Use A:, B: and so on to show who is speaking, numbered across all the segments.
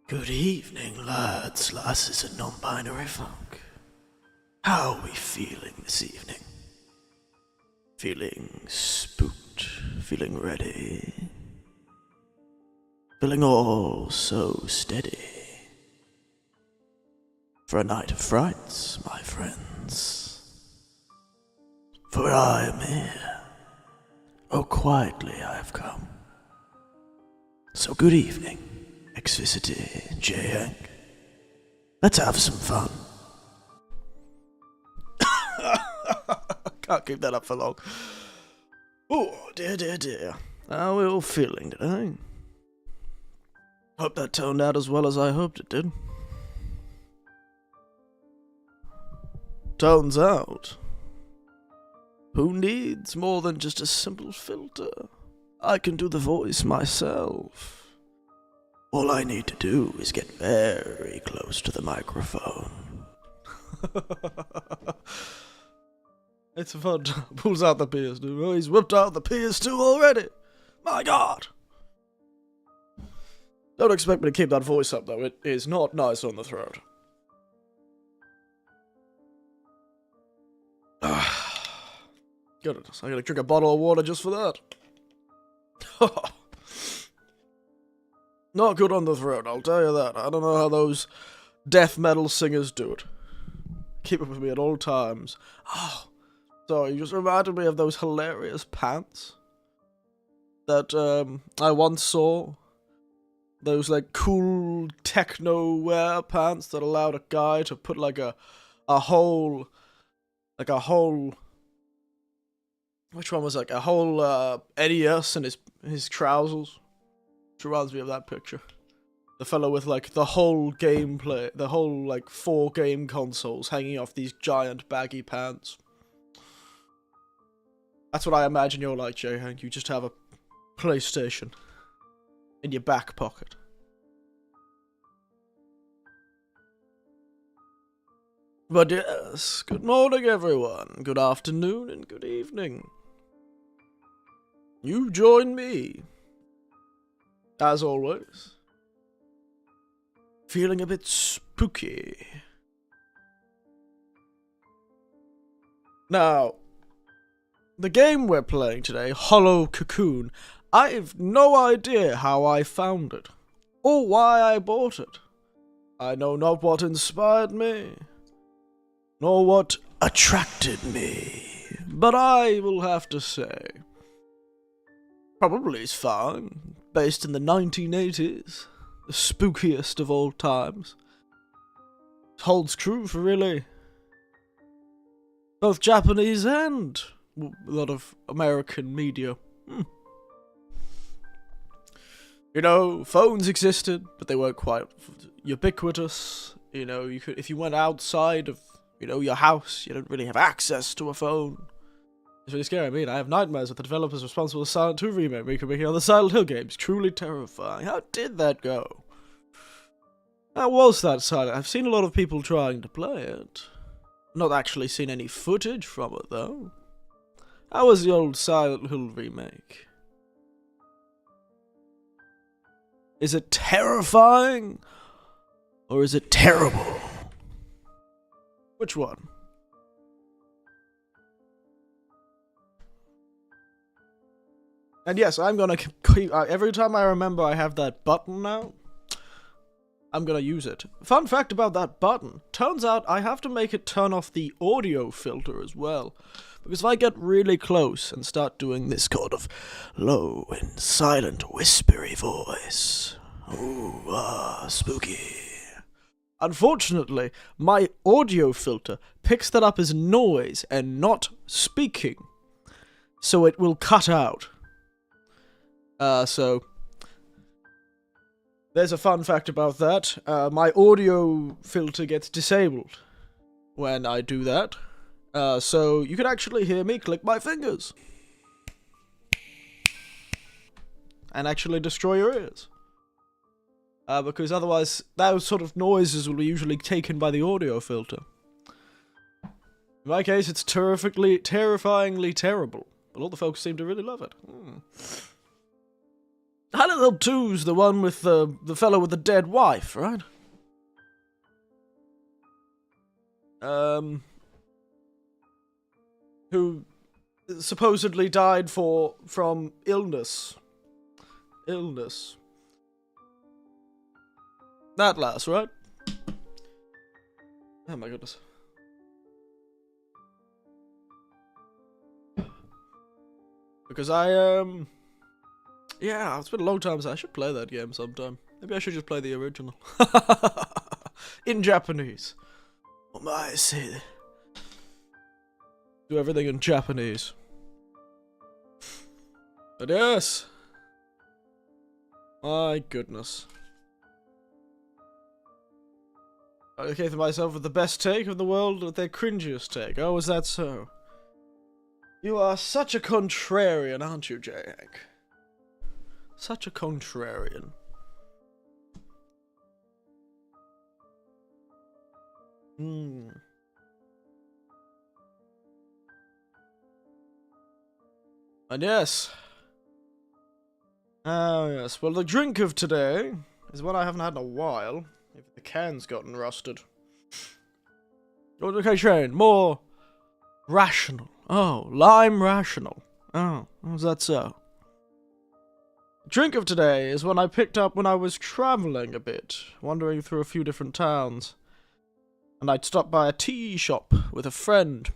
A: Good evening, lads, lasses, and non-binary folk. How are we feeling this evening? Feeling spooked? Feeling ready? Feeling all so steady? For a night of frights, my friends. For I am here. Oh, quietly I have come. So good evening, Exvisity, J-Hank. Let's have some fun. Can't keep that up for long. Oh, dear, dear, dear. How are we all feeling today? Hope that turned out as well as I hoped it did. Turns out, who needs more than just a simple filter? I can do the voice myself. All I need to do is get very close to the microphone. It's fun. Pulls out the PS2. Oh, he's whipped out the PS2 already. My God. Don't expect me to keep that voice up, though. It is not nice on the throat. Goodness, I gotta drink a bottle of water just for that. Not good on the throat, I'll tell you that. I don't know how those death metal singers do it. Keep it with me at all times. Oh, sorry, you just reminded me of those hilarious pants that I once saw. Those like cool techno wear pants that allowed a guy to put like a whole which one was like a whole NES in his trousers. Which reminds me of that picture. The fellow with like the whole gameplay, the whole like 4 game consoles hanging off these giant baggy pants. That's what I imagine you're like, J-Hank. You just have a PlayStation in your back pocket. But yes, good morning everyone, good afternoon and good evening. You join me, as always, feeling a bit spooky. Now, the game we're playing today, Hollow Cocoon, I've no idea how I found it, or why I bought it. I know not what inspired me, nor what attracted me, but I will have to say, probably is fine, based in the 1980s, the spookiest of all times. It holds true for really both Japanese and a lot of American media. You know, phones existed, but they weren't quite ubiquitous. You know, you could, if you went outside of, you know, your house, you didn't really have access to a phone. It's really scary. I mean, I have nightmares with the developers responsible for Silent 2 remake making other Silent Hill games. Truly terrifying. How did that go? How was that Silent? I've seen a lot of people trying to play it. Not actually seen any footage from it, though. How was the old Silent Hill remake? Is it terrifying? Or is it terrible? Which one? And yes, I'm gonna keep, every time I remember I have that button now, I'm gonna use it. Fun fact about that button, turns out I have to make it turn off the audio filter as well. Because if I get really close and start doing this kind of low and silent whispery voice, ooh, spooky. Unfortunately, my audio filter picks that up as noise and not speaking. So it will cut out. So there's a fun fact about that. My audio filter gets disabled when I do that. So you can actually hear me click my fingers. And actually destroy your ears. Because otherwise, those sort of noises will be usually taken by the audio filter. In my case, it's terrifyingly terrible. But all the folks seem to really love it. Hannibal 2's the one with the fellow with the dead wife, right? Who supposedly died from illness. That last, right? Oh my goodness. Because yeah, it's been a long time, so I should play that game sometime. Maybe I should just play the original. In Japanese. I see. Do everything in Japanese. But yes. My goodness. I gave myself with the best take of the world with their cringiest take. Oh, is that so? You are such a contrarian, aren't you, J-Hank? Such a contrarian. And yes. Oh, yes. Well, the drink of today is one I haven't had in a while. If the can's gotten rusted. Okay, Shane, more rational. Oh, lime rational. Oh, is that so? The drink of today is one I picked up when I was travelling a bit, wandering through a few different towns. And I'd stopped by a tea shop with a friend.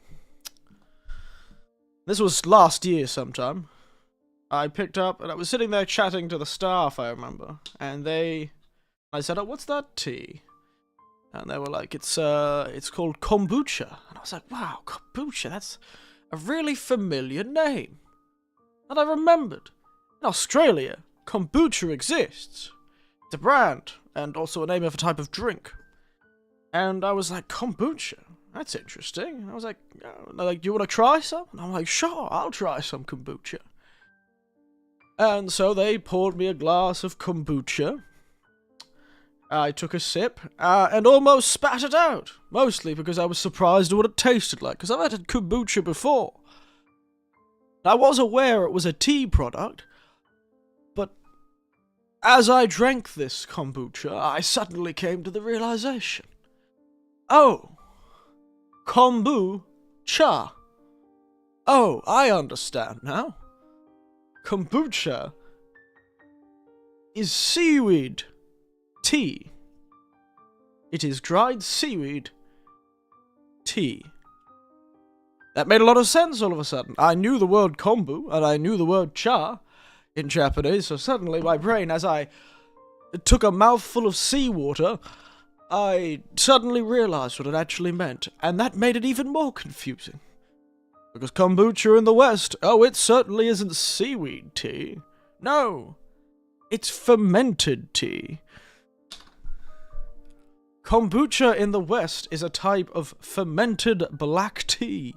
A: This was last year sometime. I picked up, and I was sitting there chatting to the staff, I remember. And I said, oh, what's that tea? And they were like, it's called kombucha. And I was like, wow, kombucha, that's a really familiar name. And I remembered, in Australia, kombucha exists. It's a brand, and also a name of a type of drink. And I was like, kombucha? That's interesting. And I was like, do you want to try some? And I'm like, sure, I'll try some kombucha. And so they poured me a glass of kombucha. I took a sip, and almost spat it out. Mostly because I was surprised at what it tasted like, because I've had kombucha before. I was aware it was a tea product, but as I drank this kombucha, I suddenly came to the realization. Oh, kombucha. Oh, I understand now. Kombucha is seaweed tea. It is dried seaweed tea. That made a lot of sense all of a sudden. I knew the word kombu, and I knew the word cha in Japanese, so suddenly my brain, as I took a mouthful of seawater, I suddenly realized what it actually meant, and that made it even more confusing. Because kombucha in the West, oh, it certainly isn't seaweed tea. No, it's fermented tea. Kombucha in the West is a type of fermented black tea.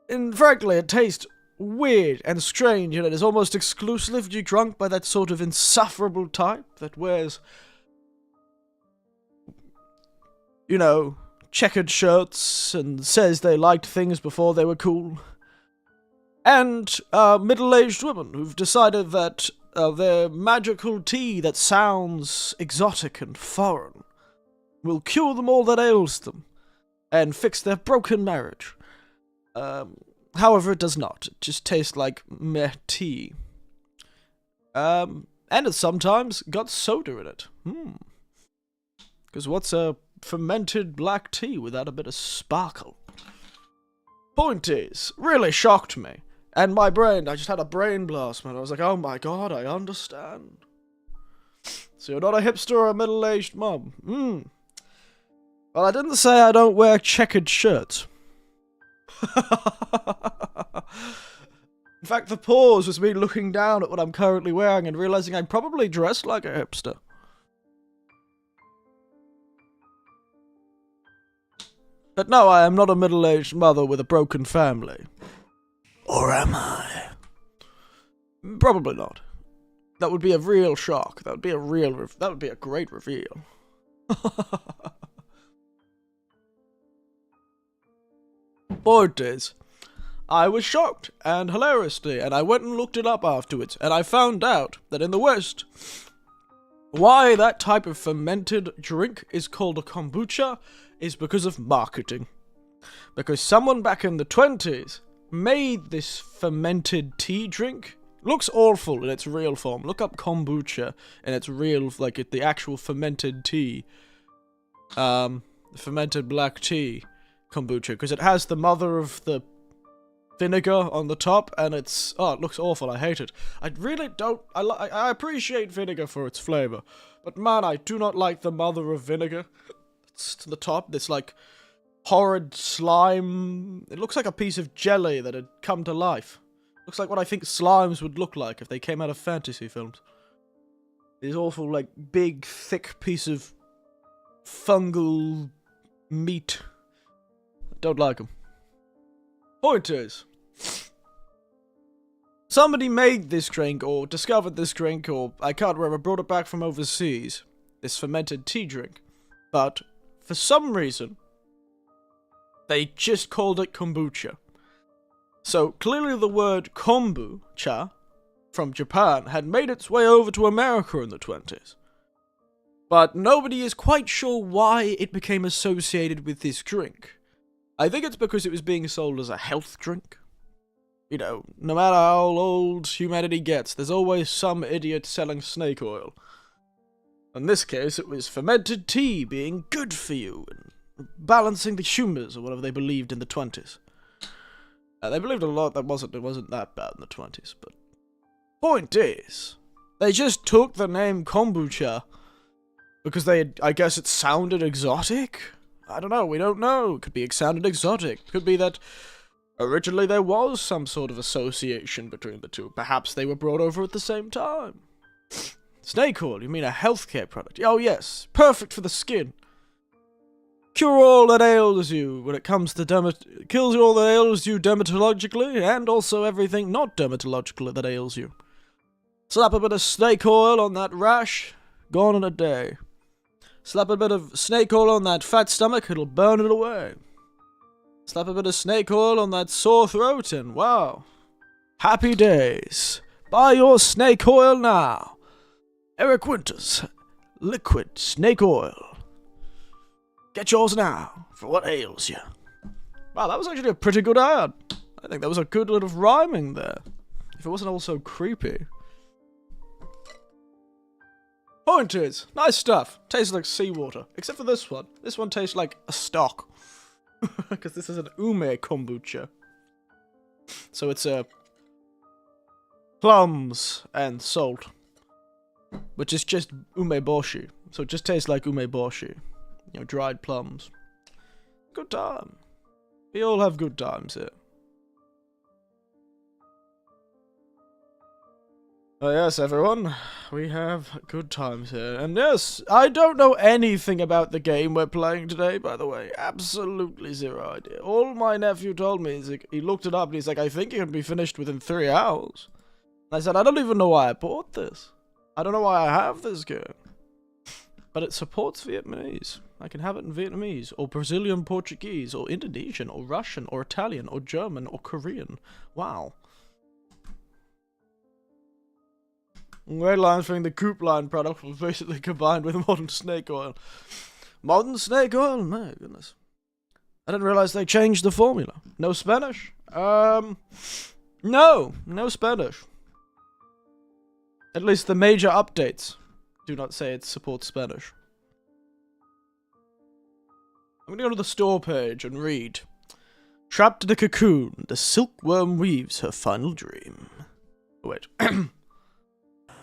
A: And frankly, it tastes weird and strange, and it is almost exclusively drunk by that sort of insufferable type that wears, you know, checkered shirts and says they liked things before they were cool. And middle-aged women who've decided that their magical tea that sounds exotic and foreign will cure them all that ails them and fix their broken marriage. However, it does not. It just tastes like meh tea. And it sometimes got soda in it. Because what's a fermented black tea without a bit of sparkle? Point is, really shocked me. And my brain, I just had a brain blast, man. I was like, oh my god, I understand. So you're not a hipster or a middle-aged mum. Well, I didn't say I don't wear checkered shirts. In fact, the pause was me looking down at what I'm currently wearing and realizing I'm probably dressed like a hipster. But no, I am not a middle-aged mother with a broken family. Or am I? Probably not. That would be a real shock. That would be a great reveal. Point is, I was shocked and hilariously, and I went and looked it up afterwards, and I found out that in the West, why that type of fermented drink is called a kombucha is because of marketing. Because someone back in the 20s made this fermented tea drink. Looks awful in its real form. Look up kombucha in its real, like the actual fermented tea. Fermented black tea kombucha, because it has the mother of the vinegar on the top, and it's, oh, it looks awful. I hate it. I really don't, I appreciate vinegar for its flavor, but man, I do not like the mother of vinegar. It's to the top, this like horrid slime. It looks like a piece of jelly that had come to life. Looks like what I think slimes would look like if they came out of fantasy films. These awful, like, big, thick piece of fungal meat. I don't like them. Point is, somebody made this drink, or discovered this drink, or I can't remember, brought it back from overseas, this fermented tea drink, but for some reason, they just called it kombucha. So clearly the word kombucha from Japan had made its way over to America in the 20s. But nobody is quite sure why it became associated with this drink. I think it's because it was being sold as a health drink. You know, no matter how old humanity gets, there's always some idiot selling snake oil. In this case, it was fermented tea being good for you, and balancing the humors, or whatever they believed in the 20s. They believed a lot that it wasn't that bad in the 20s, but... Point is, they just took the name kombucha because I guess it sounded exotic? I don't know, we don't know. It could be it sounded exotic. It could be that originally there was some sort of association between the two. Perhaps they were brought over at the same time. Snake oil, you mean a healthcare product? Oh yes, perfect for the skin. Cure all that ails you when it comes to kills all that ails you dermatologically, and also everything not dermatologically that ails you. Slap a bit of snake oil on that rash, gone in a day. Slap a bit of snake oil on that fat stomach, it'll burn it away. Slap a bit of snake oil on that sore throat, and wow. Happy days. Buy your snake oil now. Eric Winters, liquid snake oil. Get yours now, for what ails you. Wow, that was actually a pretty good ad. I think there was a good little rhyming there. If it wasn't all so creepy. Point is, nice stuff. Tastes like seawater. Except for this one. This one tastes like a stock. Because this is an ume kombucha. So it's plums and salt. Which is just umeboshi. So it just tastes like umeboshi. You know, dried plums. Good time. We all have good times here. Oh yes, everyone. We have good times here. And yes, I don't know anything about the game we're playing today, by the way. Absolutely zero idea. All my nephew told me is like, he looked it up and he's like, I think it can be finished within 3 hours. And I said, I don't even know why I bought this. I don't know why I have this game. But it supports Vietnamese. I can have it in Vietnamese, or Brazilian Portuguese, or Indonesian, or Russian, or Italian, or German, or Korean. Wow. Red line saying the Coop line product was basically combined with modern snake oil. Modern snake oil? My goodness. I didn't realize they changed the formula. No Spanish? No Spanish. At least the major updates do not say it supports Spanish. I'm gonna go to the store page and read. Trapped in a cocoon, the silkworm weaves her final dream. Oh, wait.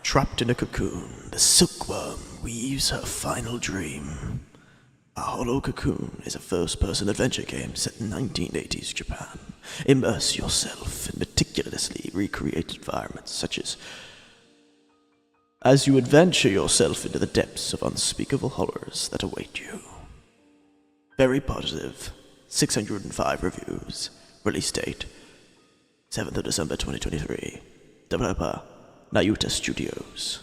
A: Trapped in a cocoon, the silkworm weaves her final dream. A Hollow Cocoon is a first-person adventure game set in 1980s Japan. Immerse yourself in meticulously recreated environments such as you adventure yourself into the depths of unspeakable horrors that await you. Very positive. 605 reviews. Release date 7th of December 2023. Developer Nayuta Studios.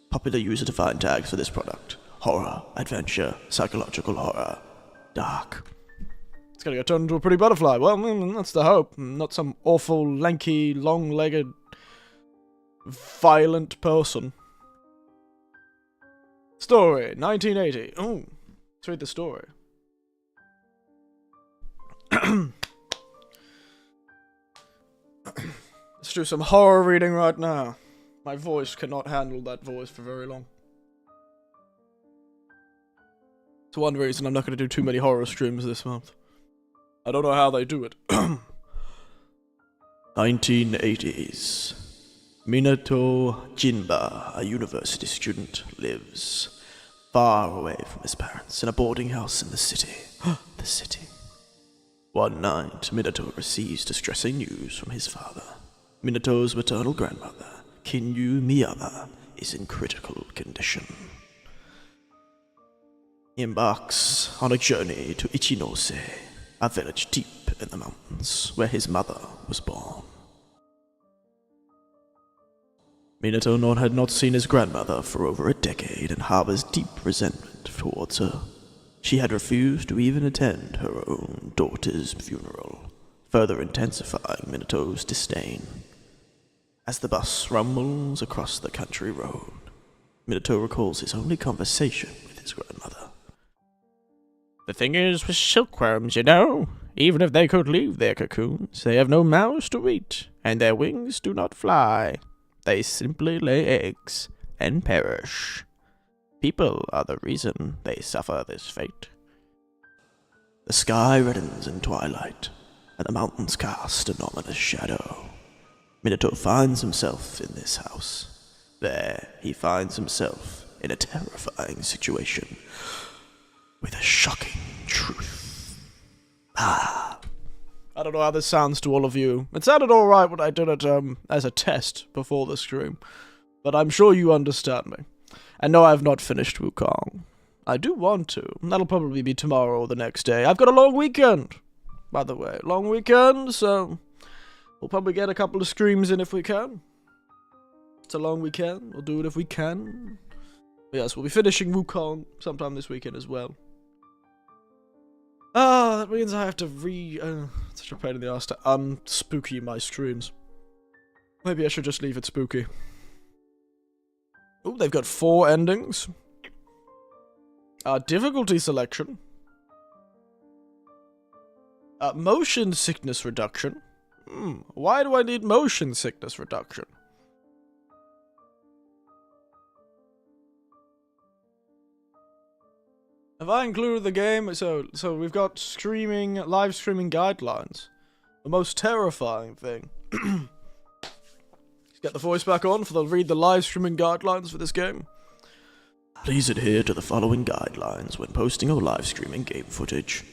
A: Popular user-defined tags for this product: horror, adventure, psychological horror, dark. It's gonna get turned into a pretty butterfly. Well, that's the hope. Not some awful, lanky, long-legged, violent person. Story, 1980. Oh, let's read the story. Let's do some horror reading right now. My voice cannot handle that voice for very long. It's one reason I'm not going to do too many horror streams this month. I don't know how they do it. 1980s. Minato Jinba, a university student, lives far away from his parents in a boarding house in the city. The city. One night, Minato receives distressing news from his father. Minato's maternal grandmother, Kinyu Miyama, is in critical condition. He embarks on a journey to Ichinose, a village deep in the mountains where his mother was born. Minato had not seen his grandmother for over a decade and harbors deep resentment towards her. She had refused to even attend her own daughter's funeral, further intensifying Minato's disdain. As the bus rumbles across the country road, Minato recalls his only conversation with his grandmother. The thing is with silkworms, you know, even if they could leave their cocoons, they have no mouths to eat, and their wings do not fly. They simply lay eggs and perish. People are the reason they suffer this fate. The sky reddens in twilight, and the mountains cast an ominous shadow. Minato finds himself in this house. There, he finds himself in a terrifying situation with a shocking truth. I don't know how this sounds to all of you. It sounded alright when I did it as a test before the stream, but I'm sure you understand me. And no, I have not finished Wukong. I do want to. That'll probably be tomorrow or the next day. I've got a long weekend, by the way. Long weekend, so we'll probably get a couple of streams in if we can. It's a long weekend. We'll do it if we can. Yes, we'll be finishing Wukong sometime this weekend as well. That means I have to it's such a pain in the ass to unspooky my streams. Maybe I should just leave it spooky. Oh, they've got 4 endings. Difficulty selection. Motion sickness reduction. Why do I need motion sickness reduction? Have I included the game? So we've got live streaming guidelines. The most terrifying thing. Let's get the voice back on read the live streaming guidelines for this game. Please adhere to the following guidelines when posting or live streaming game footage.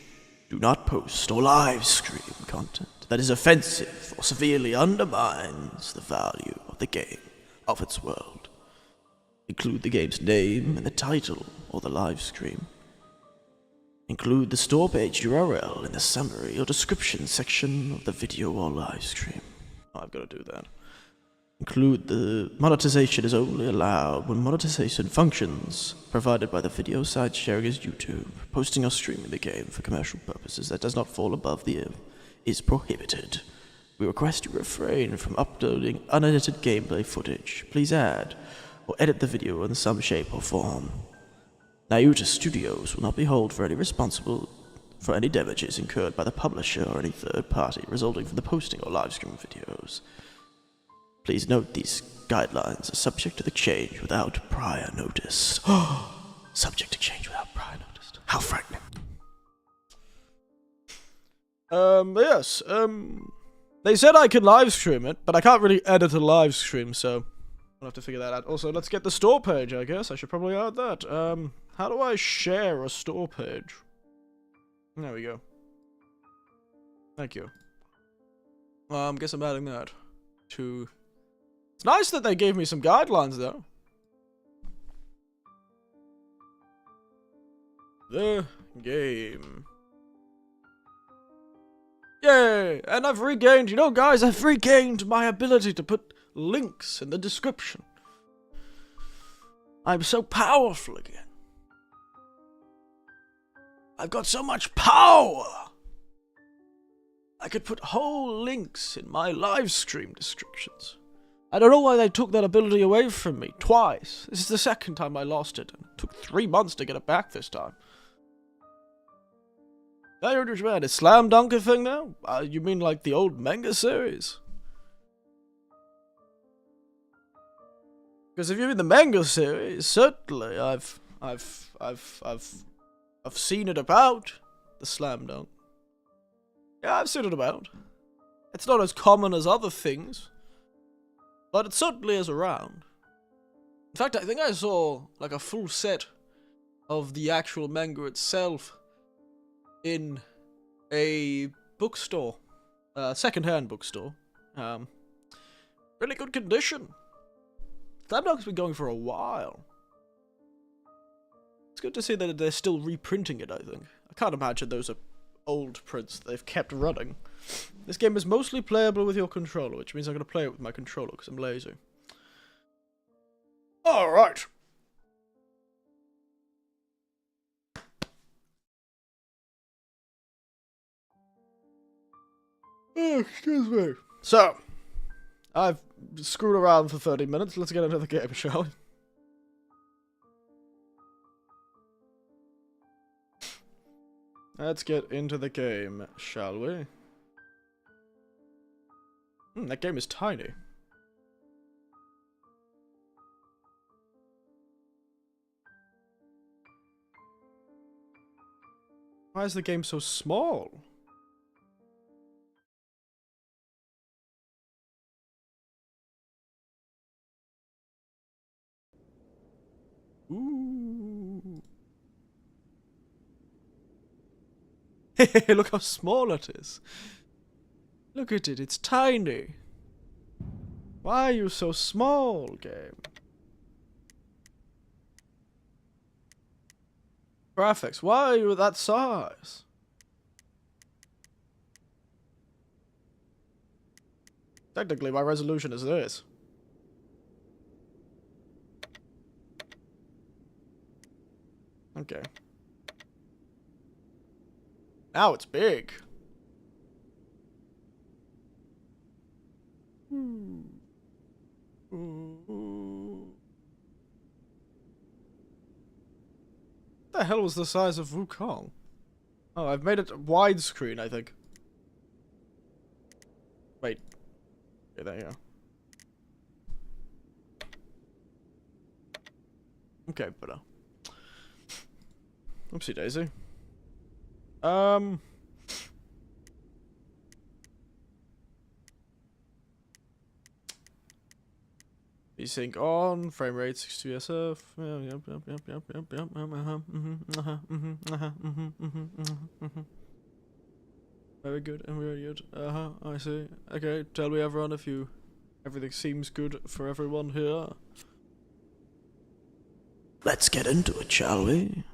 A: Do not post or live stream content that is offensive or severely undermines the value of the game of its world. Include the game's name in the title or the live stream. Include the store page URL in the summary or description section of the video or live stream. I've got to do that. Include the monetization is only allowed when monetization functions provided by the video site sharing as YouTube. Posting or streaming the game for commercial purposes that does not fall above the is prohibited. We request you refrain from uploading unedited gameplay footage. Please add or edit the video in some shape or form. Naruto Studios will not be held for any responsible for any damages incurred by the publisher or any third party resulting from the posting or live stream videos. Please note these guidelines are subject to the change without prior notice. Subject to change without prior notice. How frightening. Yes, they said I could live stream it, but I can't really edit a live stream, so I'll have to figure that out. Also, let's get the store page, I guess. I should probably add that. How do I share a store page? There we go. Thank you. Guess I'm adding that to... It's nice that they gave me some guidelines, though. The game. Yay! And I've regained, you know, guys, I've regained my ability to put links in the description. I'm so powerful again. I've got so much power. I could put whole links in my live stream descriptions. I don't know why they took that ability away from me twice. This is the second time I lost it, and it took 3 months to get it back this time. I don't understand. Is Slam Dunk a thing now? You mean like the old manga series? Because if you mean the manga series, certainly I've seen it about the Slam Dunk. Yeah, I've seen it about. It's not as common as other things, but it certainly is around. In fact, I think I saw like a full set of the actual manga itself in a bookstore, second-hand bookstore. Really good condition. Slam Dunk's been going for a while. It's good to see that they're still reprinting it, I think. I can't imagine those are old prints that they've kept running. This game is mostly playable with your controller, which means I'm going to play it with my controller because I'm lazy. Alright. Oh, excuse me. So, I've screwed around for 30 minutes. Let's get into the game, shall we? Let's get into the game, shall we? That game is tiny. Why is the game so small? Ooh. Hey, look how small it is. Look at it, it's tiny. Why are you so small, game? Graphics, why are you that size? Technically, my resolution is this. Okay. Now it's big. What the hell was the size of Wukong? Oh, I've made it widescreen, I think. Wait. Okay, there you go. Okay, better. Oopsie daisy. Desync on, frame rate 60 SF. Very good, and very good. I see. Okay, tell me everyone if everything seems good for everyone here. Let's get into it, shall we?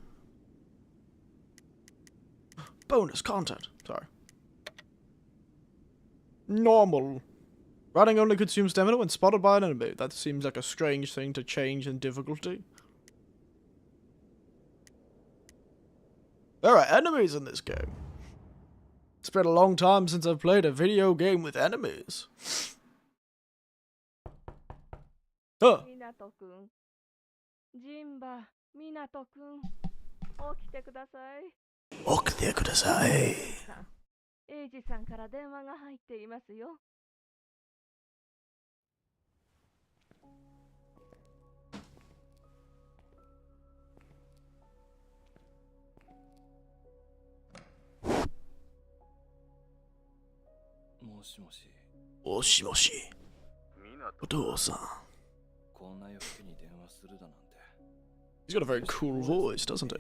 A: Bonus content. Sorry. Normal. Running only consumes stamina when spotted by an enemy. That seems like a strange thing to change in difficulty. There are enemies in this game. It's been a long time since I've played a video game with enemies. Huh. He's got a very cool voice, doesn't he?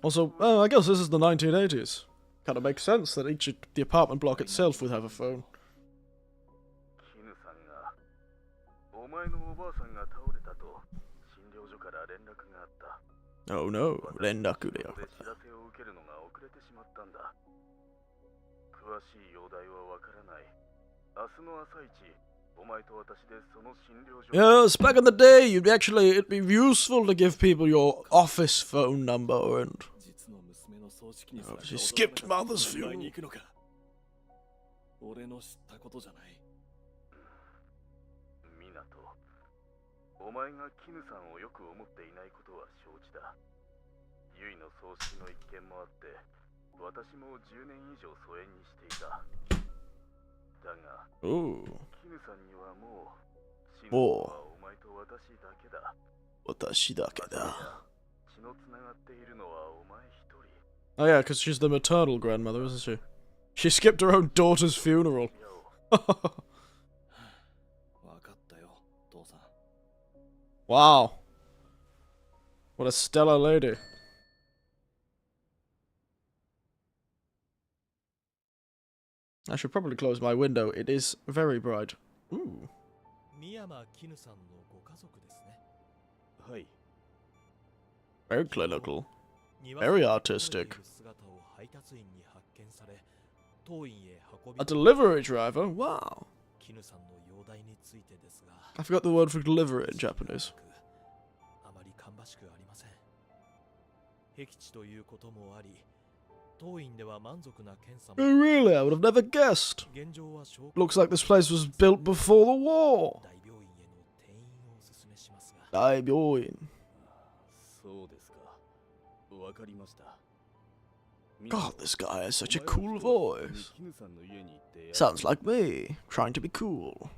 A: Also, I guess this is the 1980s. Kinda makes sense that the apartment block itself would have a phone. Oh no, RenrakuでYes, back in the day, it'd be useful to give people your office phone number and Oh, she skipped mother's funeral.
B: 俺の知ったことじゃない。
C: お前が絹さんをよく思っていないことは承知だ。ユイの葬式の一件もあって、私も10年以上疎遠にしていた。だが、絹さんにはもう、死ぬのはお前と私だけだ。
A: 私だけだ。
C: 血のつながっているのはお前一人。
A: Oh yeah, because she's the maternal grandmother, isn't she? She skipped her own daughter's funeral. Wow. What a stellar lady. I should probably close my window. It is very bright. Ooh. Very clinical. Very artistic. A delivery driver? Wow. I forgot the word for delivery in Japanese. Oh, really? I would have never guessed. Looks like this place was built before the war. Daibyoin. God, this guy has such a cool voice. Sounds like me, trying to be cool.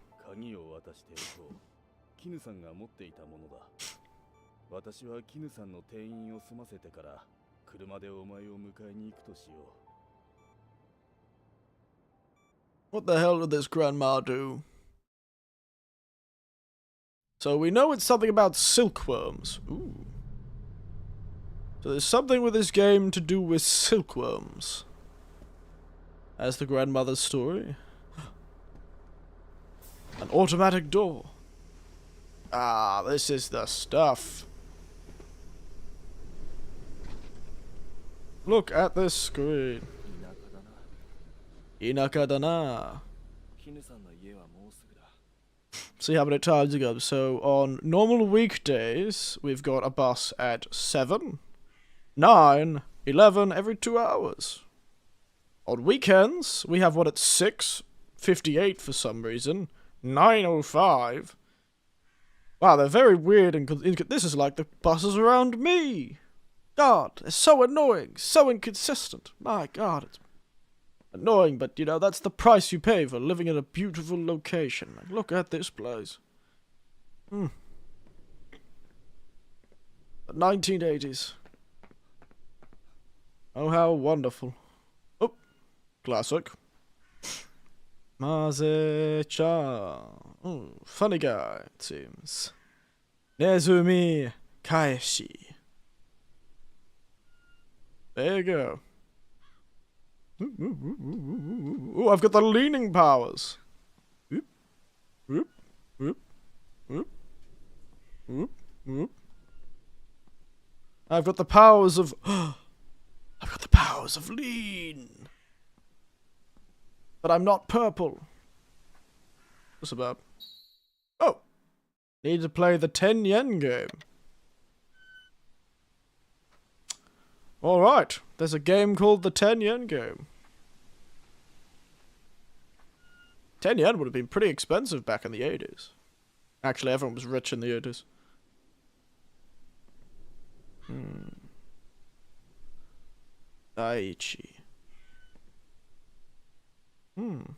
A: What the hell did this grandma do? So we know it's something about silkworms. Ooh. So there's something with this game to do with silkworms. As the grandmother's story. An automatic door. Ah, this is the stuff. Look at this screen. Inaka dana. See how many times ago. So on normal weekdays, we've got a bus at 7, 9, 11 every 2 hours. On weekends, we have one at 6:58 for some reason, 9:05. Wow, they're very weird and this is like the buses around me. God, they're so annoying, so inconsistent. My God, it's annoying, but you know, that's the price you pay for living in a beautiful location. Like, look at this place. The 1980s. Oh, how wonderful. Oh, classic. Maze-chan. Oh, funny guy, it seems. Nezumi Kaeshi. There you go. Ooh, I've got the leaning powers. Whoop, whoop, whoop, whoop, whoop, whoop. I've got the powers of... I've got the powers of lean. But I'm not purple. What's about? Oh! Need to play the 10 yen game. Alright, there's a game called the 10 yen game. 10 yen would have been pretty expensive back in the 80s. Actually, everyone was rich in the 80s. Aichi. An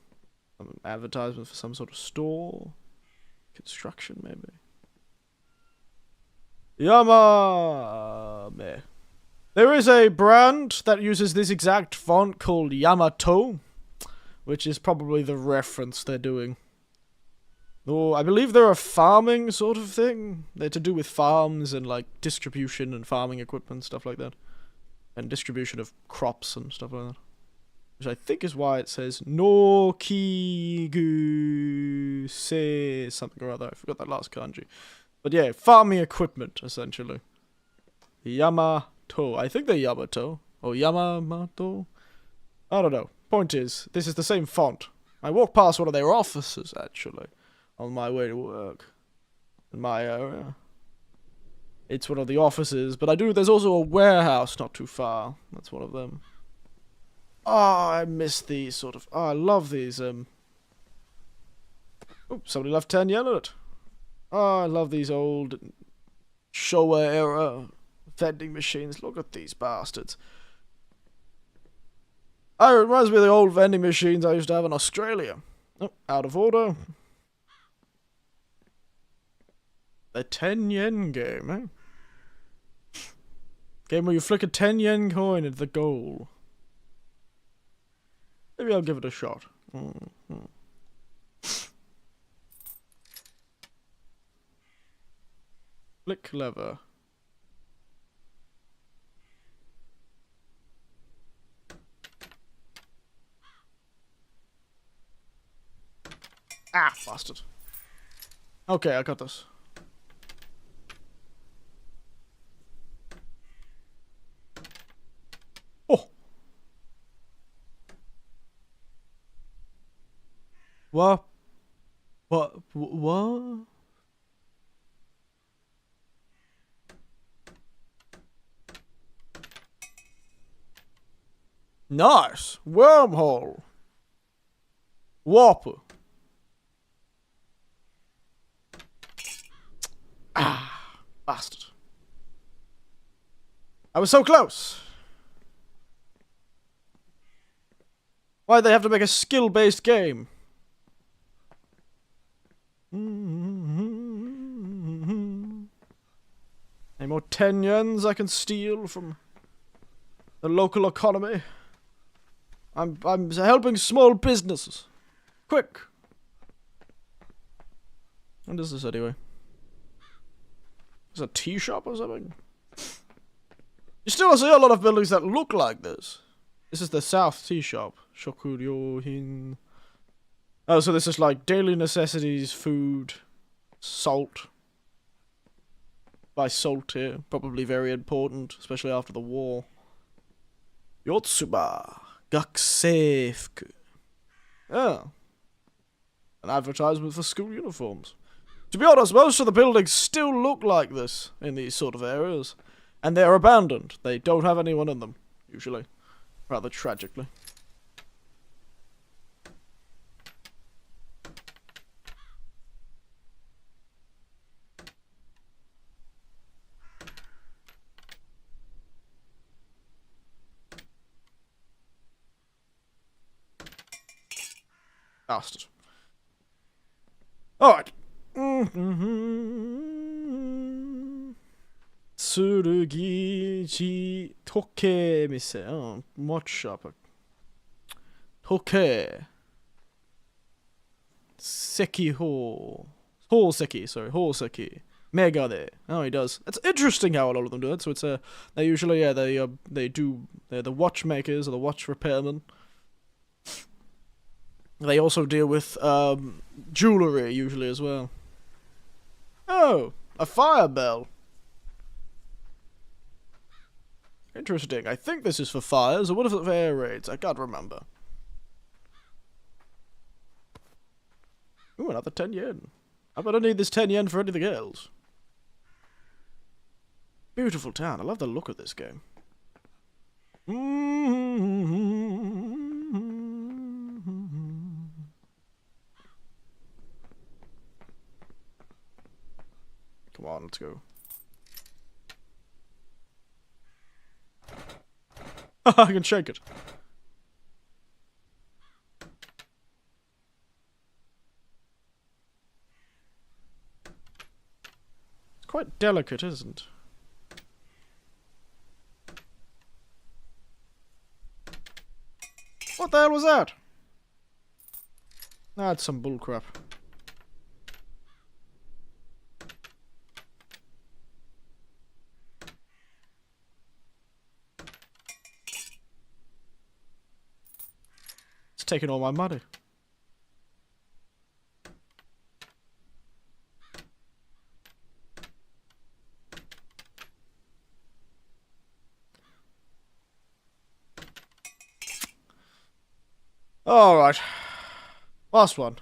A: advertisement for some sort of store. Construction, maybe. Yamame. There is a brand that uses this exact font called Yamato, which is probably the reference they're doing. Oh, I believe they're a farming sort of thing. They're to do with farms and like distribution and farming equipment, stuff like that. And distribution of crops and stuff like that. Which I think is why it says no kigu se something or other. I forgot that last kanji. But yeah, farming equipment, essentially. Yamato. I think they're Yamato. Or Yamamoto. I don't know. Point is, this is the same font. I walked past one of their offices, actually, on my way to work. In my area. It's one of the offices, but there's also a warehouse not too far. That's one of them. Oh, I miss these sort of, I love these, oh, somebody left 10 yen in it. Oh, I love these old Showa era vending machines. Look at these bastards. Oh, it reminds me of the old vending machines I used to have in Australia. Oh, out of order. The 10 yen game, eh? Game where you flick a 10 yen coin into the goal. Maybe I'll give it a shot. Flick lever. Ah, bastard. Okay, I got this. Oh! What? What? Nice! Wormhole! Warp! Ah, bastard. I was so close! Why'd they have to make a skill-based game? Any more 10 yens I can steal from the local economy? I'm helping small businesses. Quick! What is this anyway? Is it a tea shop or something? You still see a lot of buildings that look like this. This is the South Tea Shop. Shokuryohin. Oh, so this is like daily necessities, food, salt. Buy salt here. Probably very important, especially after the war. Yotsuba. Gakuseifuku. Oh. An advertisement for school uniforms. To be honest, most of the buildings still look like this in these sort of areas. And they're abandoned. They don't have anyone in them, usually. Rather tragically. Bastard. Alright. Tsurugiji Toke mise. Oh, watch shop. Toke. Seki ho. Hoseki, sorry. Hoseki. Megane. Oh, he does. It's interesting how a lot of them do it. So it's they usually, yeah, they're the watchmakers or the watch repairmen. They also deal with jewelry usually as well. Oh, a fire bell. Interesting. I think this is for fires, or what if it's for air raids? I can't remember. Ooh, another 10 yen. I'm gonna need this 10 yen for anything else. Beautiful town. I love the look of this game. Come on, let's go. I can shake it. It's quite delicate, isn't it? What the hell was that? That's some bullcrap. It's taking all my money. Alright. Last one.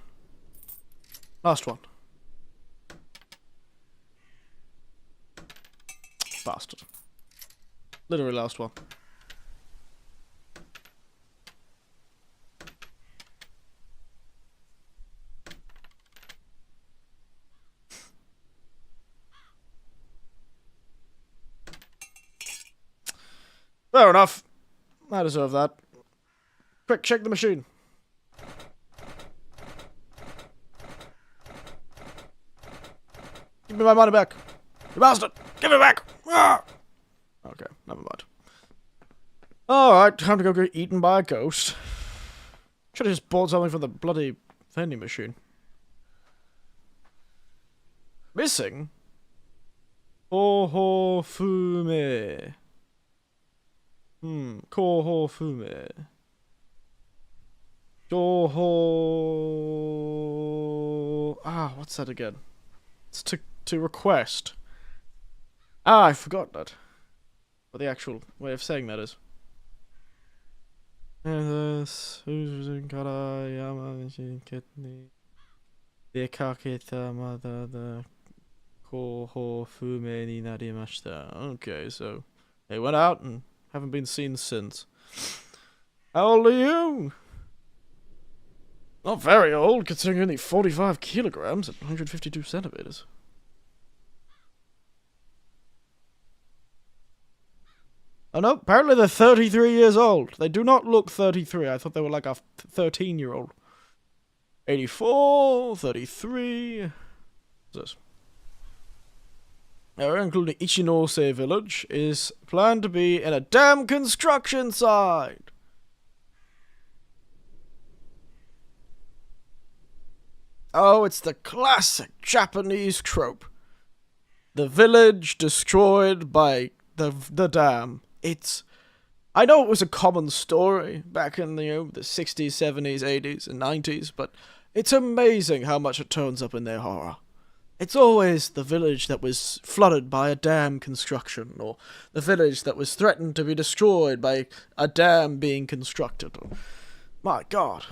A: Last one. Bastard. Literally last one. Fair enough. I deserve that. Quick, check the machine. Give me my money back. You bastard! Give it back! Ah! Okay, never mind. Alright, time to go get eaten by a ghost. Should have just bought something from the bloody vending machine. Missing? Koho fume. Koho fume. Koho... Ah, what's that again? It's to request. Ah, I forgot that. What the actual way of saying that is. Okay, so they went out and haven't been seen since. How old are you? Not very old, considering only 45 kilograms at 152 centimeters. Oh no, apparently they're 33 years old. They do not look 33. I thought they were like a 13-year-old. 84, 33... What's this? Area including Ichinose village is planned to be in a damn construction site. Oh, it's the classic Japanese trope. The village destroyed by the dam. I know it was a common story back in the 60s, 70s, 80s, and 90s, but it's amazing how much it turns up in their horror. It's always the village that was flooded by a dam construction, or the village that was threatened to be destroyed by a dam being constructed. My God.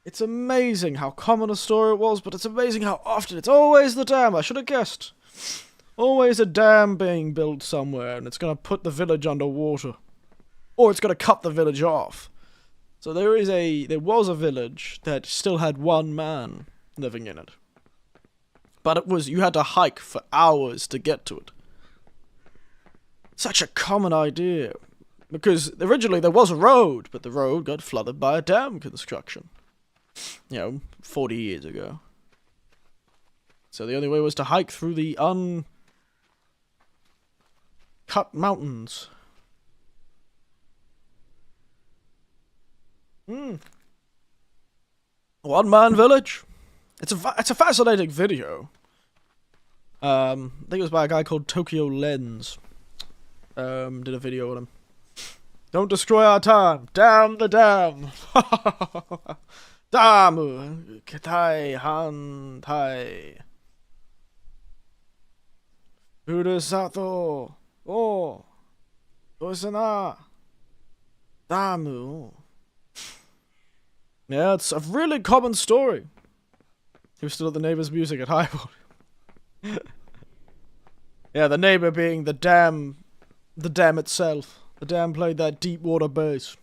A: It's amazing how common a story it was, but it's amazing how often it's always the dam. I should have guessed. Always a dam being built somewhere, and it's going to put the village underwater. Or it's going to cut the village off. So there was a village that still had one man living in it. But you had to hike for hours to get to it. Such a common idea. Because originally there was a road, but the road got flooded by a dam construction. 40 years ago. So the only way was to hike through the uncut mountains. One man village. It's a fascinating video. I think it was by a guy called Tokyo Lens. Did a video on him. Don't destroy our time. Damn the dam. Damu Kitai Han Tai Furusato O Osana Damu. Yeah, it's a really common story. He was still at the neighbor's music at high volume. Yeah, the neighbor being the dam itself. The dam played that deep water bass.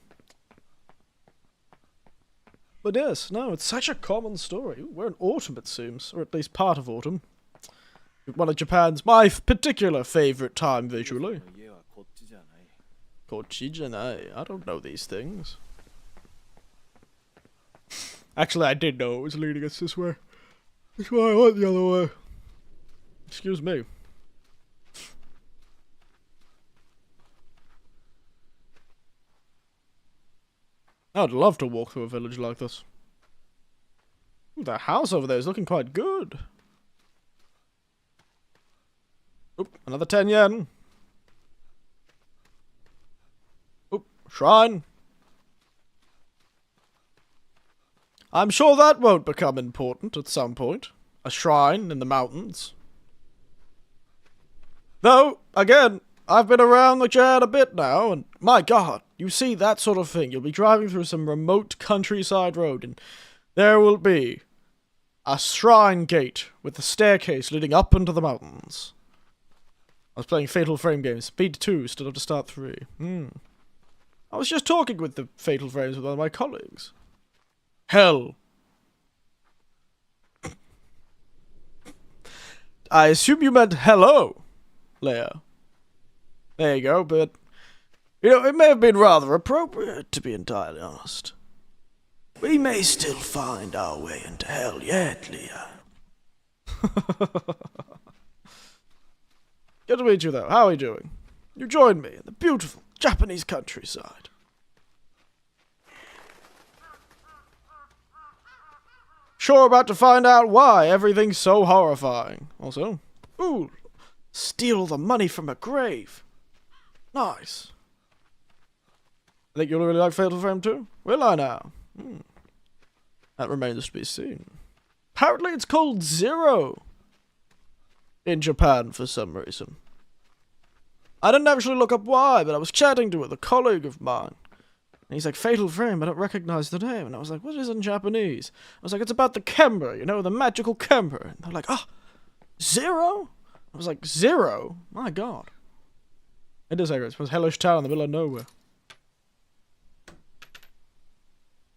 A: But yes, no, it's such a common story. We're in autumn, it seems, or at least part of autumn. One of Japan's, my particular favorite time visually. Kochi janai. I don't know these things. Actually, I did know it was leading us this way. That's why I went the other way. Excuse me. I'd love to walk through a village like this. Ooh, the house over there is looking quite good. Oop, another 10 yen. Oop, shrine. I'm sure that won't become important at some point. A shrine in the mountains. Though, again, I've been around the Jan a bit now, and my God, you see that sort of thing. You'll be driving through some remote countryside road, and there will be a shrine gate with a staircase leading up into the mountains. I was playing Fatal Frame games. Speed 2 instead of to start 3. I was just talking with the Fatal Frames with one of my colleagues. Hell. I assume you meant hello, Leia. There you go, but, you know, it may have been rather appropriate, to be entirely honest. We may still find our way into hell yet, Leia. Good to meet you, though. How are you doing? You joined me in the beautiful Japanese countryside. Sure about to find out why everything's so horrifying. Also, ooh, steal the money from a grave. Nice. I think you'll really like Fatal Frame 2? Will I now? That remains to be seen. Apparently it's called Zero in Japan for some reason. I didn't actually look up why, but I was chatting to with a colleague of mine. And he's like, Fatal Frame, I don't recognize the name. And I was like, what is it in Japanese? I was like, it's about the camera, you know, the magical camera. And they're like, Zero? I was like, Zero? My god. It is It's a hellish town in the middle of nowhere.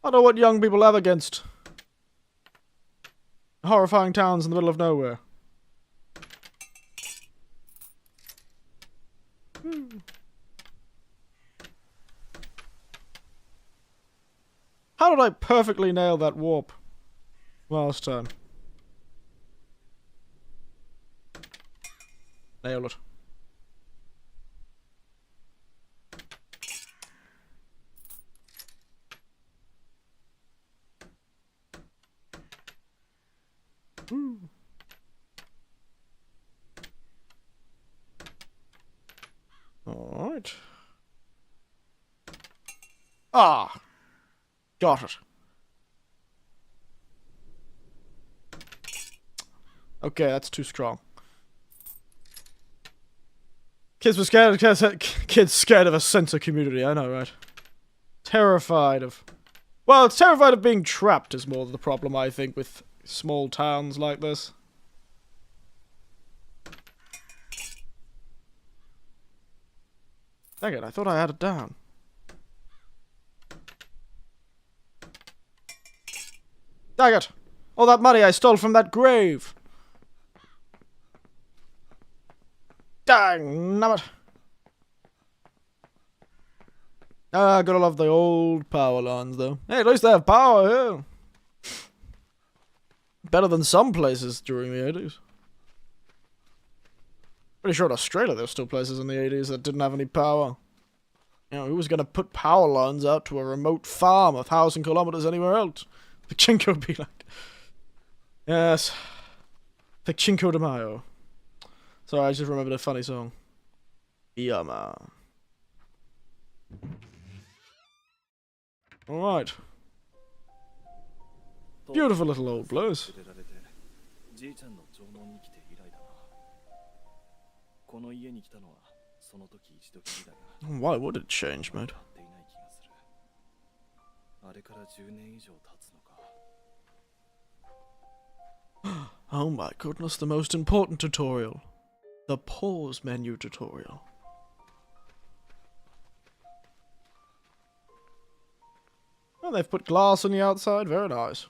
A: I don't know what young people have against horrifying towns in the middle of nowhere. How did I perfectly nail that warp last time? Nail it. Alright. Got it. Okay, that's too strong. Kids were scared. Kids scared of a sense of community. I know, right? Terrified of. Well, it's terrified of being trapped is more the problem, I think, with small towns like this. Dang it! I thought I had it down. Dang it! All that money I stole from that grave! Dang nabbit! Gotta love the old power lines, though. Hey, at least they have power here. Better than some places during the 80s. Pretty sure in Australia there were still places in the 80s that didn't have any power. You know, who was gonna put power lines out to a remote farm 1,000 kilometers anywhere else? Pachinko would be like... Yes. Pachinko de Mayo. Sorry, I just remembered a funny song. Yeah, man. Alright. Beautiful little old place. Why would it change, mate? Oh my goodness, the most important tutorial. The pause menu tutorial. Oh, they've put glass on the outside. Very nice.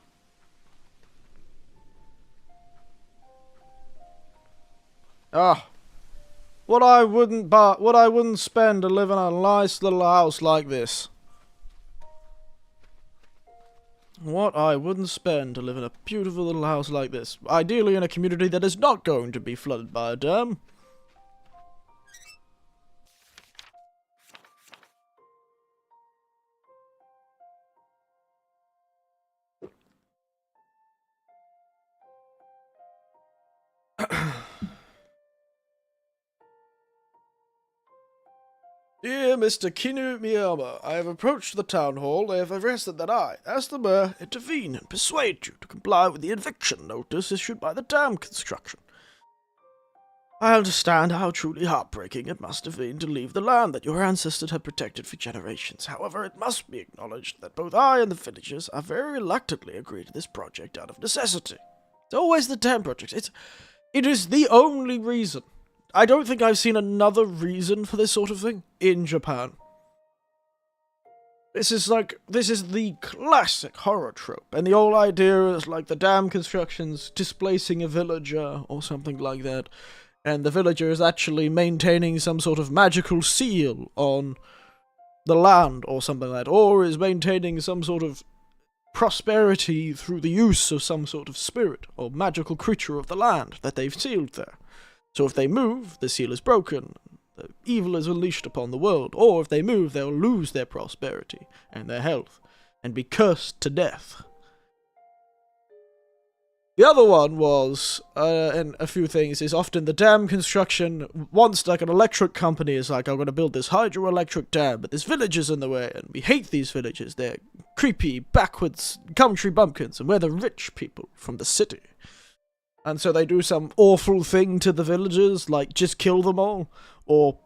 A: What I wouldn't spend to live in a nice little house like this. What I wouldn't spend to live in a beautiful little house like this. Ideally in a community that is not going to be flooded by a dam. Dear Mr. Kinu Miyama, I have approached the town hall. They have arrested that I, as the mayor, intervene and persuade you to comply with the eviction notice issued by the dam construction. I understand how truly heartbreaking it must have been to leave the land that your ancestors had protected for generations. However, it must be acknowledged that both I and the villagers have very reluctantly agreed to this project out of necessity. It's always the damn project. It is the only reason. I don't think I've seen another reason for this sort of thing in Japan. This is the classic horror trope, and the whole idea is like the dam constructions displacing a villager or something like that. And the villager is actually maintaining some sort of magical seal on the land or something like that, or is maintaining some sort of prosperity through the use of some sort of spirit or magical creature of the land that they've sealed there. So if they move, the seal is broken, the evil is unleashed upon the world, or if they move, they'll lose their prosperity and their health and be cursed to death. The other one was, and a few things, is often the dam construction, once like an electric company is like, I'm going to build this hydroelectric dam, but there's villagers in the way, and we hate these villagers, they're creepy, backwards, country bumpkins, and we're the rich people from the city. And so they do some awful thing to the villagers, like just kill them all, or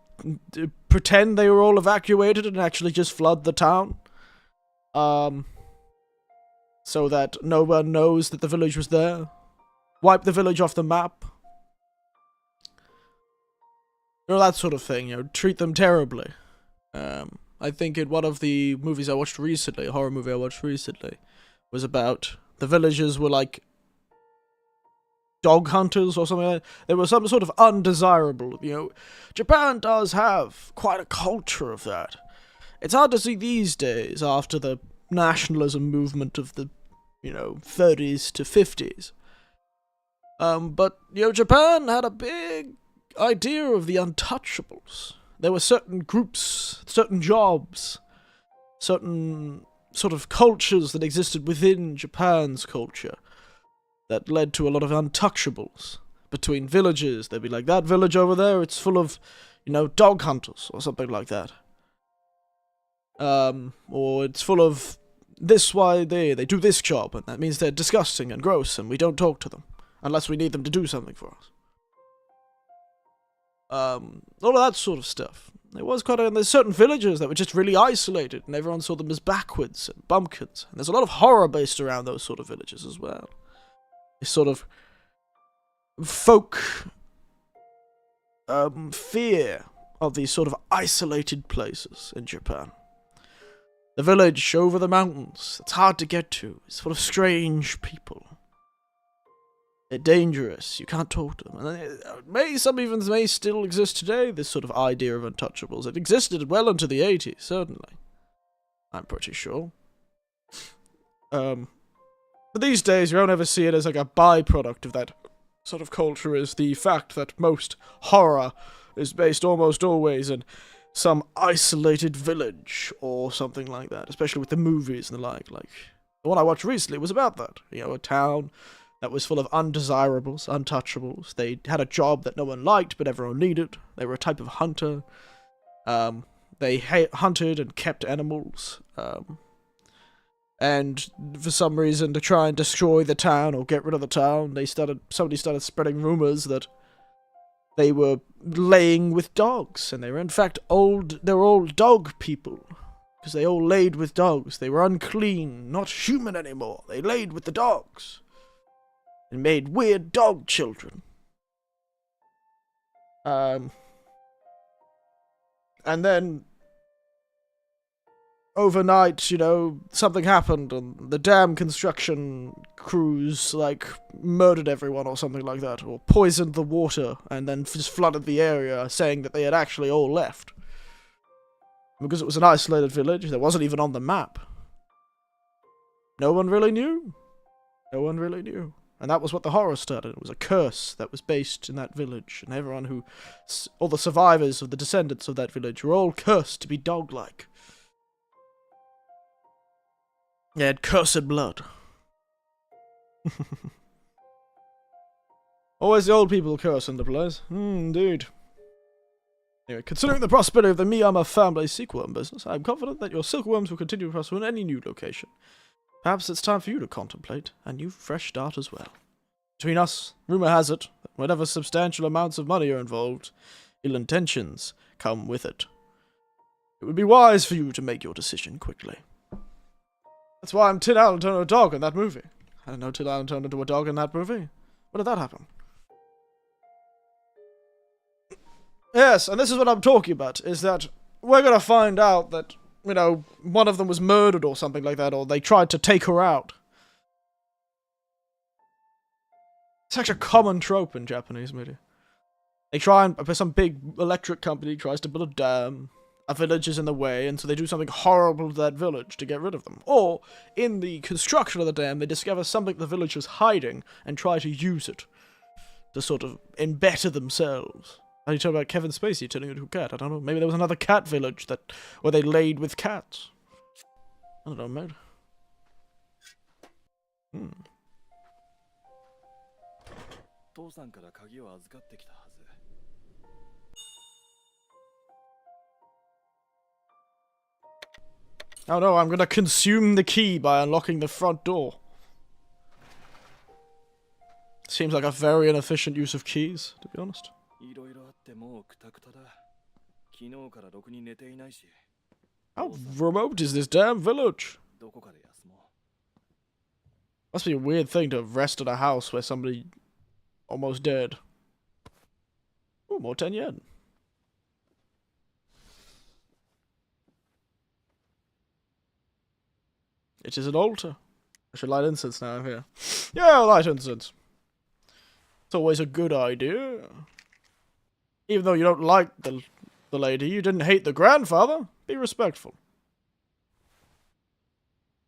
A: pretend they were all evacuated and actually just flood the town. So that no one knows that the village was there. Wipe the village off the map. That sort of thing, treat them terribly. I think in one of the movies I watched recently, a horror movie I watched recently, was about the villagers were like dog hunters or something like that. They were some sort of undesirable, Japan does have quite a culture of that. It's hard to see these days after the nationalism movement of the 30s to 50s. But Japan had a big idea of the untouchables. There were certain groups, certain jobs, certain sort of cultures that existed within Japan's culture that led to a lot of untouchables between villages. They'd be like, that village over there, it's full of, dog hunters or something like that. Or it's full of this why they do this job, and that means they're disgusting and gross, and we don't talk to them unless we need them to do something for us. All of that sort of stuff. There's certain villages that were just really isolated, and everyone saw them as backwards and bumpkins. And there's a lot of horror based around those sort of villages as well. This sort of folk fear of these sort of isolated places in Japan. The village over the mountains, it's hard to get to. It's full of strange people. They're dangerous. You can't talk to them. And some even may still exist today, this sort of idea of untouchables. It existed well into the 80s, certainly. I'm pretty sure. But these days, you don't ever see it as like a byproduct of that sort of culture, is the fact that most horror is based almost always in some isolated village or something like that, especially with the movies and the like. Like, the one I watched recently was about that. A town that was full of undesirables, untouchables. They had a job that no one liked, but everyone needed. They were a type of hunter. They hunted and kept animals. And for some reason, to try and destroy the town or get rid of the town, somebody started spreading rumors that they were laying with dogs, and they were in fact they were all dog people, because they all laid with dogs. They were unclean, not human anymore. They laid with the dogs, and made weird dog children. And then, overnight, something happened, and the dam construction crews, murdered everyone or something like that, or poisoned the water, and then just flooded the area, saying that they had actually all left. Because it was an isolated village, that wasn't even on the map. No one really knew. And that was what the horror started. It was a curse that was based in that village, and all the survivors of the descendants of that village were all cursed to be dog-like. They had cursed blood. Always the old people cursing the place. Indeed. Anyway, considering the prosperity of the Miyama family silkworm business, I am confident that your silkworms will continue to prosper in any new location. Perhaps it's time for you to contemplate a new fresh start as well. Between us, rumor has it that Whenever substantial amounts of money are involved, ill intentions come with it. It would be wise for you to make your decision quickly. That's why I'm Tin Allen turned into a dog in that movie. I didn't know Tin Allen turned into a dog in that movie. When did that happen? Yes, and this is what I'm talking about, is that we're gonna find out that, you know, one of them was murdered or something like that, or they tried to take her out. It's actually a common trope in Japanese media. They try and, some big electric company tries to build a dam, a village is in the way, and so they do something horrible to that village to get rid of them. Or, in the construction of the dam, they discover something the village is hiding and try to use it to sort of embetter themselves. How do you talk about Kevin Spacey turning into a cat? I don't know. Maybe there was another cat village where they laid with cats. I don't know, mate. Oh no, I'm gonna consume the key by unlocking the front door. Seems like a very inefficient use of keys, to be honest. How remote is this damn village? Must be a weird thing to rest at a house where somebody almost dead. Ooh, more 10 yen. It is an altar. I should light incense now here. Yeah, light incense. It's always a good idea. Even though you don't like the lady, you didn't hate the grandfather. Be respectful.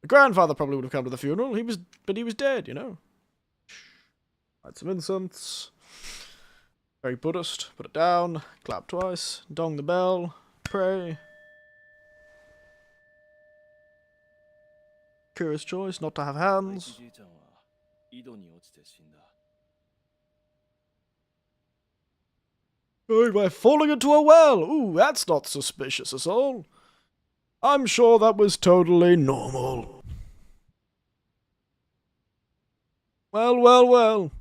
A: The grandfather probably would have come to the funeral. But he was dead, you know. Light some incense. Very Buddhist. Put it down. Clap twice. Dong the bell. Pray. Curious choice not to have hands. Died by falling into a well. Ooh, that's not suspicious at all. I'm sure that was totally normal. Well, well, well.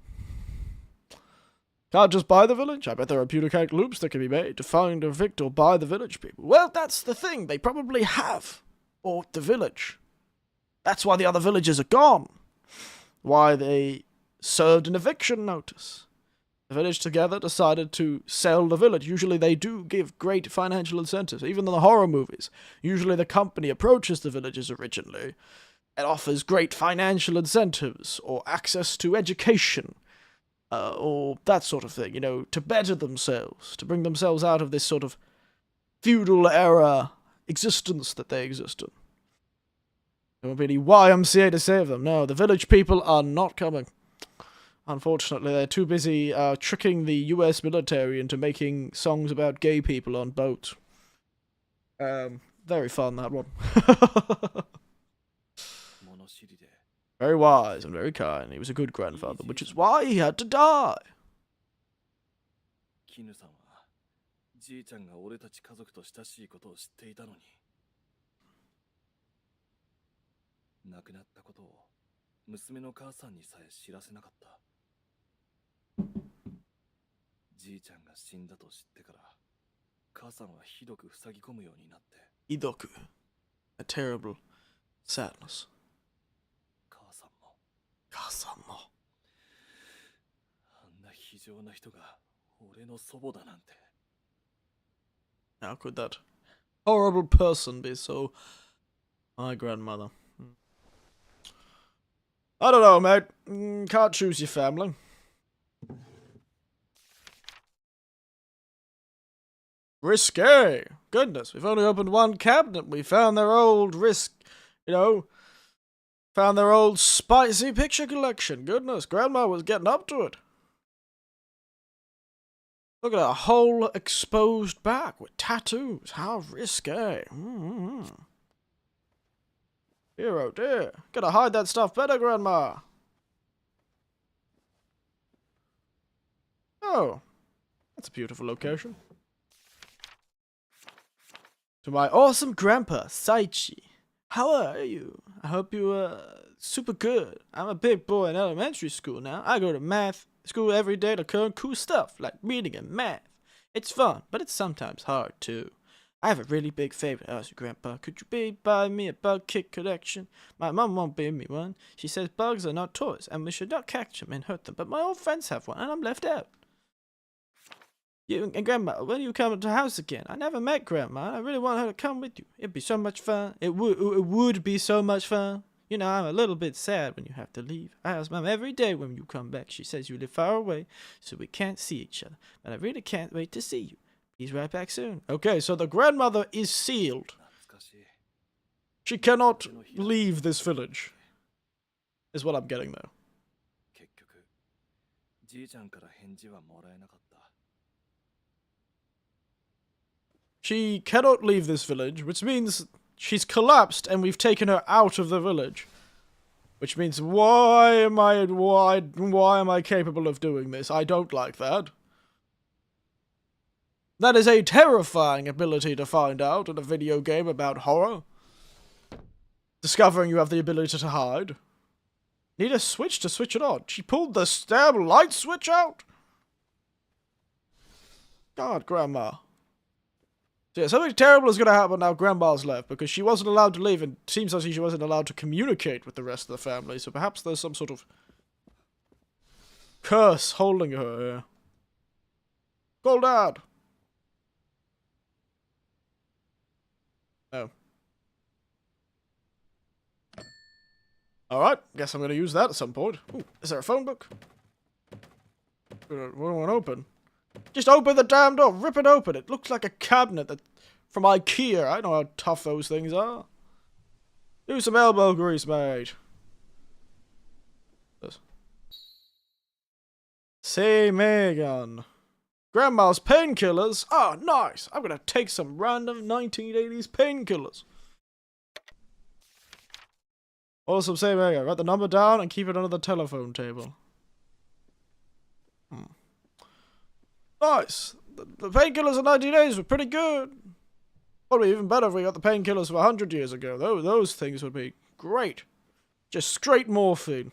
A: Can't just buy the village? I bet there are putacanic loops that can be made to find, evict, or buy the village people. Well, that's the thing. They probably have bought the village. That's why the other villages are gone. Why they served an eviction notice. The village together decided to sell the village. Usually they do give great financial incentives. Even in the horror movies, usually the company approaches the villages originally and offers great financial incentives or access to education or that sort of thing, you know, to better themselves, to bring themselves out of this sort of feudal era existence that they exist in. There won't be any YMCA to save them. No, the village people are not coming. Unfortunately, they're too busy tricking the US military into making songs about gay people on boats. Very fun, that one. Very wise and very kind. He was a good grandfather, which is why he had to die. Idoku. A terrible sadness. How could that horrible person be so... My grandmother. I don't know, mate. Can't choose your family. Risque. Goodness, we've only opened one cabinet. We found their old found their old spicy picture collection. Goodness, Grandma was getting up to it. Look at her whole exposed back with tattoos. How risque. Dear, oh dear. Gotta hide that stuff better, Grandma. Oh, that's a beautiful location. To my awesome grandpa, Saichi. How are you? I hope you, super good. I'm a big boy in elementary school now. I go to math school every day to learn cool stuff like reading and math. It's fun, but it's sometimes hard too. I have a really big favorite house, Grandpa. Could you buy me a bug kit collection? My mom won't buy me one. She says bugs are not toys, and we should not catch them and hurt them. But my old friends have one, and I'm left out. You and Grandma, when you come to the house again? I never met Grandma. I really want her to come with you. It'd be so much fun. It would be so much fun. You know, I'm a little bit sad when you have to leave. I ask Mom every day when you come back. She says you live far away, so we can't see each other. But I really can't wait to see you. He's right back soon. Okay, so the grandmother is sealed. She cannot leave this village. Is what I'm getting though. She cannot leave this village, which means she's collapsed and we've taken her out of the village. Which means why am I capable of doing this? I don't like that. That is a terrifying ability to find out in a video game about horror. Discovering you have the ability to hide. Need a switch to switch it on. She pulled the damn light switch out? God, Grandma. So yeah, something terrible is going to happen now Grandma's left, because she wasn't allowed to leave, and it seems like she wasn't allowed to communicate with the rest of the family, so perhaps there's some sort of curse holding her here. Call Dad! Oh. Alright, guess I'm going to use that at some point. Ooh, is there a phone book? What do I want to open? Just open the damn door. Rip it open. It looks like a cabinet that from IKEA. I know how tough those things are. Do some elbow grease, mate. Say, Megan. Grandma's painkillers? Oh, nice. I'm going to take some random 1980s painkillers. Awesome, say, Megan. Write the number down and keep it under the telephone table. Nice. The painkillers in 1980s were pretty good. Probably even better if we got the painkillers from 100 years ago. Those things would be great. Just straight morphine.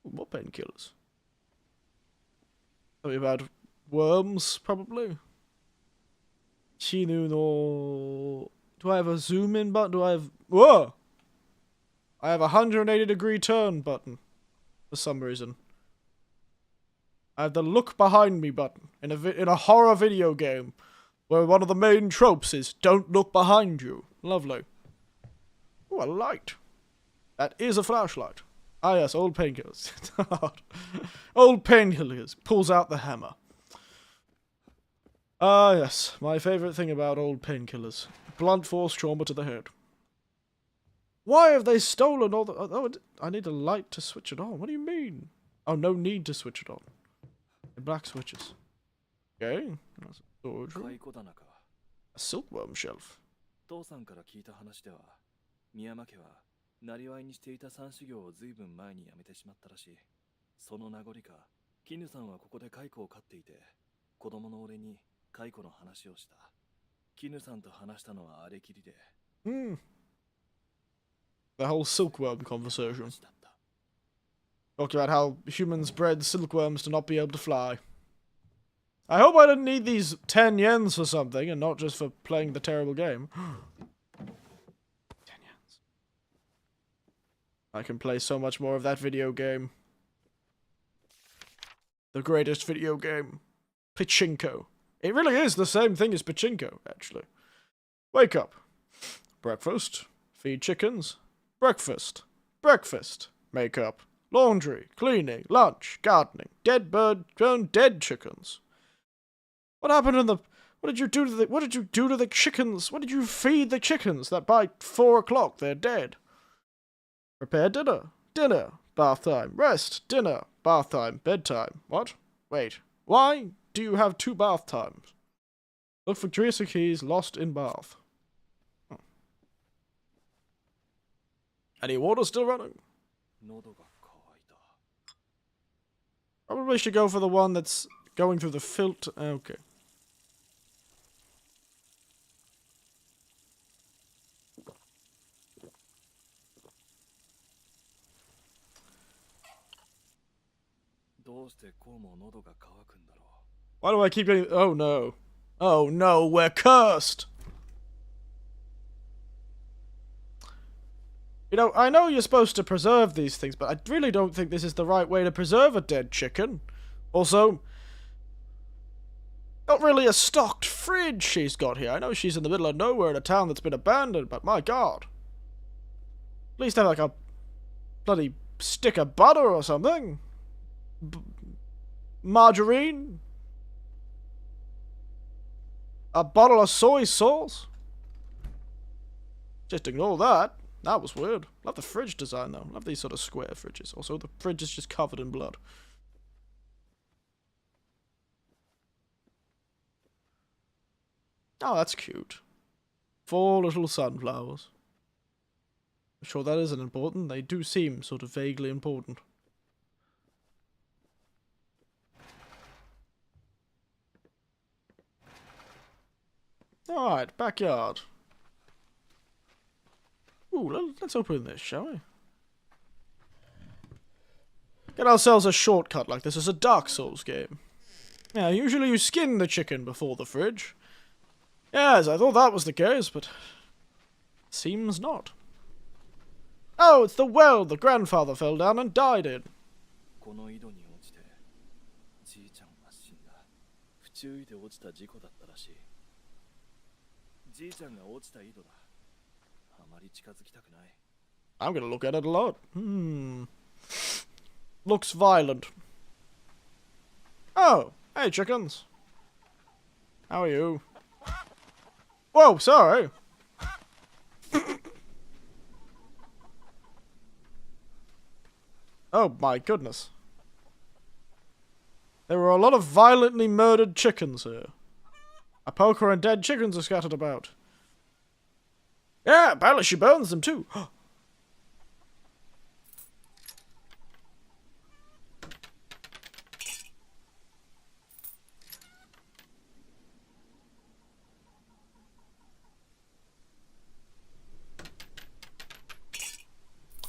A: Ooh, more painkillers. Something about worms, probably. Chinu no... Do I have a zoom in button? Do I have... Whoa! I have a 180-degree turn button. For some reason. I have the look behind me button in a horror video game where one of the main tropes is don't look behind you. Lovely. Oh, a light. That is a flashlight. Ah yes, old painkillers. Old painkillers. Pulls out the hammer. Ah yes, my favourite thing about old painkillers. Blunt force trauma to the head. Why have they stolen all the... Oh, I need a light to switch it on. What do you mean? Oh, no need to switch it on. Black switches. Okay. That's a storage room. A silkworm shelf.
B: 父さんから聞いた話では、宮山家はなりわいにしていた山修行をずいぶん前に辞めてしまったらしい。その名残か、絹さんはここで蚕を飼っていて、子供の俺に蚕の話をした。絹さんと話したのはあれきりで。
A: The whole silkworm conversation. Talked about how humans bred silkworms to not be able to fly. I hope I didn't need these 10 yens for something and not just for playing the terrible game. 10 yens. I can play so much more of that video game. The greatest video game. Pachinko. It really is the same thing as Pachinko, actually. Wake up. Breakfast. Feed chickens. Breakfast. Breakfast. Make up. Laundry, cleaning, lunch, gardening, dead bird, dead chickens. What happened in the... What did you do to the chickens? What did you feed the chickens that by 4 o'clock they're dead? Prepare dinner. Dinner. Bath time. Rest. Dinner. Bath time. Bedtime. What? Wait. Why do you have 2 bath times? Look for Teresa keys lost in bath. Oh. Any water still running? Probably should go for the one that's going through the filter. Okay.
B: どうしてこうも喉が渇くんだろ
A: Why do I keep getting... Oh, no. Oh, no, we're cursed! You know, I know you're supposed to preserve these things, but I really don't think this is the right way to preserve a dead chicken. Also, not really a stocked fridge she's got here. I know she's in the middle of nowhere in a town that's been abandoned, but my god. At least have like a bloody stick of butter or something. Margarine. A bottle of soy sauce. Just ignore that. That was weird. Love the fridge design though. Love these sort of square fridges. Also, the fridge is just covered in blood. Oh, that's cute. 4 little sunflowers. I'm sure that isn't important. They do seem sort of vaguely important. Alright, backyard. Ooh, let's open this, shall we? Get ourselves a shortcut like this as a Dark Souls game. Yeah, usually you skin the chicken before the fridge. Yes, I thought that was the case, but... seems not. Oh, it's the well the grandfather fell down and died in.
B: この井戸に落ちてじいちゃんが死んだ不注意で落ちた事故だったらしいじいちゃんが落ちた井戸だあまり近づきたくない
A: I'm gonna look at it a lot. Looks violent. Oh, hey chickens. How are you? Whoa, sorry. Oh my goodness. There were a lot of violently murdered chickens here. A poker and dead chickens are scattered about. Yeah, apparently she burns them too.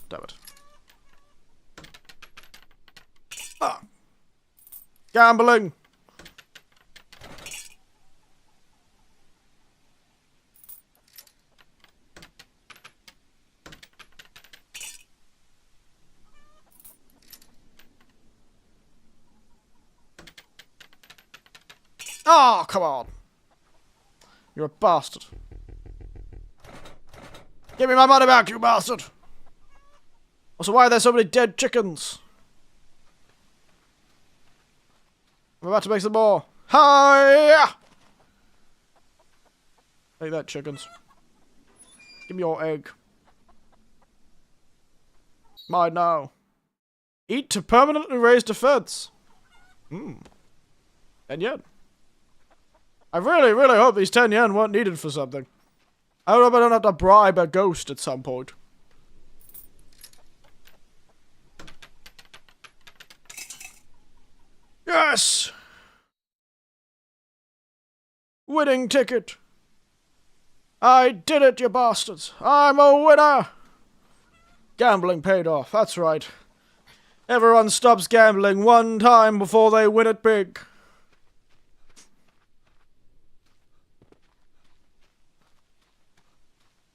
A: Damn it. Ah. Gambling. Oh, come on. You're a bastard. Give me my money back, you bastard. Also, why are there so many dead chickens? I'm about to make some more. Hi! Take that, chickens. Give me your egg. Mine now. Eat to permanently raise defense. And yen. I really, really hope these 10 yen weren't needed for something. I hope I don't have to bribe a ghost at some point. Yes! Winning ticket. I did it, you bastards. I'm a winner. Gambling paid off, that's right. Everyone stops gambling one time before they win it big.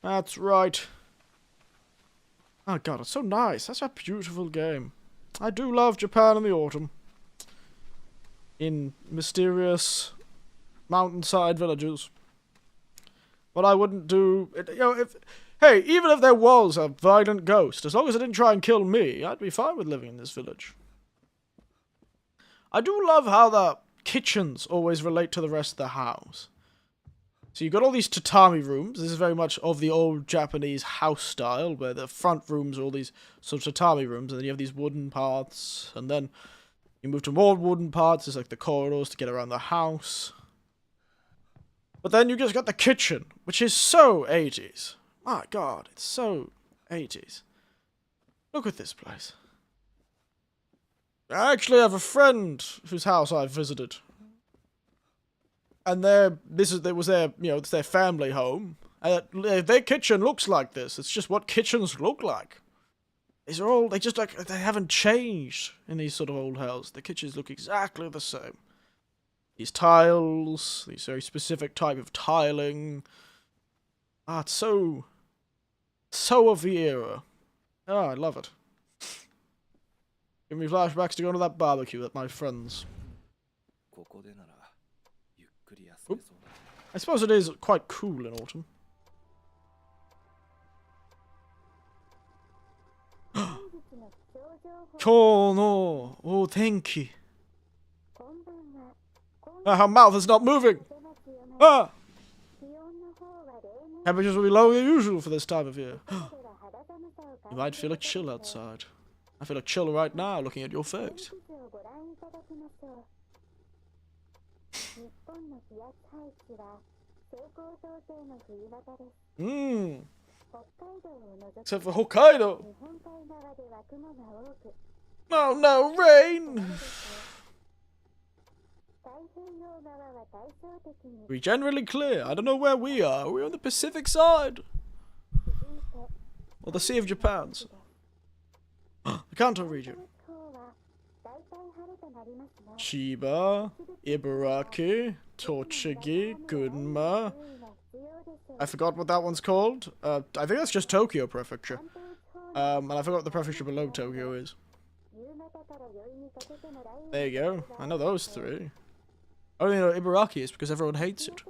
A: That's right. Oh god, it's so nice. That's a beautiful game. I do love Japan in the autumn. In mysterious mountainside villages. But I wouldn't do... you know, if... Hey, even if there was a violent ghost, as long as it didn't try and kill me, I'd be fine with living in this village. I do love how the kitchens always relate to the rest of the house. So you've got all these tatami rooms. This is very much of the old Japanese house style, where the front rooms are all these sort of tatami rooms, and then you have these wooden paths, and then you move to more wooden paths, there's like the corridors to get around the house. But then you just got the kitchen, which is so 80s. My god, it's so 80s. Look at this place. I actually have a friend whose house I've visited. And it's their family home. And their kitchen looks like this. It's just what kitchens look like. These are all, they just like, they haven't changed in these sort of old houses. The kitchens look exactly the same. These tiles, these very specific type of tiling. Ah, it's so of the era. Oh, I love it. Give me flashbacks to going to that barbecue with my friends. Oop. I suppose it is quite cool in autumn. Kyou no o tenki. Ah, her mouth is not moving. Ah! Temperatures will be lower than usual for this time of year. You might feel a chill outside. I feel a chill right now looking at your face. Mmm. Except for Hokkaido. Oh no, rain! We're generally clear. I don't know where we are. We're on the Pacific side. Or the Sea of Japan's. The Kanto region. Chiba, Ibaraki, Tochigi, Gunma. I forgot what that one's called. I think that's just Tokyo Prefecture. And I forgot what the prefecture below Tokyo is. There you go. I know those three. I only know Ibaraki is because everyone hates it.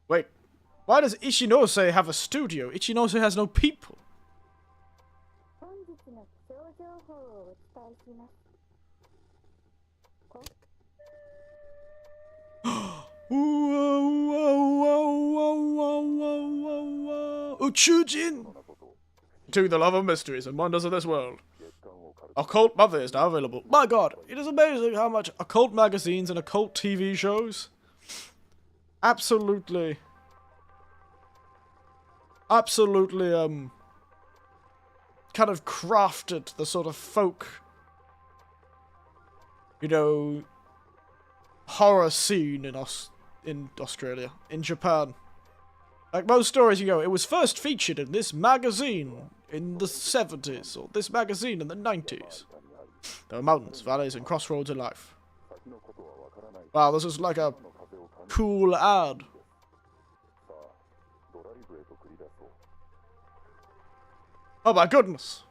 A: Wait, why does Ichinose have a studio? Ichinose has no people. Uchujin! To the love of mysteries and wonders of this world. Occult Mother is now available. My god, it is amazing how much occult magazines and occult TV shows absolutely kind of crafted the sort of folk, you know, horror scene in Australia, in Japan. Like most stories you go, it was first featured in this magazine in the 70s, or this magazine in the 90s. There were mountains, valleys, and crossroads in life. Wow, this is like a cool ad. Oh my goodness!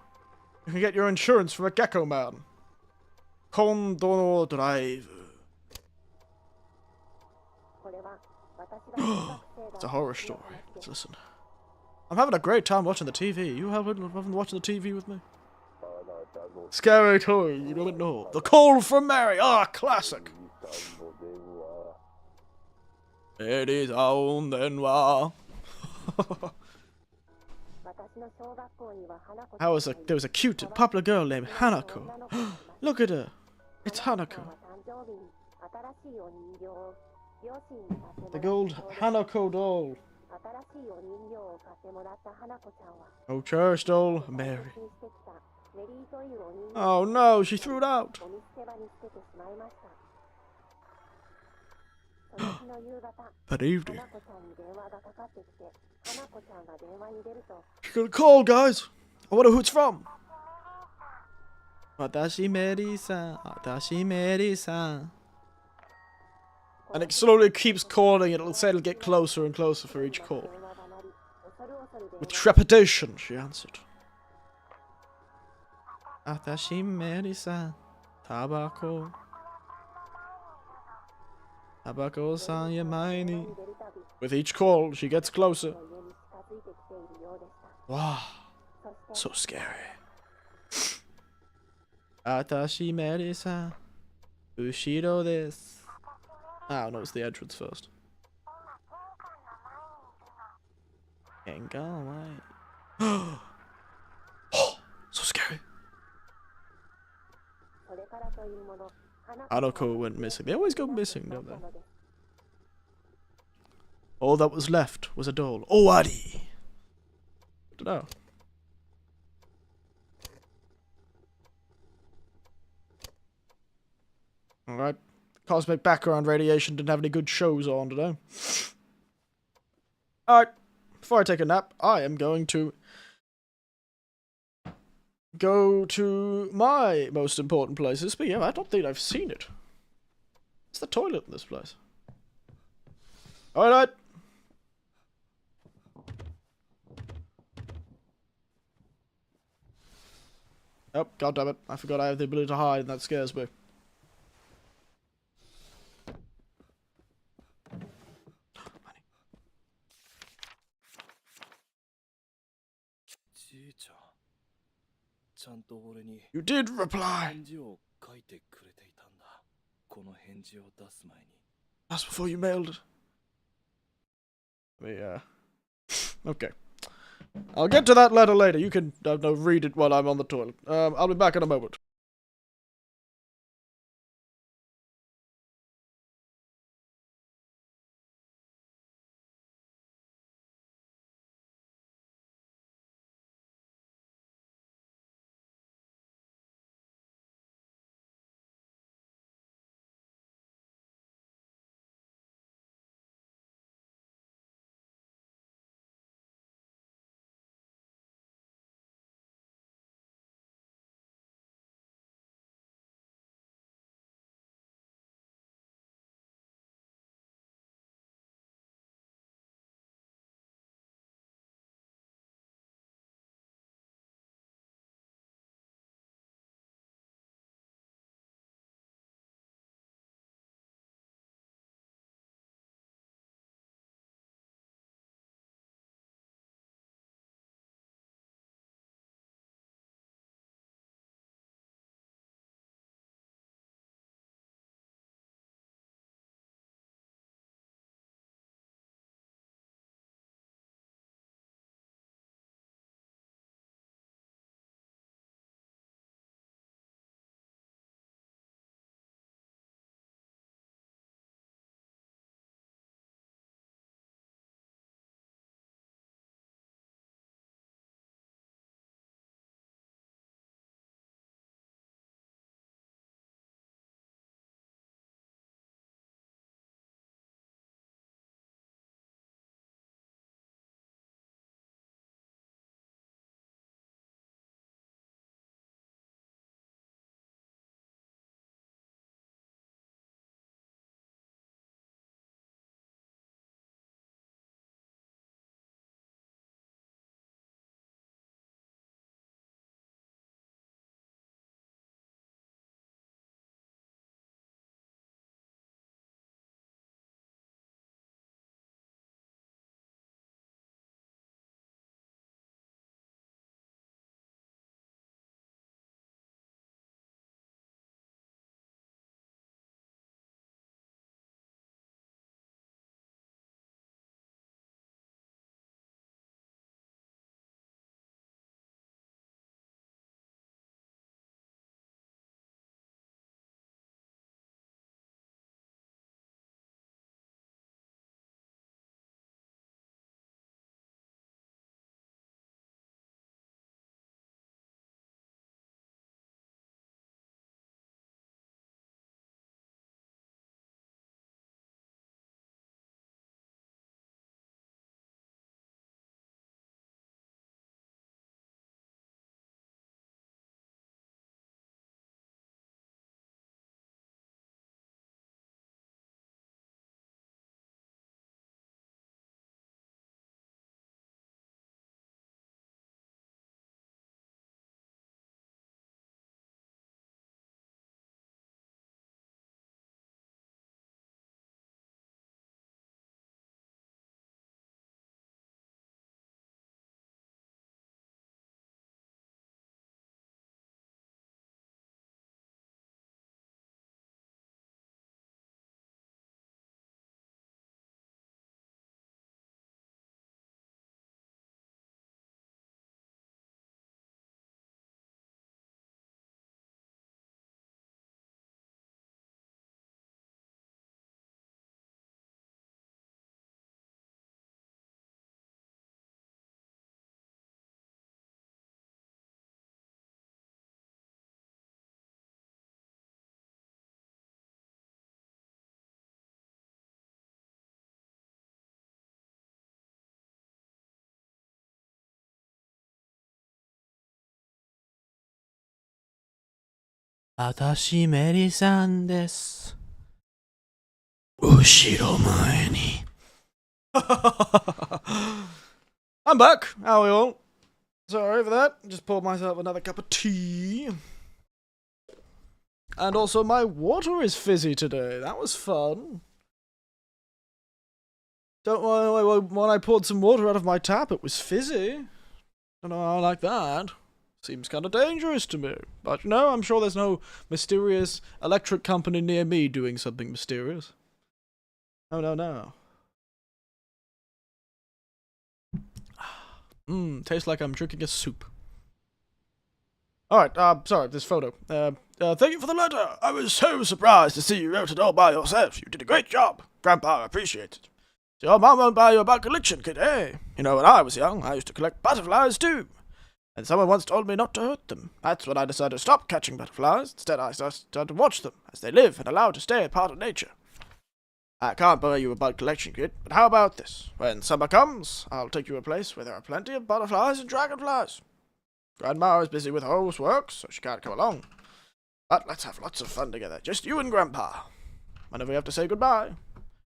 A: You can get your insurance from a gecko man. Kondono Drive. It's a horror story. Let's listen. I'm having a great time watching the TV. You haven't watching the TV with me? Scary toy, you don't know. The Call from Mary. Ah, classic. It is on Denwa. There was a cute and popular girl named Hanako. Look at her. It's Hanako. The gold Hanako doll. Oh, church doll, Mary. Oh no, she threw it out. That evening. She got a call, guys. I wonder who it's from. Watashi Meri-san. Watashi Meri-san. And it slowly keeps calling, and it'll say it'll get closer and closer for each call. With trepidation, she answered. Watashi Meri-san. Tabako. Tabako-san yamaini. With each call, she gets closer. Wow. So scary. Watashi Meri-san. Ushiro desu. Oh, no, it's the entrance first. Can't go away. So scary. Hanako went missing. They always go missing, don't they? All that was left was a doll. Owari! Dunno. Alright. Cosmic background radiation didn't have any good shows on today. Alright. before I take a nap, I am going to go to my most important places. But yeah, I don't think I've seen it. It's the toilet in this place. Alright. Oh, god damn it. I forgot I have the ability to hide, and that scares me. You did reply! That's before you mailed it. Yeah. Okay. I'll get to that letter later. You can read it while I'm on the toilet. I'll be back in a moment. Watashi Meri-san desu. Ushiro mae ni. I'm back. How are you all? Sorry for that. Just poured myself another cup of tea. And also my water is fizzy today. That was fun. Don't worry, when I poured some water out of my tap, it was fizzy. Don't know how I like that. Seems kind of dangerous to me. But no, I'm sure there's no mysterious electric company near me doing something mysterious. Oh, no. Tastes like I'm drinking a soup. Alright, sorry, this photo. Thank you for the letter. I was so surprised to see you wrote it all by yourself. You did a great job. Grandpa appreciates it. So your mom won't buy you a bug collection kit, eh? You know, when I was young, I used to collect butterflies too. And someone once told me not to hurt them. That's when I decided to stop catching butterflies. Instead, I started to watch them as they live and allowed to stay a part of nature. I can't buy you a bug collection kit, but how about this? When summer comes, I'll take you to a place where there are plenty of butterflies and dragonflies. Grandma is busy with housework, so she can't come along. But let's have lots of fun together, just you and Grandpa. Whenever we have to say goodbye,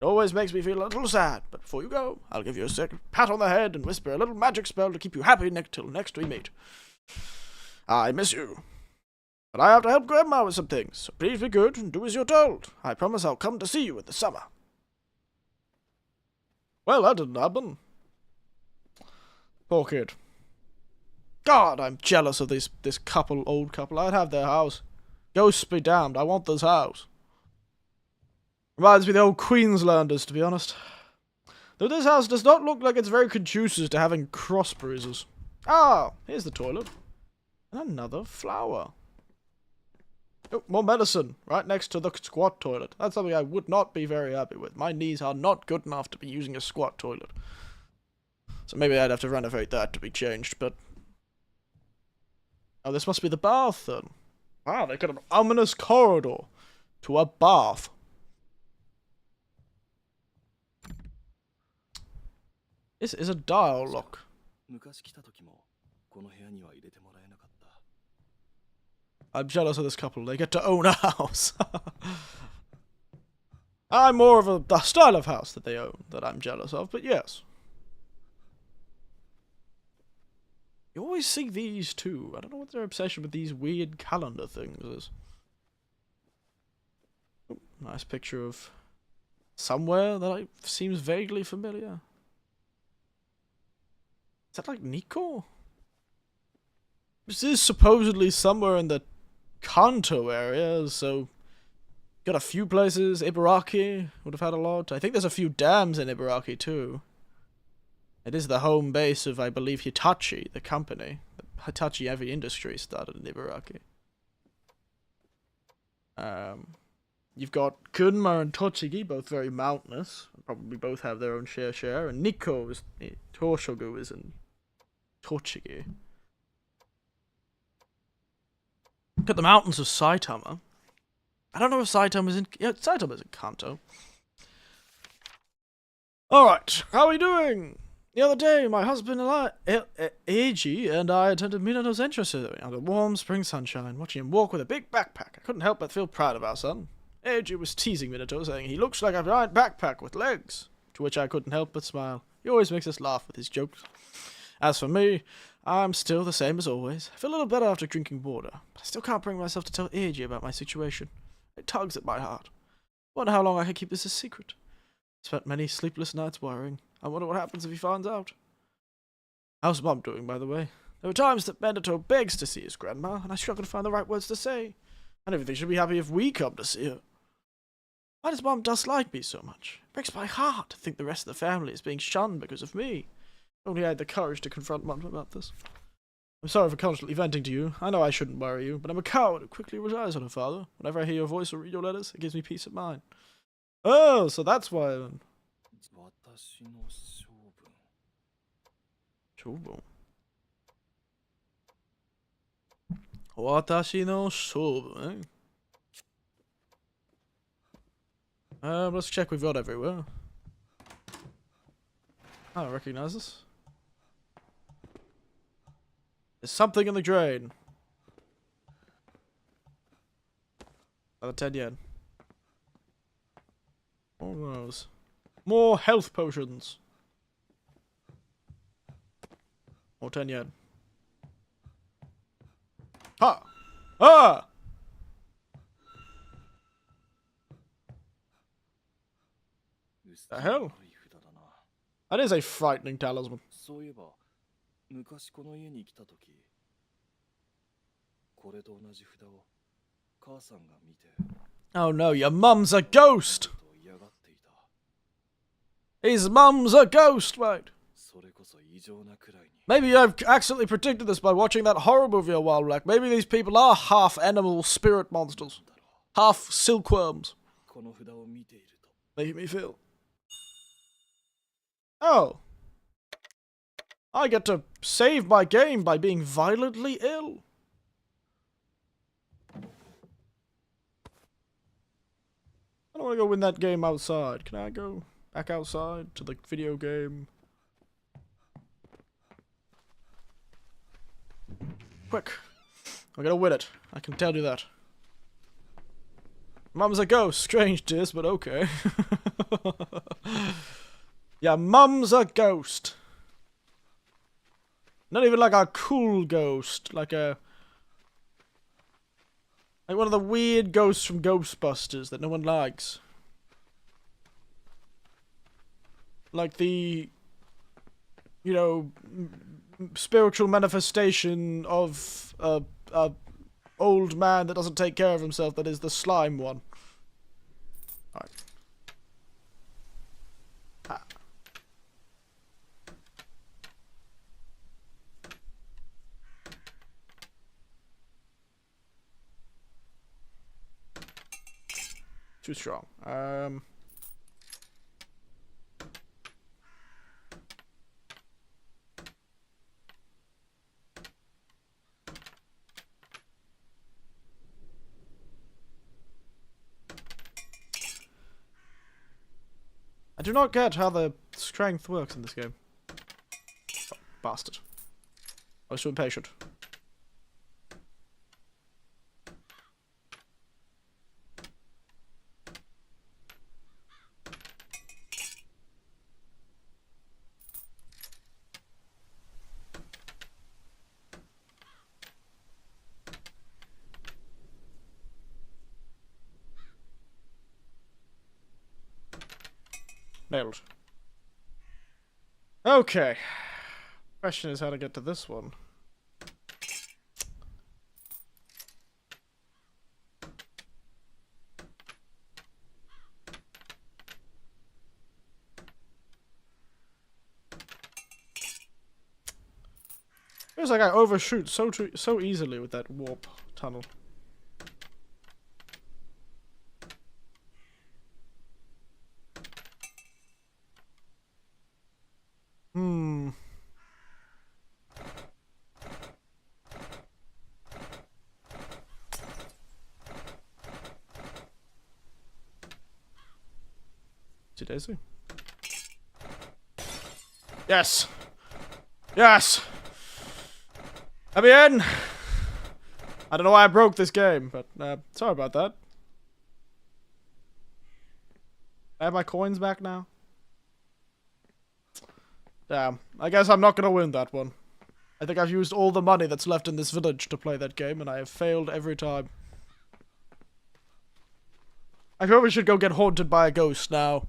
A: it always makes me feel a little sad, but before you go, I'll give you a second pat on the head and whisper a little magic spell to keep you happy till next we meet. I miss you. But I have to help Grandma with some things, so please be good and do as you're told. I promise I'll come to see you in the summer. Well, that didn't happen. Poor kid. God, I'm jealous of this old couple. I'd have their house. Ghosts be damned, I want this house. Reminds me of the old Queenslanders, to be honest. Though this house does not look like it's very conducive to having cross bruises. Ah, here's the toilet. And another flower. Oh, more medicine, right next to the squat toilet. That's something I would not be very happy with. My knees are not good enough to be using a squat toilet. So maybe I'd have to renovate that to be changed, but... Oh, this must be the bath, then. Wow, they got an ominous corridor to a bath. This is a dial lock. I'm jealous of this couple. They get to own a house. I'm more of the style of house that they own that I'm jealous of, but yes. You always see these too. I don't know what their obsession with these weird calendar things is. Ooh, nice picture of somewhere that seems vaguely familiar. Is that like Nico? This is supposedly somewhere in the Kanto area, so got a few places. Ibaraki would have had a lot. I think there's a few dams in Ibaraki too. It is the home base of, I believe, Hitachi, the company. The Hitachi Heavy Industries started in Ibaraki. You've got Kunma and Tochigi, both very mountainous. Probably both have their own share. And Nikko is... Toshogu is in Tochigi. Look at the mountains of Saitama. I don't know if Saitama is in... Yeah, Saitama is in Kanto. Alright, how are we doing? The other day, my husband and I, Eiji, and I attended Minato's entrance ceremony under warm spring sunshine, watching him walk with a big backpack. I couldn't help but feel proud of our son. Eiji was teasing Minato, saying he looks like a giant backpack with legs, to which I couldn't help but smile. He always makes us laugh with his jokes. As for me, I'm still the same as always. I feel a little better after drinking water, but I still can't bring myself to tell Eiji about my situation. It tugs at my heart. I wonder how long I can keep this a secret. I spent many sleepless nights worrying. I wonder what happens if he finds out. How's Mom doing, by the way? There were times that Minato begs to see his grandma, and I struggle to find the right words to say. And everything should be happy if we come to see her. Why does Mom dislike me so much? It breaks my heart to think the rest of the family is being shunned because of me. Only I had the courage to confront Mom about this. I'm sorry for constantly venting to you. I know I shouldn't worry you, but I'm a coward who quickly relies on her father. Whenever I hear your voice or read your letters, it gives me peace of mind. Oh, so that's why then. Shobun. Watashi no shobun, eh? Let's check we've got everywhere. Oh, I recognize this. There's something in the drain. Another 10 yen. All those. More health potions. More 10 yen. Ha! Ah! The hell? That is a frightening talisman.
B: そういえば、昔この家に来た時、これと同じ札を母さんが見て、
A: Oh no, your mum's a ghost!
B: と嫌がっていた。
A: His mum's a ghost, mate!
B: それこそ異常なくらいに。
A: Maybe I've accidentally predicted this by watching that horror movie a while back. Maybe these people are half animal spirit monsters. Half silkworms.
B: この札を見ていると。
A: Making me feel. Oh. I get to save my game by being violently ill. I don't want to go win that game outside. Can I go back outside to the video game? Quick. I'm gonna win it. I can tell you that. Mum's a ghost. Strange, tis, but okay. Yeah, mum's a ghost. Not even like a cool ghost. Like a... Like one of the weird ghosts from Ghostbusters that no one likes. Like the... You know... spiritual manifestation of a old man that doesn't take care of himself, that is the slime one. Alright. Ah. Too strong. I do not get how the strength works in this game. Oh, bastard. I was too impatient. Nailed. Okay. Question is how to get to this one. Feels like I overshoot so easily with that warp tunnel. Daisy? Yes! Yes! Let me in! I don't know why I broke this game, but sorry about that. I have my coins back now? Damn. I guess I'm not gonna win that one. I think I've used all the money that's left in this village to play that game, and I have failed every time. I probably should go get haunted by a ghost now.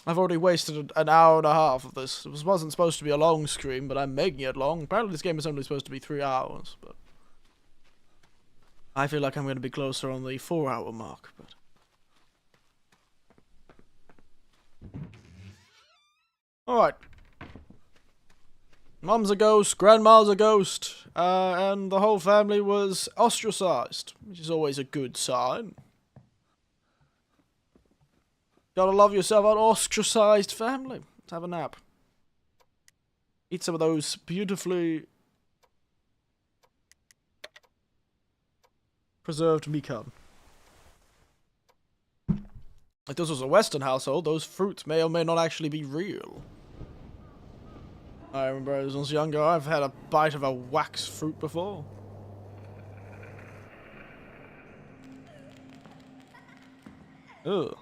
A: I've already wasted an hour and a half of this. It wasn't supposed to be a long stream, but I'm making it long. Apparently this game is only supposed to be 3 hours, but... I feel like I'm going to be closer on the 4-hour mark, but... Alright. Mum's a ghost, Grandma's a ghost, and the whole family was ostracized, which is always a good sign. Gotta love yourself an ostracized family. Let's have a nap. Eat some of those beautifully preserved mikan. If this was a Western household, those fruits may or may not actually be real. I remember as I was younger, I've had a bite of a wax fruit before. Ugh.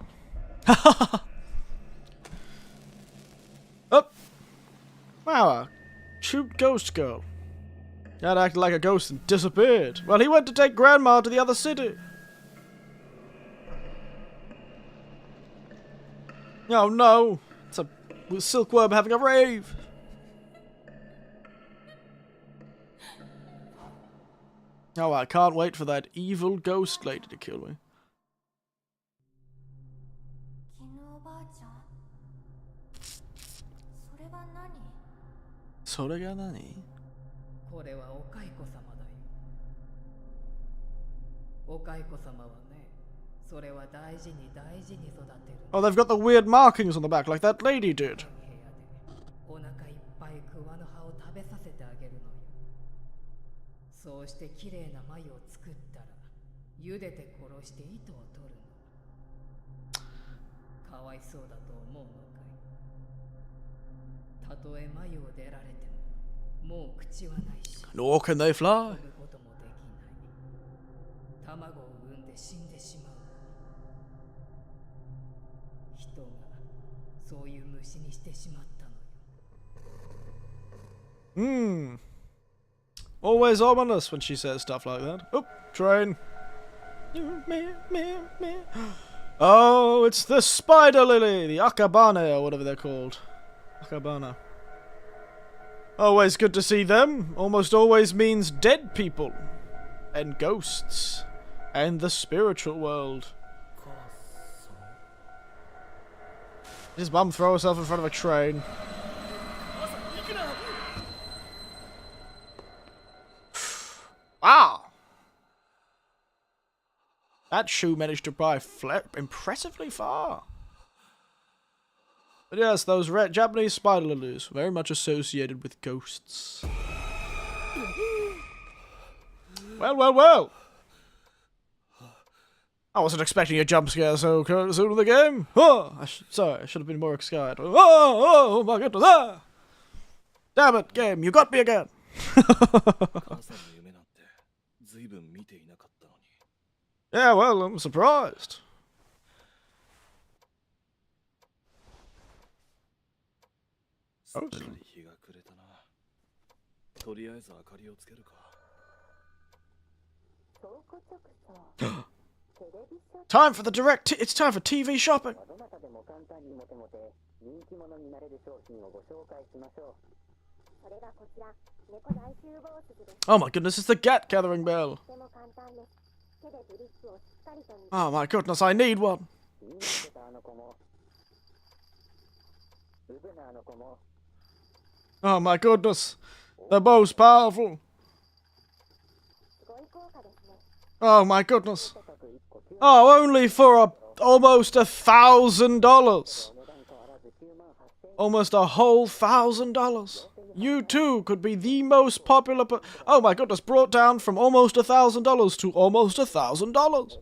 A: Up. Wow, a cute ghost girl. That acted like a ghost and disappeared. Well, he went to take Grandma to the other city. Oh no, it's a silkworm having a rave. Oh, I can't wait for that evil ghost lady to kill me. それが何?
D: これはお蚕様だよ。お蚕様はね、それは大事に大事に育てる。
A: Oh, they've got the weird markings on the back, like that lady did.
D: お腹いっぱい桑の葉を食べさせてあげるのよ。そうしてきれいな繭を作ったら、茹でて殺して糸を取るの。かわいそうだと思うのかい。たとえ繭を出られても、もう口はないし。
A: Nor can they fly.
D: こともできない。卵を産んで死んでしまう。人がそういう虫にしてしまったのよ。
A: Always ominous when she says stuff like that. Oh, train. Oh, it's the spider lily, the akabane or whatever they're called. Akabana. Always good to see them. Almost always means dead people. And ghosts. And the spiritual world. Did his mum throw herself in front of a train? Wow! That shoe managed to fly impressively far. But yes, those Japanese spider lilies, very much associated with ghosts. Well, well, well! I wasn't expecting a jump scare so soon in the game. Oh, sorry, I should have been more excited. Oh my goodness! Ah! Damn it, game, you got me again! Yeah, well, I'm surprised. Oh. Time for the it's time for TV shopping. Oh my goodness, it's the cat gathering bell. Oh my goodness, I need one. Oh my goodness, the most powerful. Oh my goodness. Oh, only for almost $1,000. Almost a whole $1,000. You too could be the most popular. Oh my goodness, brought down from almost $1,000 to almost $1,000.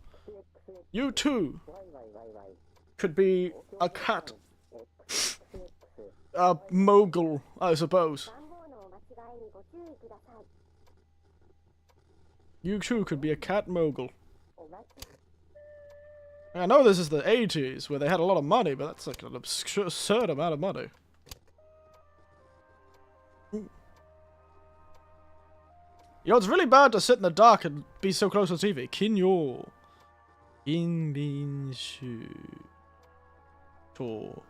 A: You too could be a cat. A mogul, I suppose. You too could be a cat mogul. I know this is the 80s where they had a lot of money, but that's like an absurd amount of money. You know, it's really bad to sit in the dark and be so close to the TV. Kinyo. Inbinshu. To.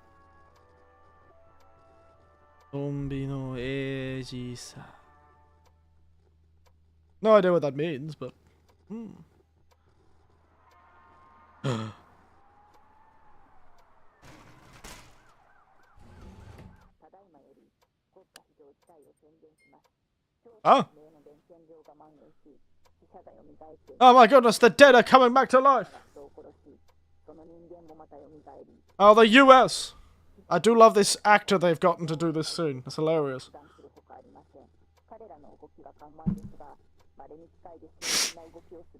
A: Zombie no eji-sa. No idea what that means, but... Oh. Oh my goodness, the dead are coming back to life. Oh, the US. I do love this actor they've gotten to do this scene. It's hilarious.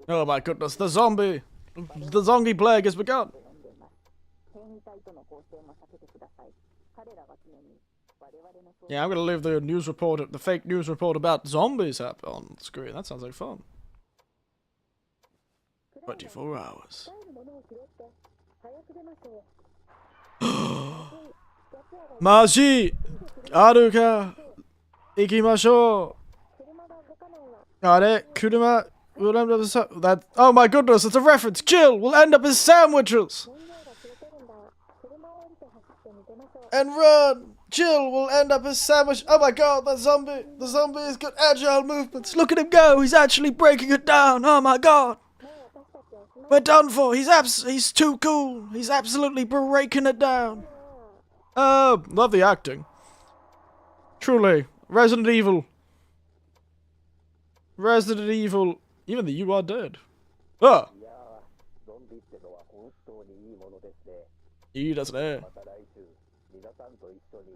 A: Oh my goodness, the zombie plague has begun. Yeah, I'm gonna leave the news report, the fake news report about zombies up on the screen. That sounds like fun. 24 hours. マジあるか行きましょう。あれ車 We'll end up as that. Oh my goodness, it's a reference. Jill will end up as sandwiches. And run. Jill will end up as sandwich. Oh my god, that zombie. The zombie has got agile movements. Look at him go. He's actually breaking it down. Oh my god. We're done for. He's too cool. He's absolutely breaking it down. Oh, love the acting. Truly, Resident Evil. Resident Evil. Even the You Are Dead. Ah! いいですね.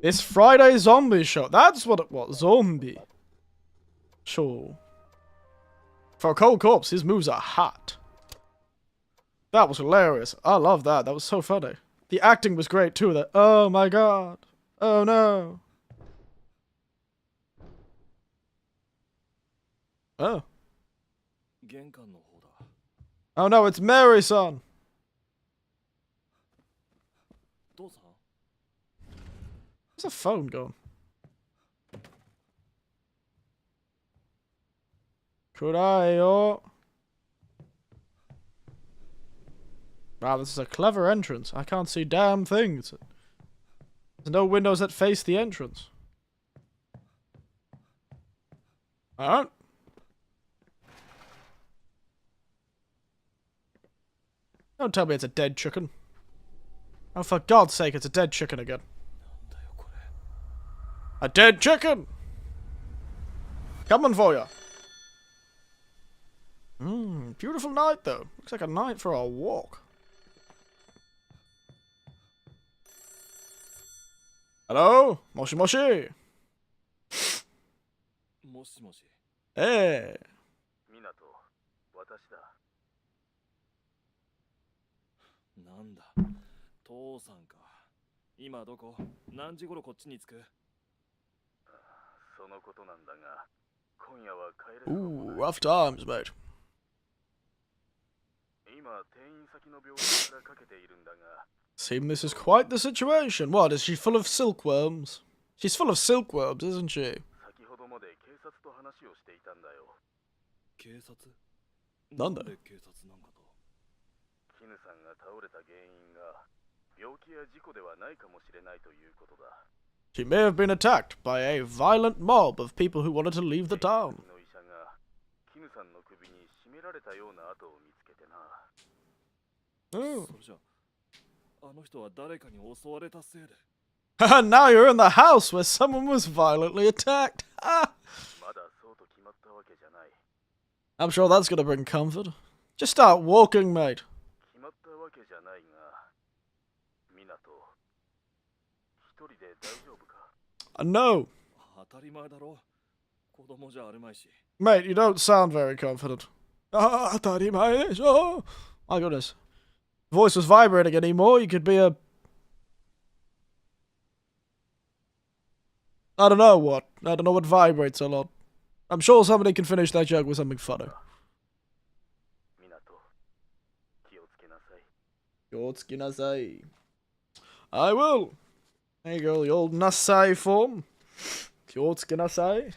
A: It's Friday Zombie Show. That's what it was. Zombie. Sure. For a cold corpse, his moves are hot. That was hilarious. I love that. That was so funny. The acting was great too. That. Oh my god. Oh no. Oh. Oh no, it's Mary-san. Where's the phone going? Kurayo. Wow, this is a clever entrance. I can't see damn things. There's no windows that face the entrance. Alright. Don't tell me it's a dead chicken. Oh, for God's sake, it's a dead chicken again. A dead chicken! Coming for you. Beautiful night, though. Looks like a night for a walk. Hello? Moshi Moshi? Hey.
B: なんだ父さんか今どこ何時頃こっちに着く
C: そのことなんだが今夜は帰れる
A: Ooh, rough times, mate.
C: 今転院先の病院からかけているんだが
A: Seem this is quite the situation. What, is she full of silkworms? She's full of silkworms, isn't she?
C: 先ほどまで警察と話をしていたんだよ
B: 警察
A: なんだ
B: 警察なんかと
C: キヌさんが倒れた原因が病気や事故ではないかもしれないということだ
A: She may have been attacked by a violent mob of people who wanted to leave the town.
C: の医者がキヌさんの首に絞められたような跡を見つけてな
A: Oh.
B: それじゃあの人は誰かに襲われたせいで
A: Now you're in the house where someone was violently attacked. Ah.
C: まだそうと決まったわけじゃない
A: I'm sure that's gonna bring comfort. Just start walking, mate.
C: 決まったわけじゃないがミナト一人で大丈夫か
A: No.
B: 当たり前だろ子供じゃあるまいし
A: Mate, you don't sound very confident. Ah, oh, my goodness. Voice was vibrating anymore. You could be a... I don't know what. I don't know what vibrates a lot. I'm sure somebody can finish that joke with something funny.
C: ミナト気をつけなさい
A: Yotsukinasai. I will. There you go, the old Nasai form. Yotsukinasai.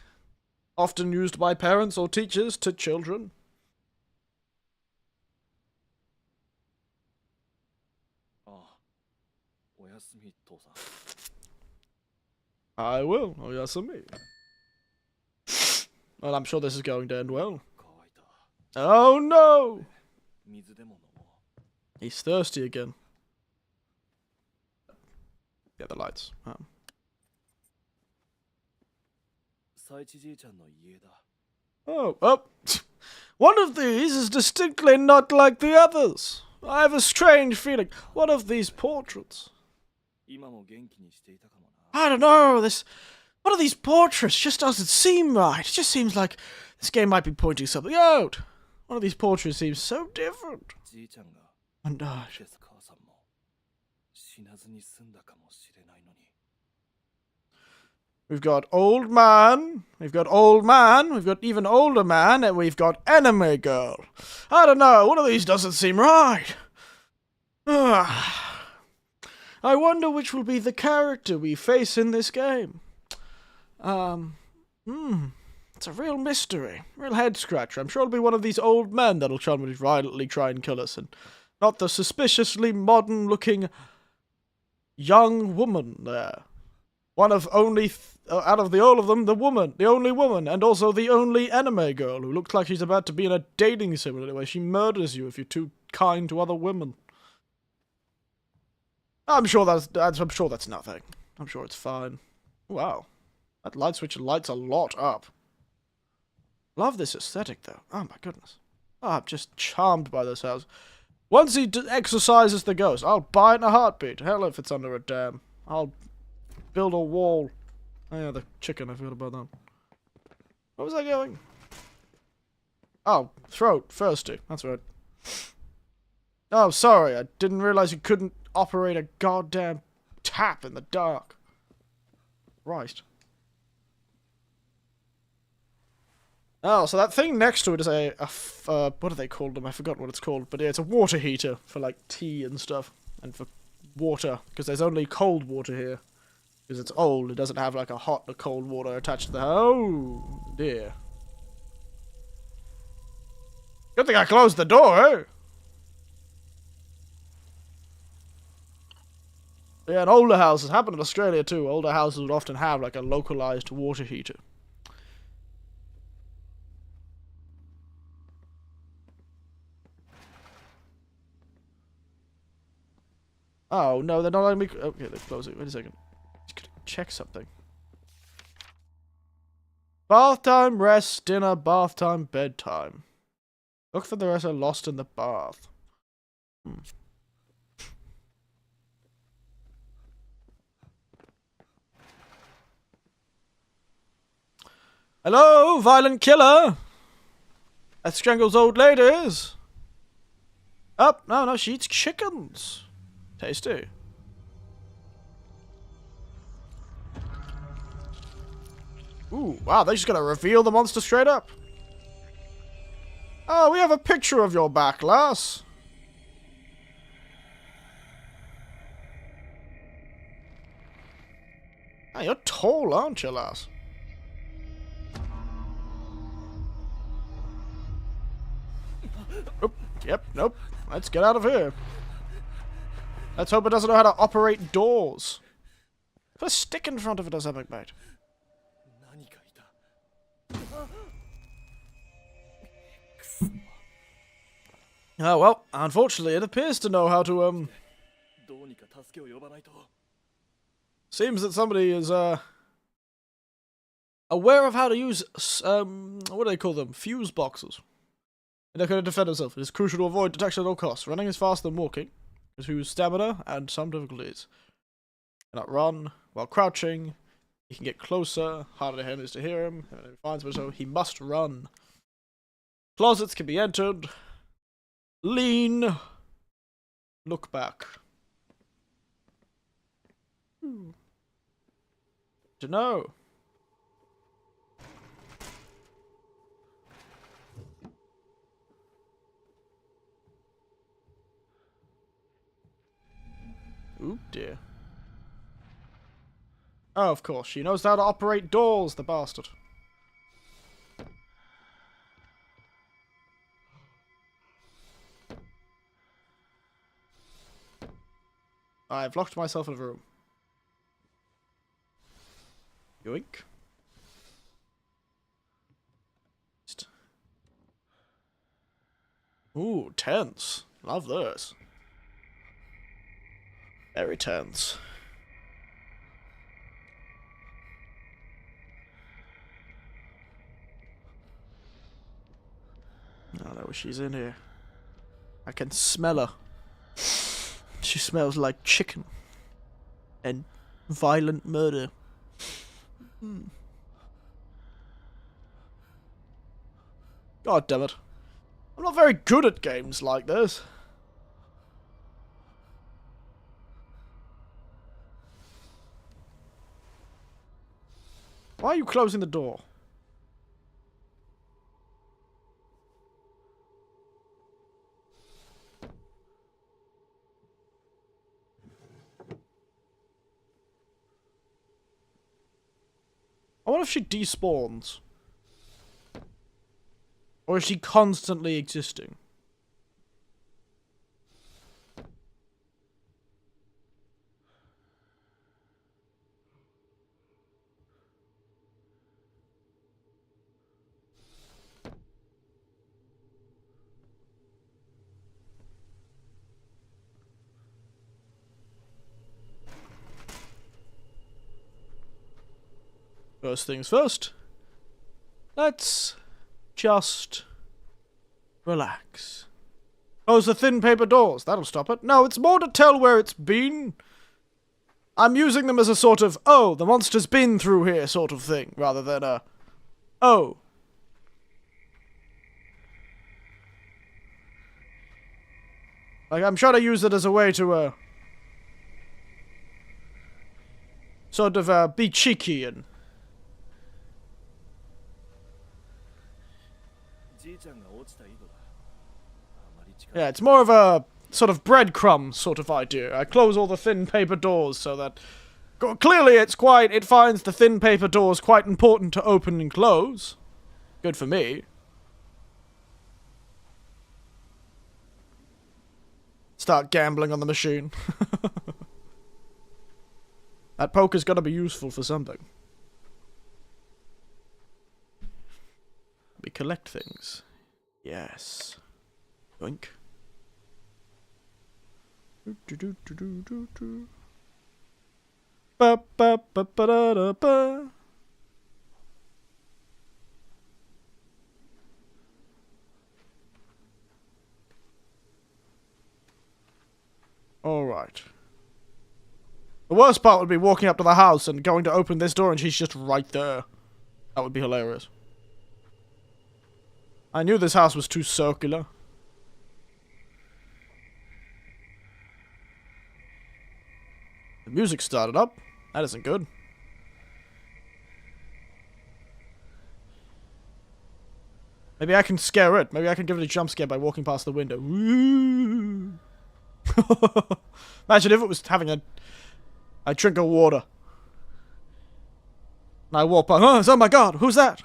A: Often used by parents or teachers to children.
B: ああおやすみ父さん
A: I will. Oh, yes, me. Well, I'm sure this is going to end well.
B: 乾いた
A: Oh, no!
B: 水でも飲も
A: He's thirsty again. Yeah, the lights.
B: う佐一じいちゃんの家だ
A: Oh, oh. One of these is distinctly not like the others. I have a strange feeling. One of these portraits.
B: 今も元気にしていたかもな
A: I don't know, one of these portraits just doesn't seem right. It just seems like this game might be pointing something out. One of these portraits seems so different.
B: じいちゃんが
A: And died.
B: ケス母さんも死なずに済んだかもしれないのに
A: We've got old man, we've got old man, we've got even older man, and we've got anime girl. I don't know, one of these doesn't seem right. I wonder which will be the character we face in this game. It's a real mystery, real head scratcher. I'm sure it'll be one of these old men that'll violently try and kill us, and not the suspiciously modern-looking young woman there. One of only, out of all of them, the only woman, and also the only anime girl who looks like she's about to be in a dating simulator where she murders you if you're too kind to other women. I'm sure that's nothing. I'm sure it's fine. Wow. That light switch lights a lot up. Love this aesthetic, though. Oh, my goodness. Oh, I'm just charmed by this house. Once he exorcises the ghost, I'll buy it in a heartbeat. Hell, if it's under a dam. I'll build a wall. Oh, yeah, the chicken. I forgot about that. What was I going? Oh, throat. Thirsty. That's right. Oh, sorry. I didn't realize you couldn't operate a goddamn tap in the dark. Right. Oh, so that thing next to it is what do they call them? I forgot what it's called. But yeah, it's a water heater for, like, tea and stuff. And for water. Because there's only cold water here. Because it's old. It doesn't have, like, a hot or cold water attached to the... Oh, dear. Good thing I closed the door, eh? Yeah, and older houses, happen in Australia too, older houses would often have, like, a localized water heater. Oh, no, they're not letting me... Okay, they're closing. Wait a second. Just gonna check something. Bath time, rest, dinner, bath time, bedtime. Look for the rest are lost in the bath. Hello, violent killer! That strangles old ladies! Oh, no, she eats chickens. Tasty. Ooh, wow, they're just gonna reveal the monster straight up. Oh, we have a picture of your back, lass. Oh, you're tall, aren't you, lass? Oop, yep, nope. Let's get out of here. Let's hope it doesn't know how to operate doors. Put a stick in front of it or something, mate. Oh, well, unfortunately, it appears to know how to, Seems that somebody is, aware of how to use, what do they call them? Fuse boxes. And they're going to defend himself. It is crucial to avoid detection at all costs. Running is faster than walking. Whose stamina and some difficulties. Cannot run while crouching. He can get closer. Harder to him is to hear him. And he finds himself, he must run. Closets can be entered. Lean. Look back. To know. Oop dear. Oh, of course, she knows how to operate doors, the bastard. I've locked myself in a room. Yoink. Ooh, tense. Love this. Very tense. Oh no, she's in here. I can smell her. She smells like chicken. And violent murder. God damn it. I'm not very good at games like this. Why are you closing the door? I wonder if she despawns. Or is she constantly existing? First things first. Let's just relax. Close the thin paper doors. That'll stop it. No, it's more to tell where it's been. I'm using them as a sort of, oh, the monster's been through here sort of thing, rather than a, oh. Like, I'm trying to use it as a way to, sort of, be cheeky and... Yeah, it's more of a sort of breadcrumb sort of idea. I close all the thin paper doors so that... Clearly it finds the thin paper doors quite important to open and close. Good for me. Start gambling on the machine. That poker's gotta be useful for something. We collect things. Yes. Yoink. Ba ba ba ba da da ba. Alright. The worst part would be walking up to the house and going to open this door and she's just right there. That would be hilarious. I knew this house was too circular. The music started up. That isn't good. Maybe I can scare it. Maybe I can give it a jump scare by walking past the window. Imagine if it was having a drink of water. And I walk by. Oh my god, who's that?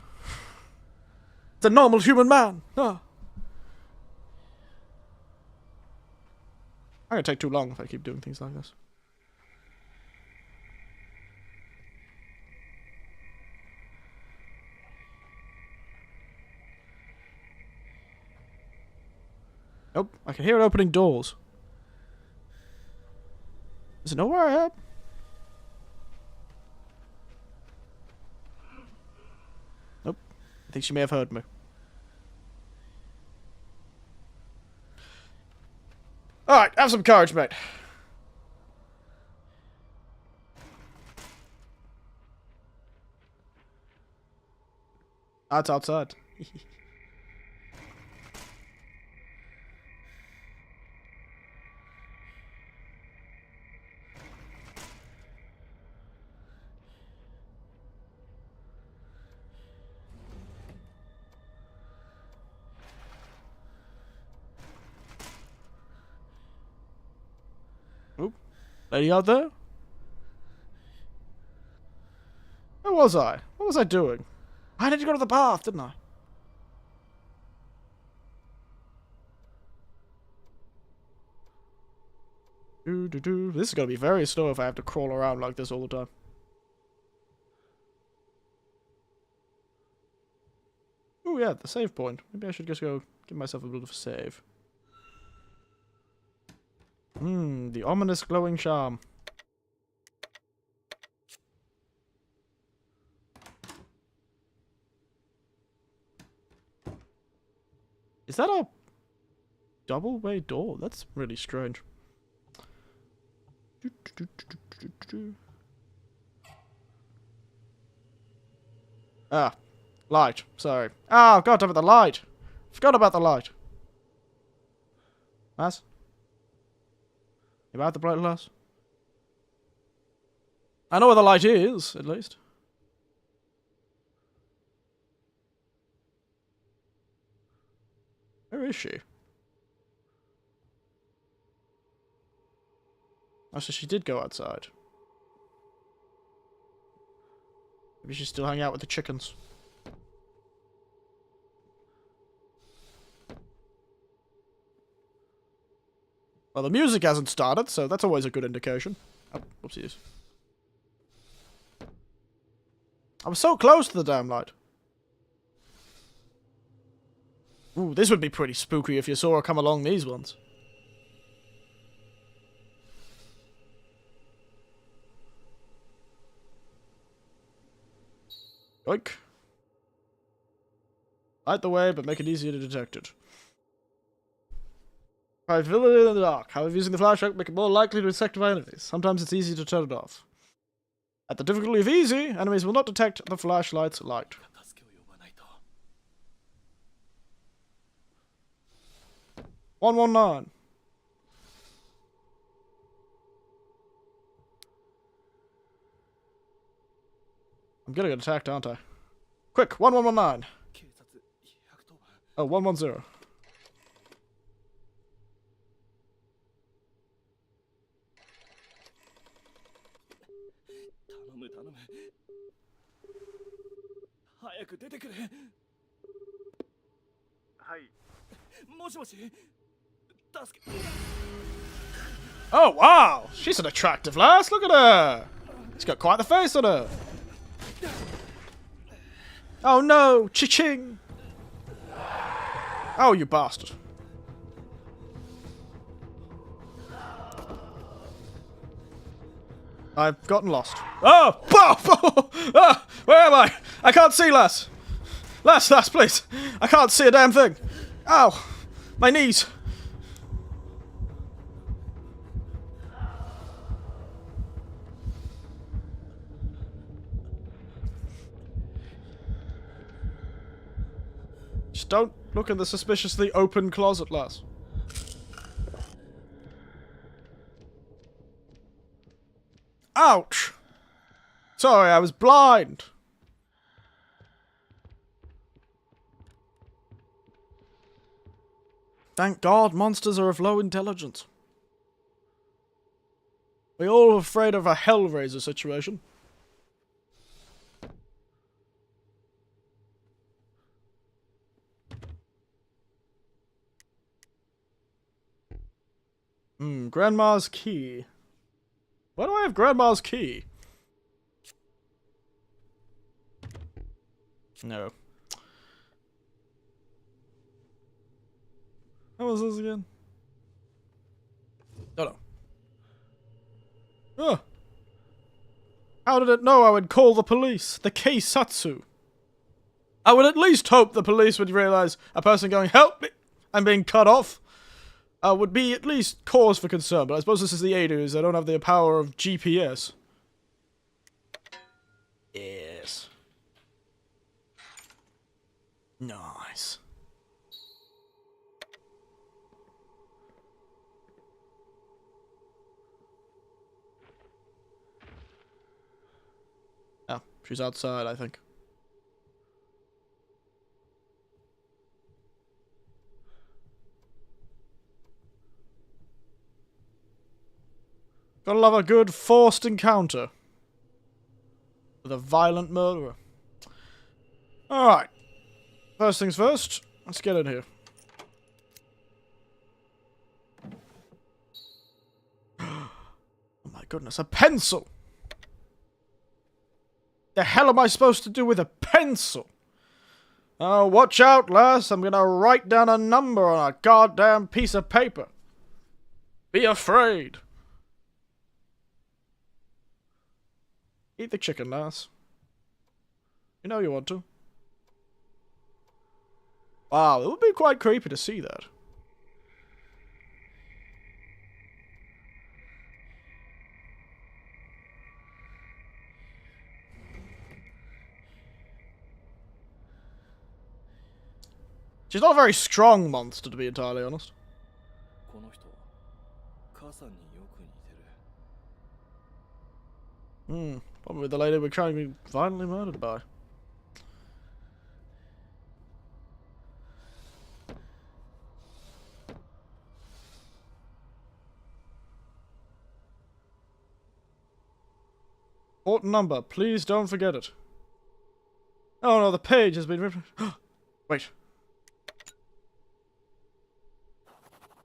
A: It's a normal human man. Oh. I'm gonna take too long if I keep doing things like this. Nope, I can hear it opening doors. Does it know where I am? Nope. I think she may have heard me. Alright, have some courage, mate. That's outside. Oop. Lady out there? Where was I? What was I doing? I had to go to the bath, didn't I? This is gonna be very slow if I have to crawl around like this all the time. Oh yeah, the save point. Maybe I should just go give myself a bit of a save. The ominous glowing charm. Is that a double-way door? That's really strange. Ah, light. Sorry. Oh, God damn it, the light. Forgot about the light. Lass? You about the bright lass? I know where the light is, at least. Where is she? Oh, so she did go outside. Maybe she's still hanging out with the chickens. Well, the music hasn't started, so that's always a good indication. Oh, whoopsies. I was so close to the damn light. Ooh, this would be pretty spooky if you saw her come along these ones. Yoink. Light the way, but make it easier to detect it. Visibility in the dark. However, using the flashlight make it more likely to detect by enemies. Sometimes it's easy to turn it off. At the difficulty of easy, enemies will not detect the flashlight's light. 119. I'm gonna get attacked, aren't I? Quick, 1119. Oh, 110. Oh, wow! She's an attractive lass, look at her! She's got quite the face on her. Oh no! Cha-ching! Oh, you bastard. I've gotten lost. Oh! Oh! Where am I? I can't see, lass! Lass, please! I can't see a damn thing! Ow! My knees! Just don't look in the suspiciously open closet, lass. Ouch! Sorry, I was blind. Thank God monsters are of low intelligence. We're all afraid of a Hellraiser situation. Grandma's key. Why do I have Grandma's key? No. How was this again? Oh no. Oh. How did it know I would call the police? The Keisatsu. I would at least hope the police would realize a person going, "Help me!" and being cut off would be at least cause for concern, but I suppose this is the 80s. They don't have the power of GPS. Yes. Nice. Oh, she's outside, I think. Gotta love a good forced encounter with a violent murderer. Alright. First things first, let's get in here. Oh my goodness, a pencil! The hell am I supposed to do with a pencil? Oh, watch out, lass. I'm gonna write down a number on a goddamn piece of paper. Be afraid. Eat the chicken, lass. You know you want to. Wow, it would be quite creepy to see that. She's not a very strong monster, to be entirely honest. Probably the lady we're trying to be violently murdered by. Important number, please don't forget it. Oh no, the page has been ripped. Wait.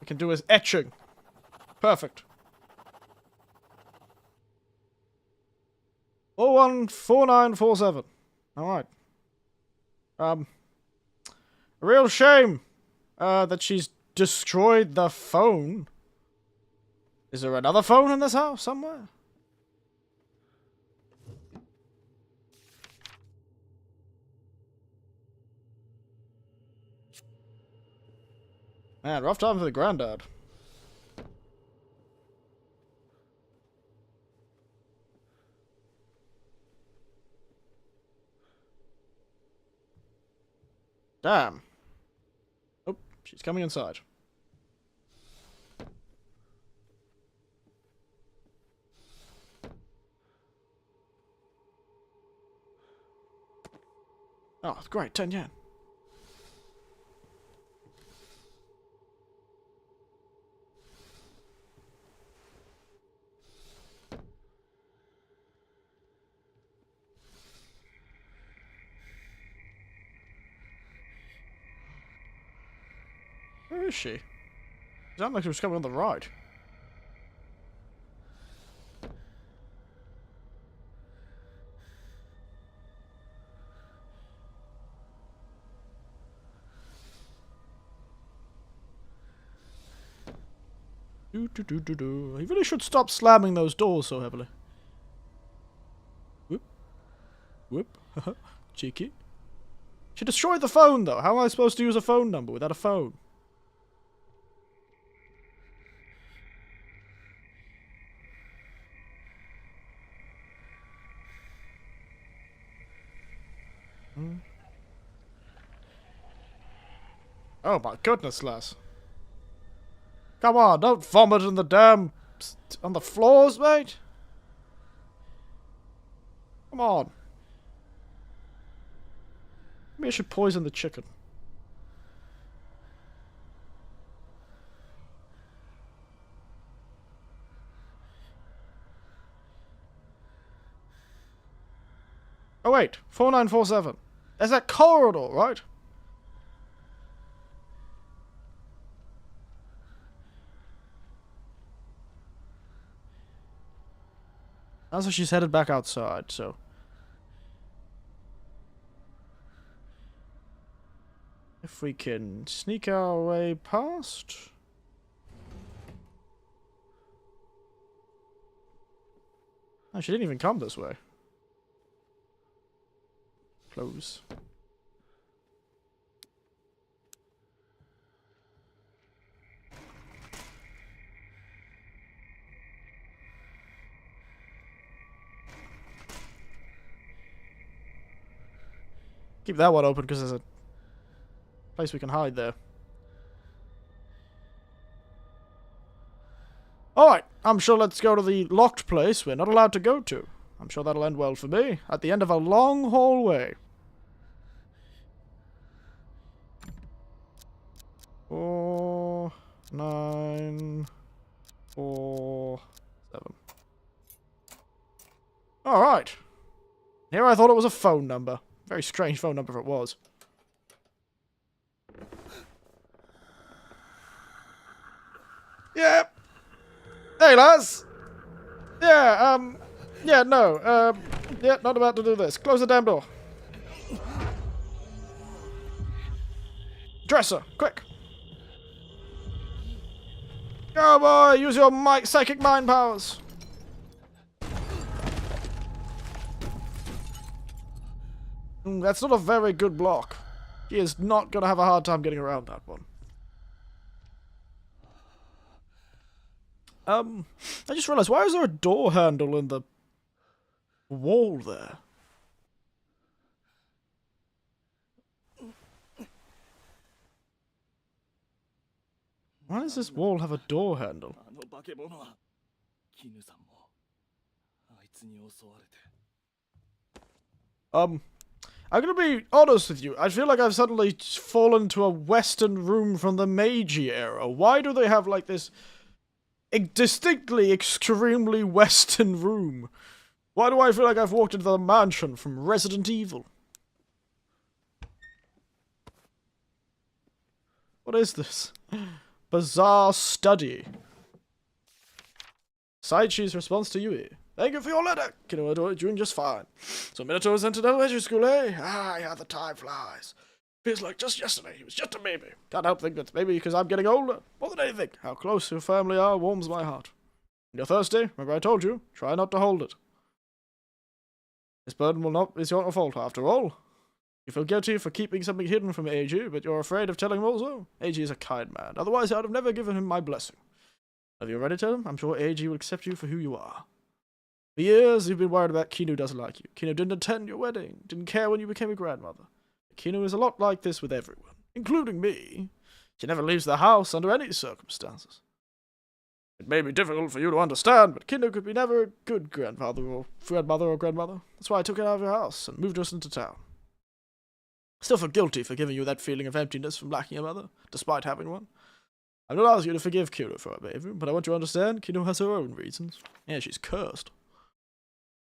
A: We can do his etching. Perfect. 014947. Alright. A real shame that she's destroyed the phone. Is there another phone in this house somewhere? Man, rough time for the granddad. Damn. Oh, she's coming inside. Oh, great, 10 yen. Where is she? It sounded like she was coming on the right. He really should stop slamming those doors so heavily. Whoop. Whoop. Cheeky. She destroyed the phone, though. How am I supposed to use a phone number without a phone? Oh my goodness, lass. Come on, don't vomit in the damn... on the floors, mate. Come on. Maybe I should poison the chicken. Oh wait, 4947. There's that corridor, right? Also, she's headed back outside, so... if we can sneak our way past... oh, she didn't even come this way. Close. Keep that one open because there's a place we can hide there. Alright, I'm sure let's go to the locked place we're not allowed to go to. I'm sure that'll end well for me. At the end of a long hallway. 4, 9, 4, 7. Alright. Here I thought it was a phone number. Very strange phone number if it was. Yeah. Hey, lads. Yeah, yeah, no, yeah, not about to do this. Close the damn door. Dresser, quick. Go, boy, use your psychic mind powers. That's not a very good block. He is not going to have a hard time getting around that one. I just realized, why is there a door handle in the wall there? Why does this wall have a door handle? I'm gonna be honest with you. I feel like I've suddenly fallen into a Western room from the Meiji era. Why do they have, like, this distinctly extremely Western room? Why do I feel like I've walked into the mansion from Resident Evil? What is this? Bizarre study. Saichi's response to Yui. Thank you for your letter. Kino doing just fine. So Minato has entered elementary school, eh? Ah, yeah, the time flies. Feels like just yesterday. He was just a baby. Can't help thinking it's maybe because I'm getting older. More than anything, how close your family are warms my heart. When you're thirsty, remember I told you, try not to hold it. This burden is your fault, after all. You feel guilty for keeping something hidden from Eiji, but you're afraid of telling him also. Eiji is a kind man. Otherwise, I'd have never given him my blessing. Have you already told him? I'm sure Eiji will accept you for who you are. For years, you've been worried about Kinu doesn't like you. Kinu didn't attend your wedding, didn't care when you became a grandmother. Kinu is a lot like this with everyone, including me. She never leaves the house under any circumstances. It may be difficult for you to understand, but Kinu could be never a good grandfather or grandmother. That's why I took her out of your house and moved us into town. I still feel guilty for giving you that feeling of emptiness from lacking a mother, despite having one. I'm not asking you to forgive Kinu for her behavior, but I want you to understand Kinu has her own reasons. Yeah, she's cursed.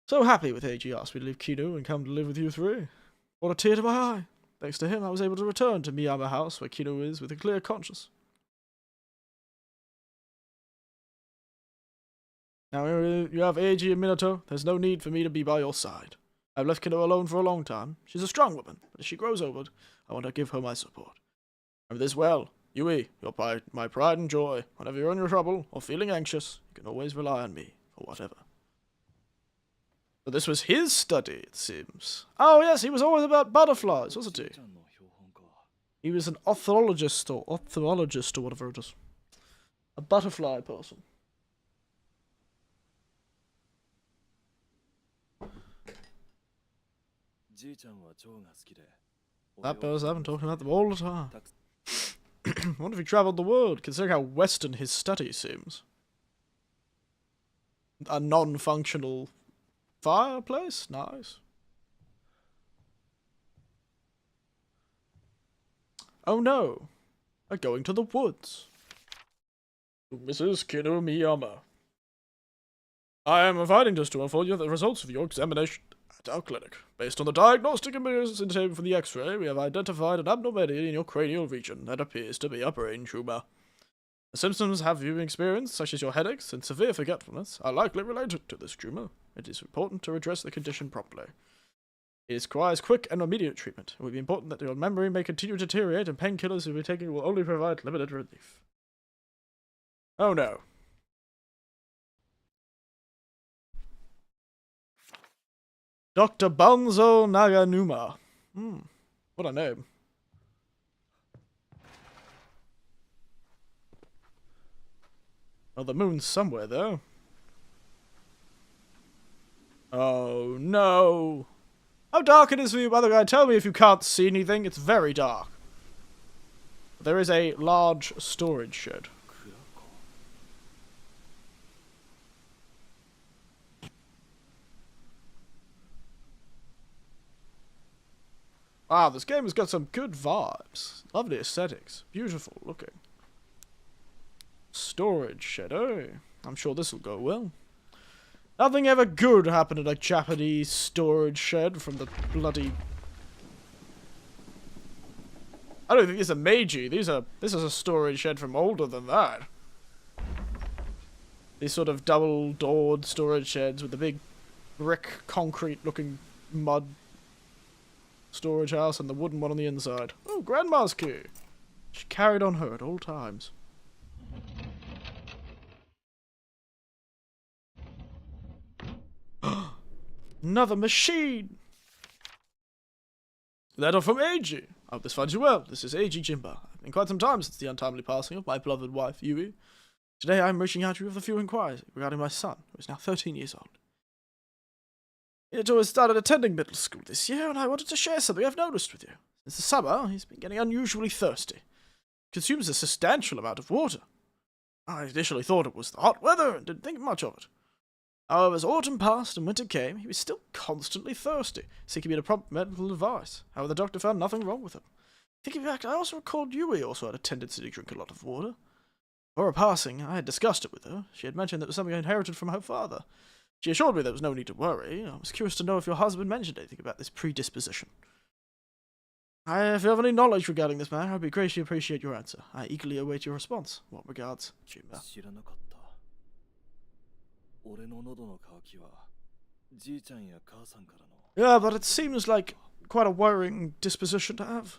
A: So happy with Eiji asked me to leave Kinu and come to live with you three. What a tear to my eye. Thanks to him, I was able to return to Miyama House, where Kinu is, with a clear conscience. Now you have Eiji and Minato. There's no need for me to be by your side. I've left Kinu alone for a long time. She's a strong woman, but as she grows older, I want to give her my support. Remember this well. Yui, you're my pride and joy. Whenever you're in your trouble or feeling anxious, you can always rely on me for whatever. But this was his study, it seems. Oh yes, he was always about butterflies, wasn't he? He was an ornithologist or whatever it is. A butterfly person. That person, I've been talking about them all the time. I wonder if he travelled the world, considering how Western his study seems. A non-functional fireplace? Nice. Oh no. We're going to the woods. Mrs. Kinu Miyama. I am inviting just to inform you the results of your examination at our clinic. Based on the diagnostic images taken from the X-ray, we have identified an abnormality in your cranial region that appears to be a brain tumor. The symptoms you experienced, such as your headaches and severe forgetfulness, are likely related to this tumor. It is important to address the condition promptly. It requires quick and immediate treatment. It will be important that your memory may continue to deteriorate, and painkillers you'll be taking will only provide limited relief. Oh no. Dr. Banzo Naganuma. What a name. Well, the moon's somewhere, though. Oh, no. How dark it is for you, by the way. Tell me if you can't see anything. It's very dark. There is a large storage shed. Wow, this game has got some good vibes. Lovely aesthetics. Beautiful looking. Storage shed, oh. I'm sure this will go well. Nothing ever good happened in a Japanese storage shed from the bloody... I don't think these are Meiji. This is a storage shed from older than that. These sort of double-doored storage sheds with the big brick, concrete-looking mud storage house and the wooden one on the inside. Oh, Grandma's key. She carried on her at all times. Another machine! Letter from Eiji. I hope this finds you well. This is Eiji Jimba. It's been quite some time since the untimely passing of my beloved wife, Yui. Today I am reaching out to you with a few inquiries regarding my son, who is now 13 years old. Ito has started attending middle school this year, and I wanted to share something I've noticed with you. Since the summer, he's been getting unusually thirsty. He consumes a substantial amount of water. I initially thought it was the hot weather and didn't think much of it. However, as autumn passed and winter came, he was still constantly thirsty, seeking me to prompt medical advice. However, the doctor found nothing wrong with him. Thinking back, I also recalled Yui also had a tendency to drink a lot of water. Before her passing, I had discussed it with her. She had mentioned that it was something I inherited from her father. She assured me there was no need to worry. I was curious to know if your husband mentioned anything about this predisposition. If you have any knowledge regarding this matter, I'd be greatly appreciate your answer. I eagerly await your response. What regards, Jimba.
B: 知らなかった。俺の喉の渇きはじいちゃんや母さんからの。
A: Yeah, but it seems like quite a worrying disposition to have.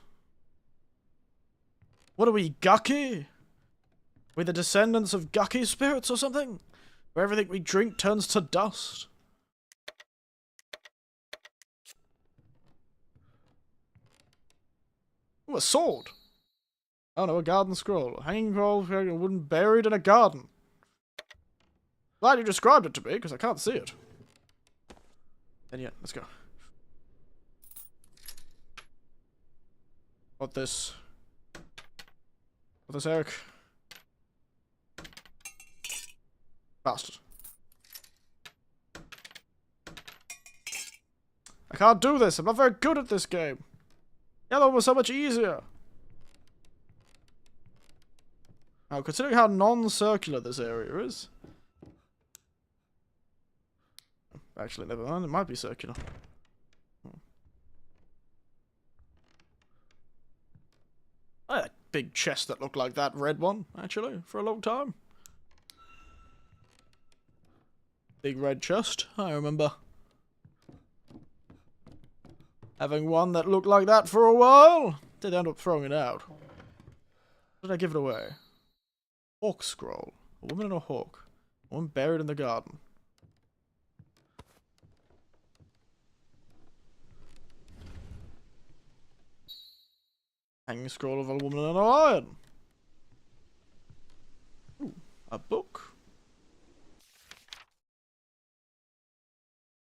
A: What are we, Gaki? We're the descendants of Gaki spirits or something? Where everything we drink turns to dust. Ooh, a sword. Oh no, a garden scroll. Hanging scroll, a wooden buried in a garden. Glad you described it to me, because I can't see it. And yeah, let's go. What this? What this, Eric? Bastard. I can't do this. I'm not very good at this game. The other one was so much easier. Now, considering how non-circular this area is. Actually, never mind. It might be circular. I had a big chest that looked like that red one, actually, for a long time. Big red chest, I remember. Having one that looked like that for a while. Did end up throwing it out. Did I give it away? Hawk scroll. A woman and a hawk. One buried in the garden. Hanging scroll of a woman and a lion. Ooh, a book.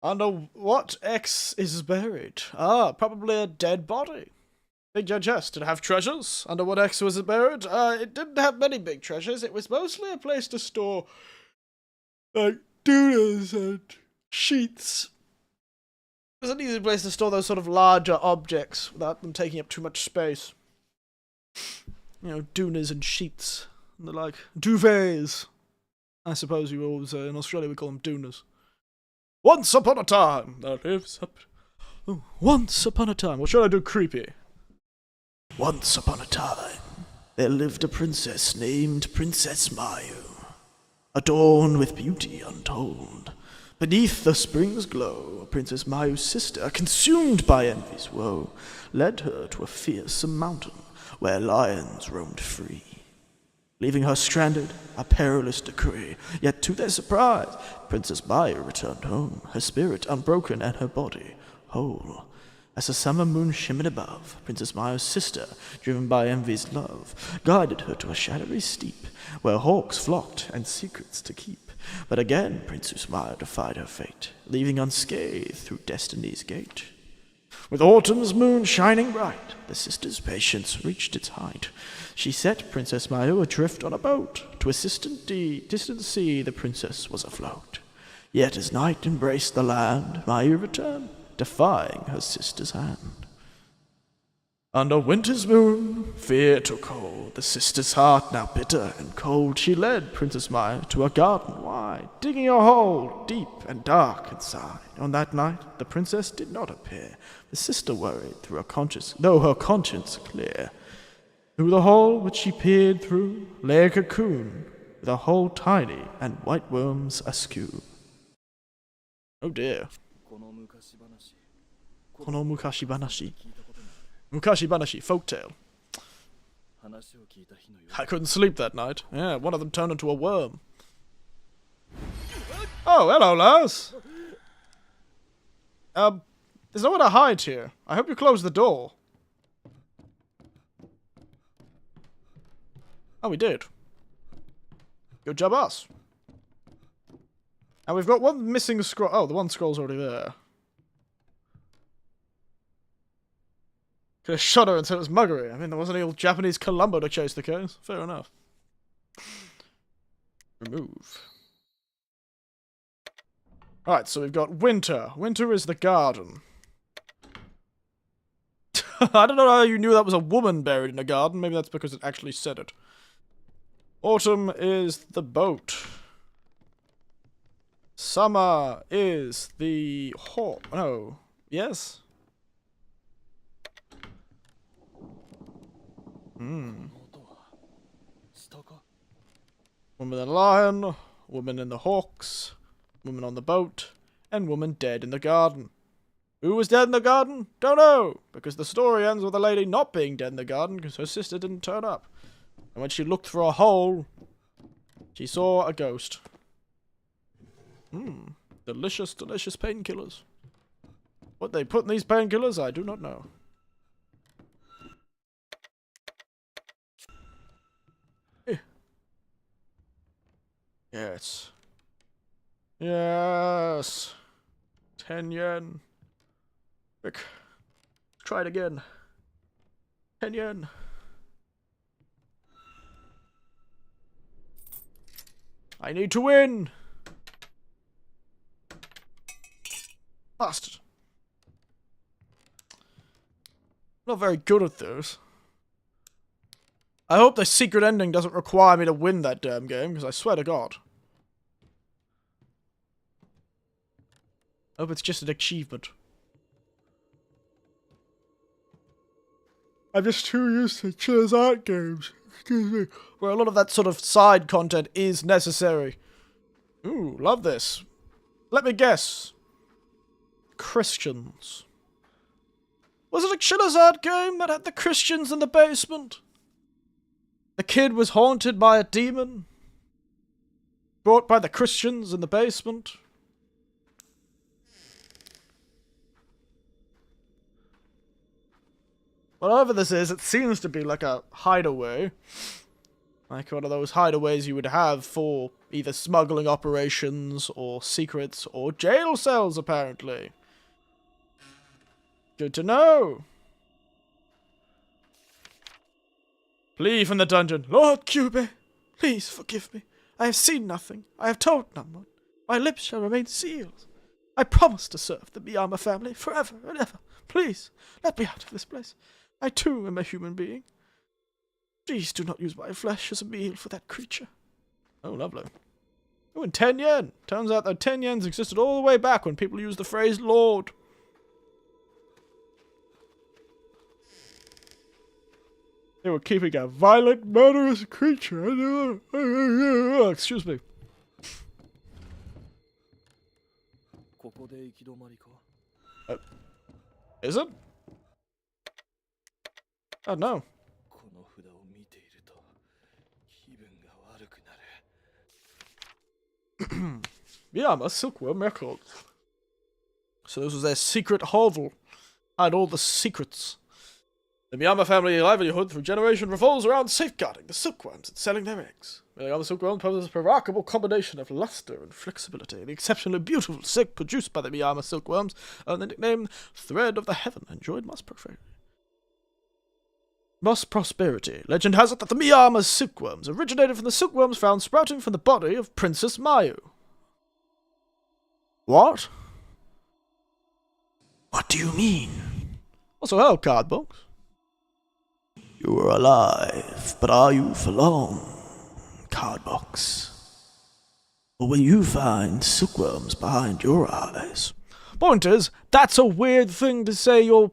A: Under what X is buried? Ah, probably a dead body. Big chest. Did it have treasures? Under what X was it buried? It didn't have many big treasures. It was mostly a place to store, like, doodles and sheets. It was an easy place to store those sort of larger objects without them taking up too much space. You know, doonas and sheets and the like. Duvets. I suppose you always, in Australia we call them doonas. Once upon a time, there lives up. Oh, once upon a time. What should I do creepy? Once upon a time, there lived a princess named Princess Mayu, adorned with beauty untold. Beneath the spring's glow, Princess Mayu's sister, consumed by envy's woe, led her to a fearsome mountain where lions roamed free. Leaving her stranded, a perilous decree. Yet to their surprise, Princess Mayu returned home, her spirit unbroken and her body whole. As the summer moon shimmered above, Princess Mayu's sister, driven by envy's love, guided her to a shadowy steep, where hawks flocked and secrets to keep. But again Princess Mayu defied her fate, leaving unscathed through destiny's gate. With autumn's moon shining bright, the sisters' patience reached its height. She set Princess Mayu adrift on a boat. To a distant sea the princess was afloat. Yet as night embraced the land, Mayu returned, defying her sister's hand. Under winter's moon, fear took hold. The sister's heart now bitter and cold. She led Princess Mayu to a garden wide, digging a hole deep and dark inside. On that night, the princess did not appear. The sister worried through though her conscience clear. Through the hole which she peered through lay a cocoon, with a hole tiny and white worms askew. Oh dear. Kono mukashi banashi. Mukashi banashi, folktale. I couldn't sleep that night. Yeah, one of them turned into a worm. Oh, hello, Lars. There's nowhere to hide here. I hope you closed the door. Oh, we did. Good job, us. And we've got one missing scroll. Oh, the one scroll's already there. Could have shot her until it was muggery. I mean, there wasn't any old Japanese Columbo to chase the case. Fair enough. Remove. Alright, so we've got winter. Winter is the garden. I don't know how you knew that was a woman buried in a garden. Maybe that's because it actually said it. Autumn is the boat. Summer is the hawk. No. Yes? Hmm.
B: この音は下か？
A: Woman in the lion, woman in the hawks, woman on the boat, and woman dead in the garden. Who was dead in the garden? Don't know, because the story ends with a lady not being dead in the garden because her sister didn't turn up. And when she looked for a hole, she saw a ghost. Delicious, delicious painkillers. What they put in these painkillers, I do not know. Yes. Yes. 10 yen. Quick. Try it again. 10 yen. I need to win! Bastard. I'm not very good at this. I hope the secret ending doesn't require me to win that damn game, because I swear to God. I hope it's just an achievement. I'm just too used to Chill's art games. Excuse me. Where a lot of that sort of side content is necessary. Ooh, love this. Let me guess. Christians. Was it a Chill's art game that had the Christians in the basement? The kid was haunted by a demon. Brought by the Christians in the basement. Whatever this is, it seems to be like a hideaway. Like one of those hideaways you would have for either smuggling operations, or secrets, or jail cells, apparently. Good to know. Flee from the dungeon. Lord Cube, please forgive me. I have seen nothing. I have told no one. My lips shall remain sealed. I promise to serve the Miyama family forever and ever. Please, let me out of this place. I too am a human being. Please do not use my flesh as a meal for that creature. Oh, lovely. Oh, and 10 yen. Turns out that 10 yens existed all the way back when people used the phrase Lord. They were keeping a violent, murderous creature. Excuse me.
B: ここで行き止まりか?
A: Is it? Oh, no.
B: この札を見ていると気分が悪くなる.
A: Miyama Silkworm Records. So this was their secret hovel. Had all the secrets. The Miyama family livelihood through generation revolves around safeguarding the silkworms and selling their eggs. Miyama silkworms possess a remarkable combination of luster and flexibility. The exceptionally beautiful silk produced by the Miyama silkworms earned the nickname Thread of the Heaven, enjoyed mass prosperity. Legend has it that the Miyama silkworms originated from the silkworms found sprouting from the body of Princess Mayu. What? What do you mean? Also, hello, card box. You are alive, but are you for long, Cardbox? Or will you find silkworms behind your eyes? Point is, that's a weird thing to say your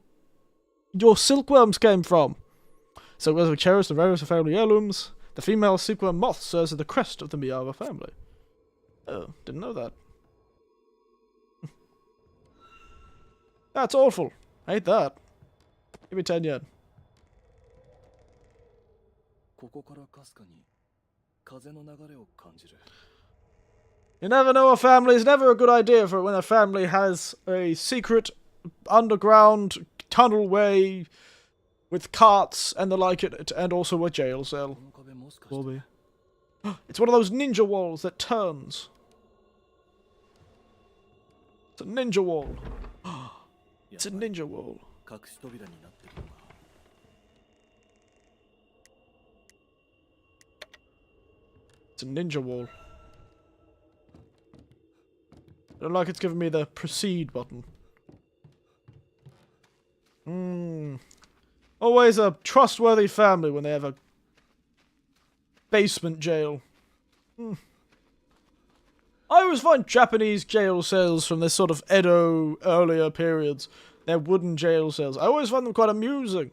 A: silkworms came from. Silkworms are cherished and various family heirlooms. The female silkworm moth serves as the crest of the Miyama family. Oh, didn't know that. That's awful. Hate that. Give me 10 yen.
B: ここからかすかに風の流れを感じる.
A: You never know a family. It's never a good idea for when a family has a secret underground tunnel way with carts and the like in it, and also a jail cell.
B: この壁もしかして
A: Will be. It's one of those ninja walls that turns. It's a ninja wall. It's a ninja wall.
B: 隠し扉になってるのか?
A: It's a ninja wall. I don't like it's giving me the proceed button. Always a trustworthy family when they have a basement jail. I always find Japanese jail cells from this sort of Edo earlier periods. They're wooden jail cells. I always find them quite amusing.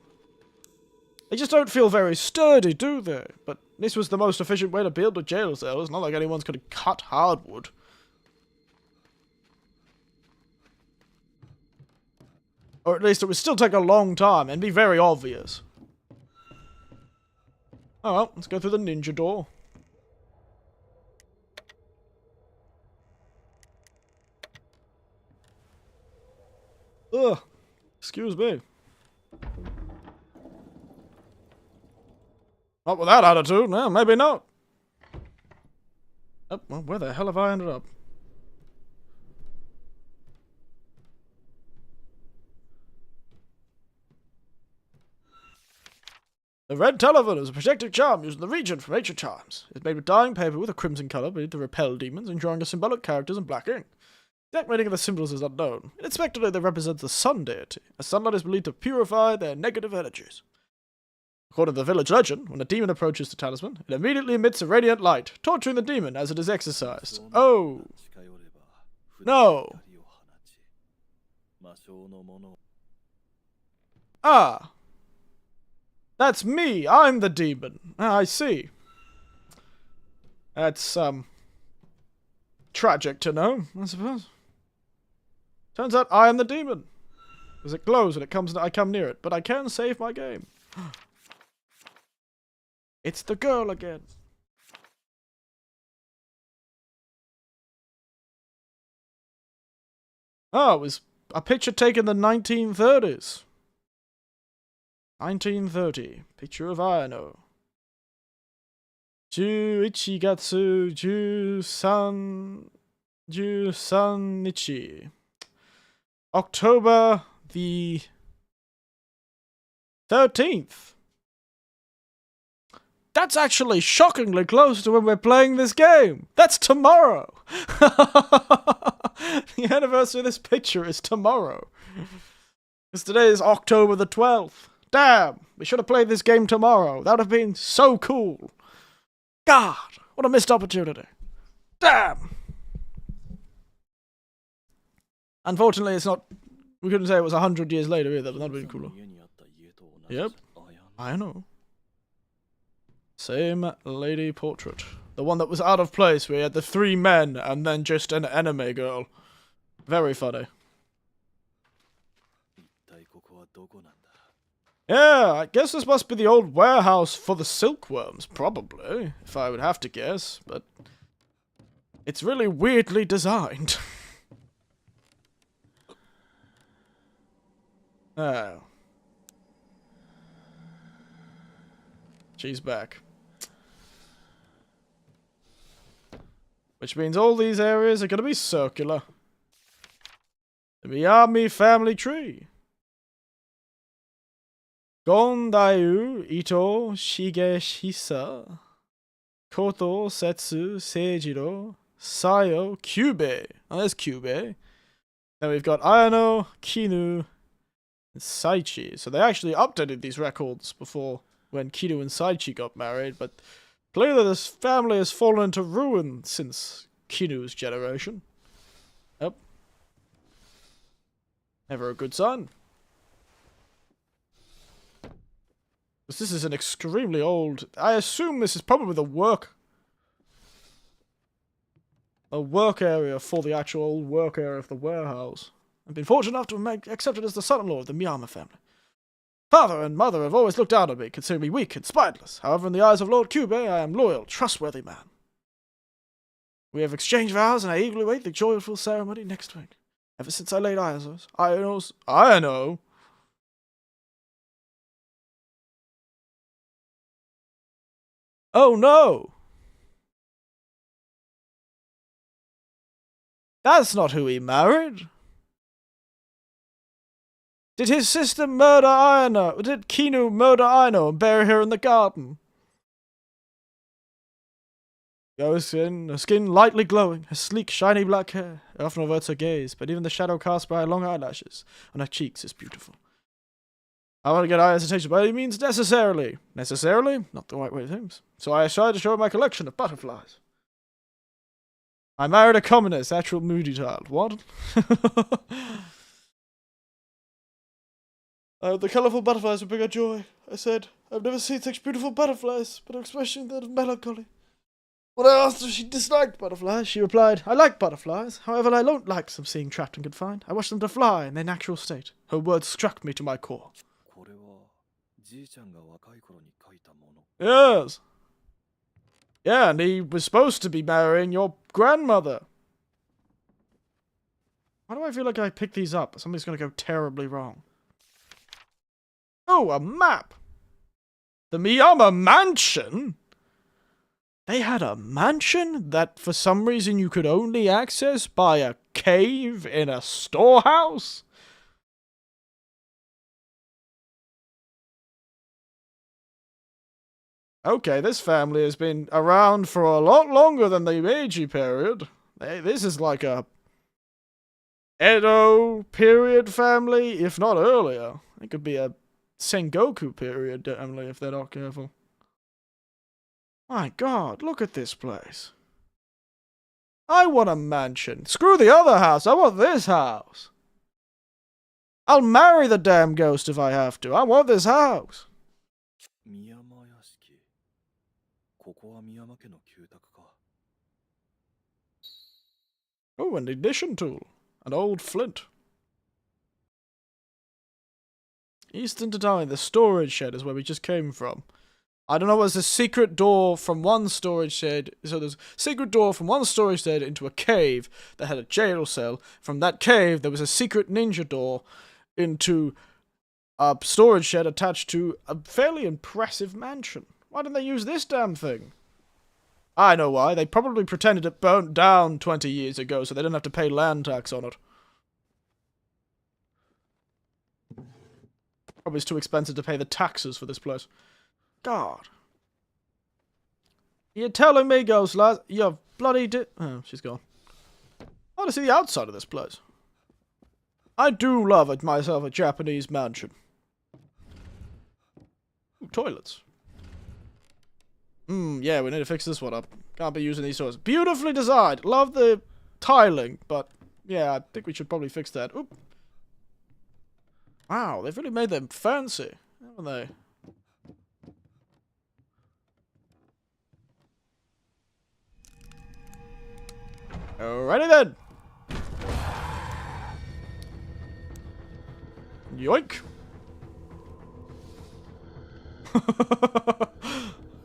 A: They just don't feel very sturdy, do they? But this was the most efficient way to build a jail cell. It's not like anyone's going to cut hardwood. Or at least it would still take a long time and be very obvious. Oh well, let's go through the ninja door. Ugh. Excuse me. Not with that attitude, no, maybe not. Oh, well, where the hell have I ended up? The red telephone is a protective charm used in the region from ancient times. It's made with dyeing paper with a crimson colour made to repel demons and drawing the symbolic characters in black ink. The exact meaning of the symbols is unknown. In its spectacle, they represent the sun deity, as sunlight is believed to purify their negative energies. According to the village legend, when a demon approaches the talisman, it immediately emits a radiant light, torturing the demon as it is exorcised. Oh! No! Ah! That's me! I'm the demon! Ah, I see. That's, tragic to know, I suppose. Turns out I am the demon. Because it glows when I come near it, but I can save my game. It's the girl again. Oh, it was a picture taken in the 1930s. 1930. Picture of Ayano. 11月13日. October the 13th. That's actually shockingly close to when we're playing this game. That's tomorrow. The anniversary of this picture is tomorrow. Because today is October the 12th. Damn, we should have played this game tomorrow. That would have been so cool. God, what a missed opportunity. Damn. Unfortunately, it's not... We couldn't say it was 100 years later either, but that would be cooler. Yep, I know. Same lady portrait. The one that was out of place where you had the 3 men and then just an anime girl. Very funny. Yeah, I guess this must be the old warehouse for the silkworms, probably, if I would have to guess, but it's really weirdly designed. Oh. She's back. Which means all these areas are going to be circular. The Miyami family tree. Gondaiu Ito Shigeshisa Koto Setsu Seijiro Sayo Kyubei. Oh, there's Kyubei. Then we've got Ayano, Kinu, and Saichi. So they actually updated these records before when Kinu and Saichi got married, but clearly this family has fallen into ruin since Kinu's generation. Yep. Never a good sign. This is an extremely old... I assume this is probably the work... a work area for the actual work area of the warehouse. I've been fortunate enough to be accepted as the son-in-law of the Miyama family. Father and mother have always looked down on me, considering me weak and spineless. However, in the eyes of Lord Kyubei, I am loyal, trustworthy man. We have exchanged vows, and I eagerly await the joyful ceremony next week. Ever since I laid eyes on Ayano. Oh no! That's not who he married. Did his sister murder Ayano? Did Kinu murder Ayano and bury her in the garden? Her skin lightly glowing, her sleek, shiny black hair. It often averts her gaze, but even the shadow cast by her long eyelashes on her cheeks is beautiful. I want to get Aya's attention by any means necessarily. Necessarily? Not the right way of things. So I decided to show her my collection of butterflies. I married a commonest, actual moody child. What? The colourful butterflies would bring her joy. I said, I've never seen such beautiful butterflies, but her expression that of melancholy. When I asked if she disliked butterflies, she replied, I like butterflies. However, I don't like them being trapped and confined. I wish them to fly in their natural state. Her words struck me to my core.
B: これはじいちゃんが若い頃に書いたもの。
A: Yes. Yeah, and he was supposed to be marrying your grandmother. Why do I feel like I picked these up? Something's going to go terribly wrong. Oh, a map! The Miyama Mansion? They had a mansion that for some reason you could only access by a cave in a storehouse? Okay, this family has been around for a lot longer than the Meiji period. This is like a Edo period family, if not earlier. It could be a Sengoku period family if they're not careful. My god, look at this place. I want a mansion. Screw the other house, I want this house. I'll marry the damn ghost if I have to. I want this house.
B: 宮間屋敷。ここは宮間家の旧宅か。
A: Oh, an ignition tool. An old flint. Eastern Tatami, the storage shed is where we just came from. I don't know, there's a secret door from one storage shed. So there's a secret door from one storage shed into a cave that had a jail cell. From that cave, there was a secret ninja door into a storage shed attached to a fairly impressive mansion. Why didn't they use this damn thing? I know why. They probably pretended it burnt down 20 years ago so they didn't have to pay land tax on it. Probably it's too expensive to pay the taxes for this place. God. You're telling me, Ghost Lass, you're bloody oh, she's gone. I want to see the outside of this place. I do love it myself a Japanese mansion. Ooh, toilets. Yeah, we need to fix this one up. Can't be using these toilets. Beautifully designed. Love the tiling, but yeah, I think we should probably fix that. Oop. Wow, they've really made them fancy, haven't they? Alrighty then. Yoink.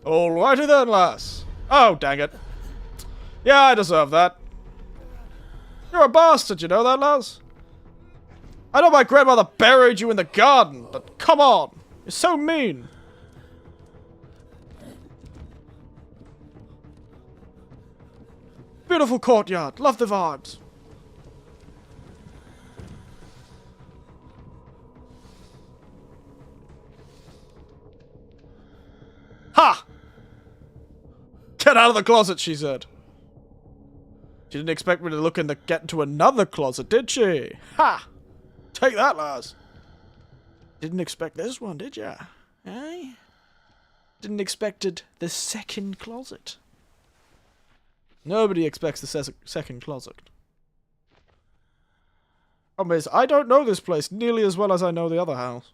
A: Alrighty then, lass. Oh, dang it. Yeah, I deserve that. You're a bastard, you know that, lass? I know my grandmother buried you in the garden, but come on. You're so mean. Beautiful courtyard. Love the vibes. Ha! Get out of the closet, she said. She didn't expect me to get into another closet, did she? Ha! Take that, Lars. Didn't expect this one, did ya? Eh? Didn't expected the second closet. Nobody expects the second closet. Problem is, I don't know this place nearly as well as I know the other house.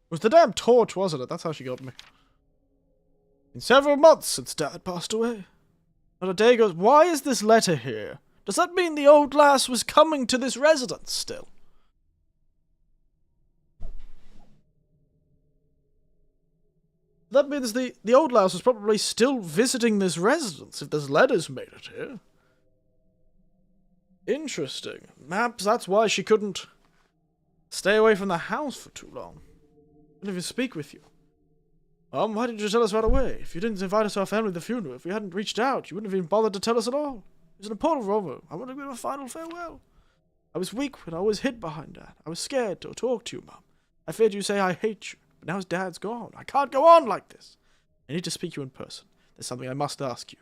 A: It was the damn torch, wasn't it? That's how she got me. In several months since Dad passed away. Not a day goes. Why is this letter here? Does that mean the old lass was coming to this residence still? That means the old lass was probably still visiting this residence if there's letters made it here. Interesting. Perhaps that's why she couldn't stay away from the house for too long. Couldn't even speak with you. Why didn't you tell us right away? If you didn't invite us to our family at the funeral, if we hadn't reached out, you wouldn't have even bothered to tell us at all. It was an important moment. I wanted to give a final farewell. I was weak when I was hid behind Dad. I was scared to talk to you, Mum. I feared you'd say I hate you, but now his Dad's gone. I can't go on like this. I need to speak to you in person. There's something I must ask you.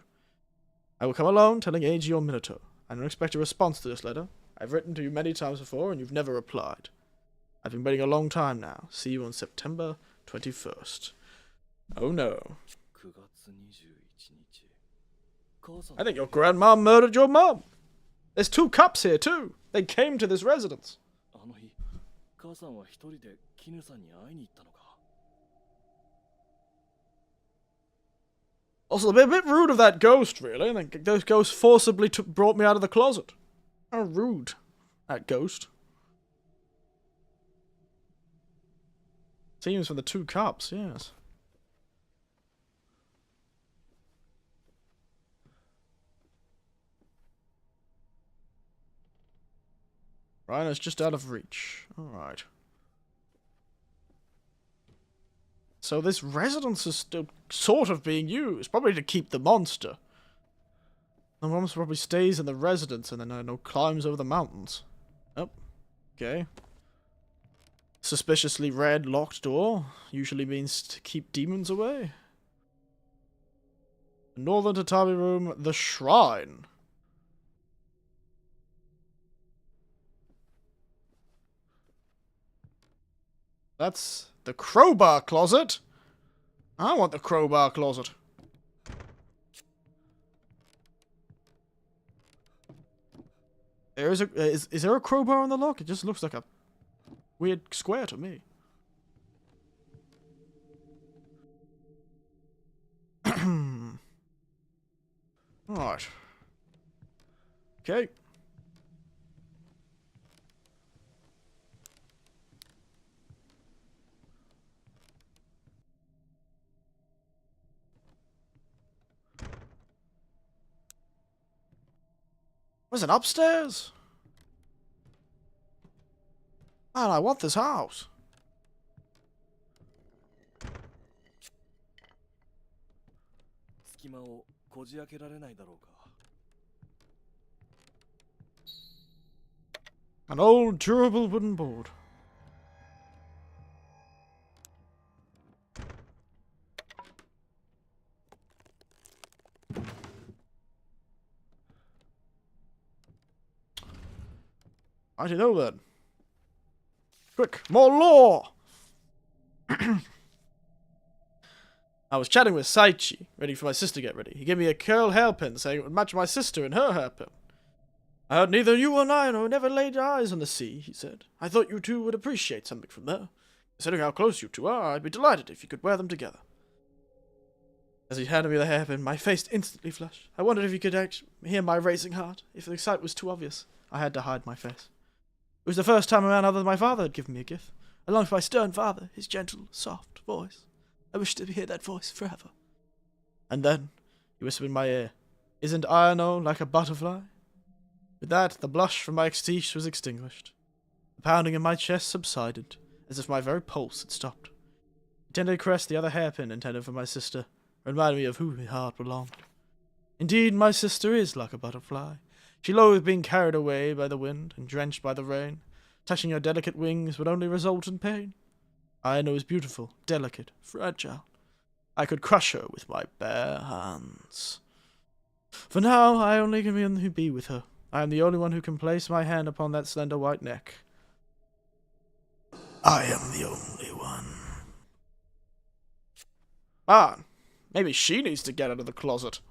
A: I will come alone, telling Eiji or Minato. I don't expect a response to this letter. I've written to you many times before, and you've never replied. I've been waiting a long time now. See you on September 21st. Oh no.
B: 9月21日。母さん
A: I think your grandma murdered your mom. There's 2 cops here too. They came to this residence.
B: あの日、母さんは一人で絹さんに会いに行ったのか。
A: Also, a bit rude of that ghost, really. I think those ghosts forcibly brought me out of the closet. How rude, that ghost. Seems from the 2 cops, yes. Rhino's just out of reach. Alright. So this residence is still sort of being used, probably to keep the monster. The monster probably stays in the residence and then, I don't know, climbs over the mountains. Oh, okay. Suspiciously red locked door usually means to keep demons away. Northern Tatami room, the shrine. That's the crowbar closet. I want the crowbar closet. There is is there a crowbar on the lock? It just looks like a weird square to me. Alright. Okay. Was it upstairs? Man, I want this house. An old durable wooden board. Righty know then. Quick, more law! I was chatting with Saichi, ready for my sister to get ready. He gave me a curl hairpin, saying it would match my sister and her hairpin. I heard neither you or Naino never laid eyes on the sea, he said. I thought you two would appreciate something from there. Considering how close you two are, I'd be delighted if you could wear them together. As he handed me the hairpin, my face instantly flushed. I wondered if you could actually hear my racing heart. If the sight was too obvious, I had to hide my face. It was the first time a man other than my father had given me a gift. I longed for my stern father, his gentle, soft voice. I wished to hear that voice forever. And then, he whispered in my ear, "Isn't Ayano like a butterfly?" With that, the blush from my cheeks was extinguished. The pounding in my chest subsided, as if my very pulse had stopped. He tenderly caressed the other hairpin intended for my sister, and reminded me of who her heart belonged. Indeed, my sister is like a butterfly. She loathed being carried away by the wind and drenched by the rain. Touching her delicate wings would only result in pain. Ayano is beautiful, delicate, fragile. I could crush her with my bare hands. For now, I only can be with her. I am the only one who can place my hand upon that slender white neck. I am the only one. Ah, maybe she needs to get out of the closet.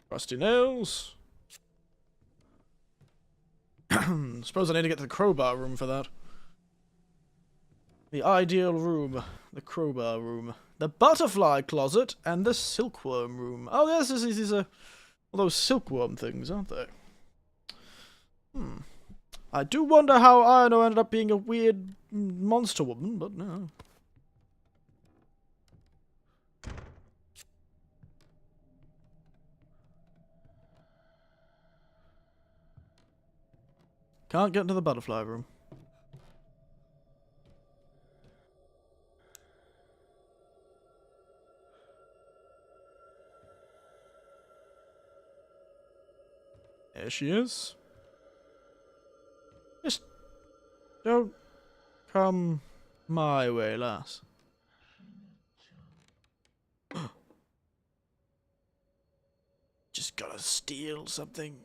A: Rusty nails. Suppose I need to get to the crowbar room for that. The ideal room. The crowbar room. The butterfly closet and the silkworm room. Oh, yes, these are all those silkworm things, aren't they? I do wonder how Ayano ended up being a weird monster woman, but no. Can't get into the butterfly room. There she is. Just don't come my way, lass. just gotta steal something.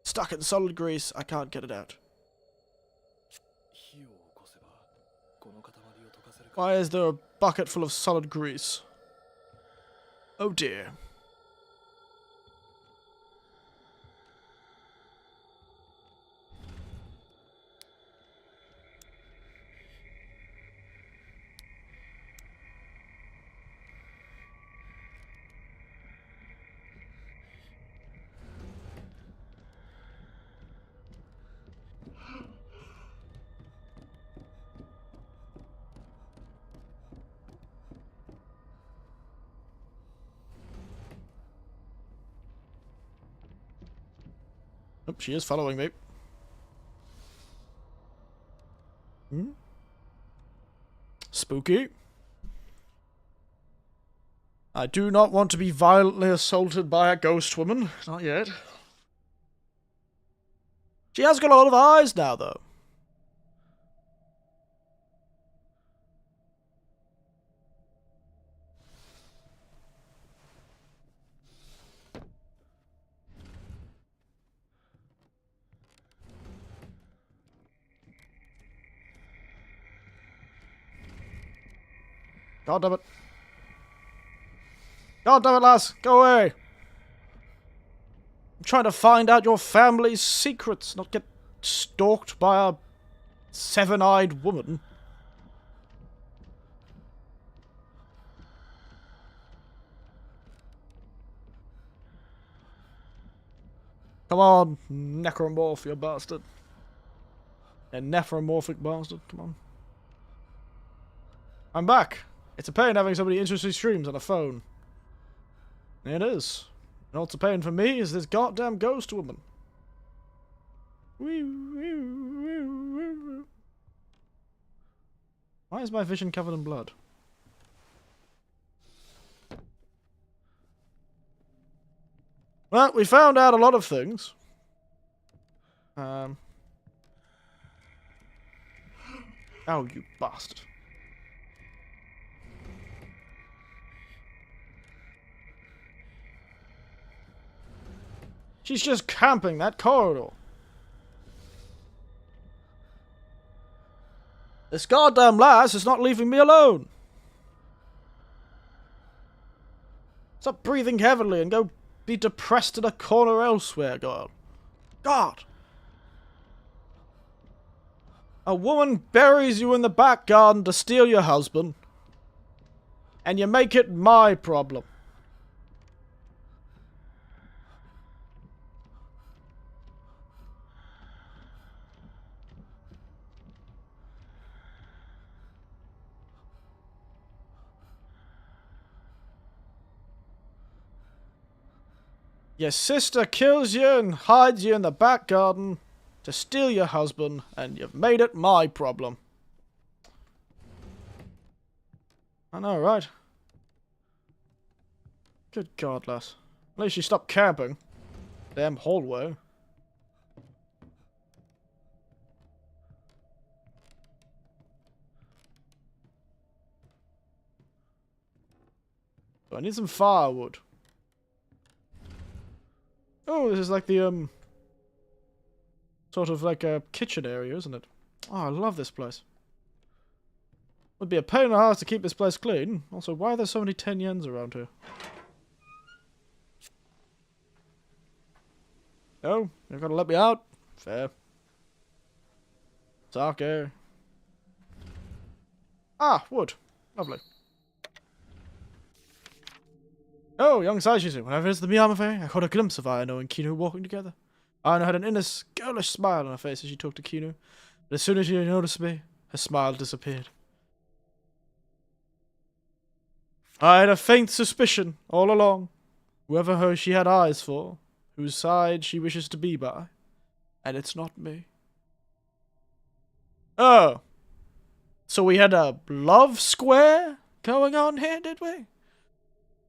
A: Stuck in solid grease, I can't get it out.
B: 火を起こせばこの塊を溶かせるか。
A: Why is there a bucket full of solid grease? Oh dear. Oh, she is following me. Hmm? Spooky. I do not want to be violently assaulted by a ghost woman. Not yet. She has got a lot of eyes now, though. God damn it. God damn it, lass. Go away. I'm trying to find out your family's secrets, not get stalked by a seven-eyed woman. Come on, necromorph, you bastard. A necromorphic bastard, come on. I'm back. It's a pain having so many interesting streams on a phone. It is. And what's a pain for me is this goddamn ghost woman. Why is my vision covered in blood? Well, we found out a lot of things. Oh, you bastard. She's just camping that corridor. This goddamn lass is not leaving me alone. Stop breathing heavily and go be depressed in a corner elsewhere, girl. God. A woman buries you in the back garden to steal your husband. And you make it my problem. Your sister kills you and hides you in the back garden to steal your husband, and you've made it my problem. I know, right? Good God, lass. At least you stopped camping. Damn hallway. I need some firewood. Oh, this is like the, sort of like a kitchen area, isn't it? Oh, I love this place. Would be a pain in the ass to keep this place clean. Also, why are there so many 10 yens around here? Oh, you're gonna let me out? Fair. Sake. Ah, wood. Lovely. Oh, young Saishizu, when I visited the Miyama Fair, I caught a glimpse of Ayano and Kinu walking together. Ayano had an innocent, girlish smile on her face as she talked to Kinu, but as soon as she noticed me, her smile disappeared. I had a faint suspicion, all along, whoever she had eyes for, whose side she wishes to be by, and it's not me. Oh, so we had a love square going on here, did we?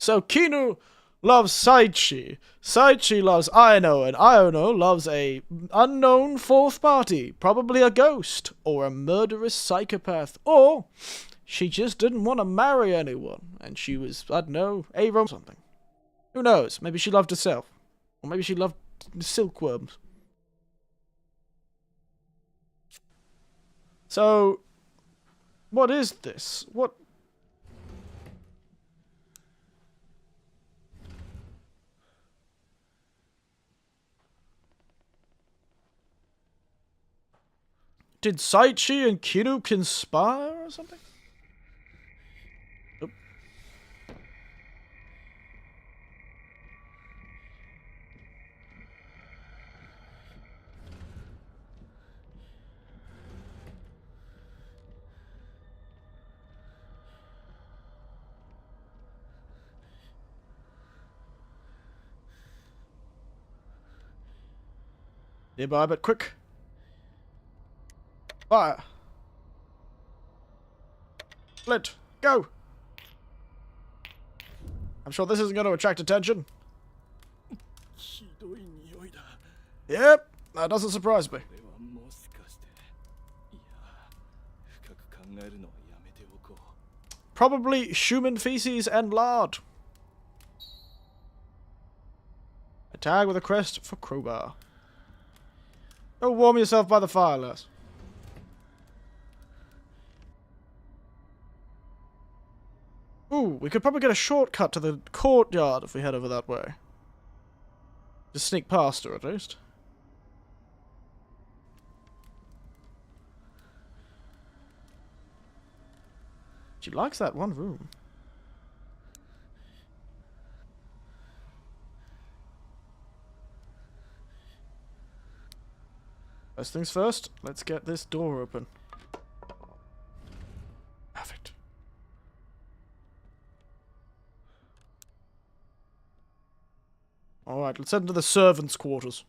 A: So Kinu loves Saichi, Saichi loves Ayano, and Ayano loves a unknown fourth party, probably a ghost, or a murderous psychopath, or she just didn't want to marry anyone, and she was, I don't know, a or something. Who knows, maybe she loved herself. Or maybe she loved silkworms. So, what is this? What? Did Saichi and Kinu conspire or something? Oop. Nearby, but quick. Fire. Flint, go. I'm sure this isn't going to attract attention.
B: ひどい匂いだ。
A: Yep, that doesn't surprise me.
B: これはもしかして。いや、深く考えるのはやめておこう。
A: Probably human feces and lard. A tag with a crest for crowbar. Go warm yourself by the fire, lass. Ooh, we could probably get a shortcut to the courtyard if we head over that way. Just sneak past her, at least. She likes that one room. First things first, let's get this door open. Perfect. Alright, let's head into the servants' quarters.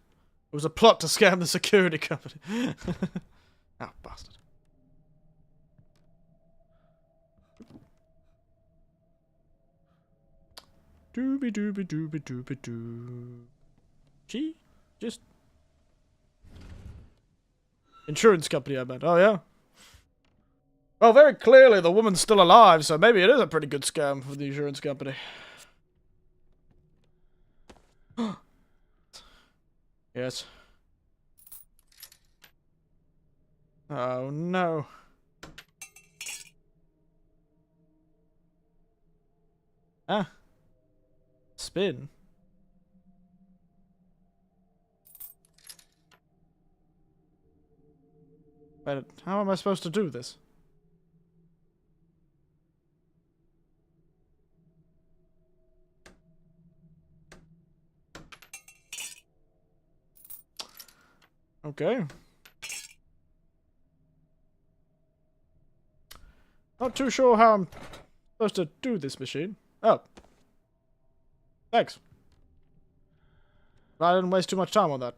A: It was a plot to scam the security company. Ah, bastard. Dooby dooby dooby dooby doo. Gee, just... Insurance company, I meant. Oh, yeah? Well, very clearly the woman's still alive, so maybe it is a pretty good scam for the insurance company. Yes. Oh, no. Ah. Spin. But how am I supposed to do this? Okay. Not too sure how I'm supposed to do this machine. Oh. Thanks. I didn't waste too much time on that.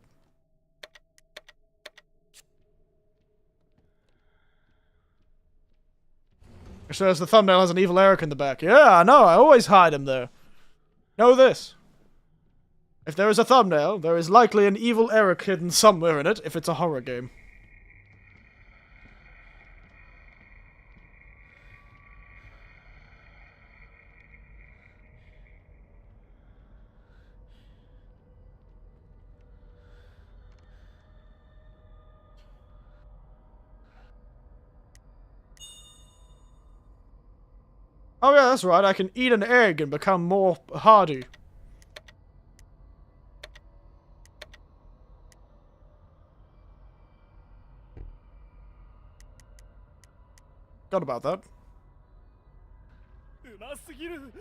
A: It says the thumbnail has an evil Eric in the back. Yeah, I know. I always hide him there. Know this. If there is a thumbnail, there is likely an evil Eric hidden somewhere in it if it's a horror game. Oh yeah, that's right. I can eat an egg and become more hardy. Forgot about that.
B: うますぎる。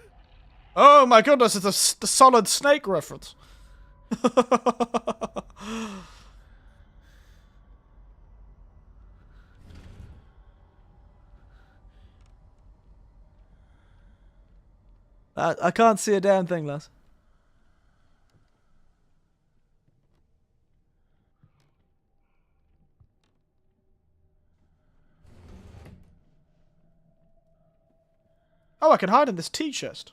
A: Oh my goodness, it's a solid snake reference. I can't see a damn thing, lass. Oh, I can hide in this tea chest.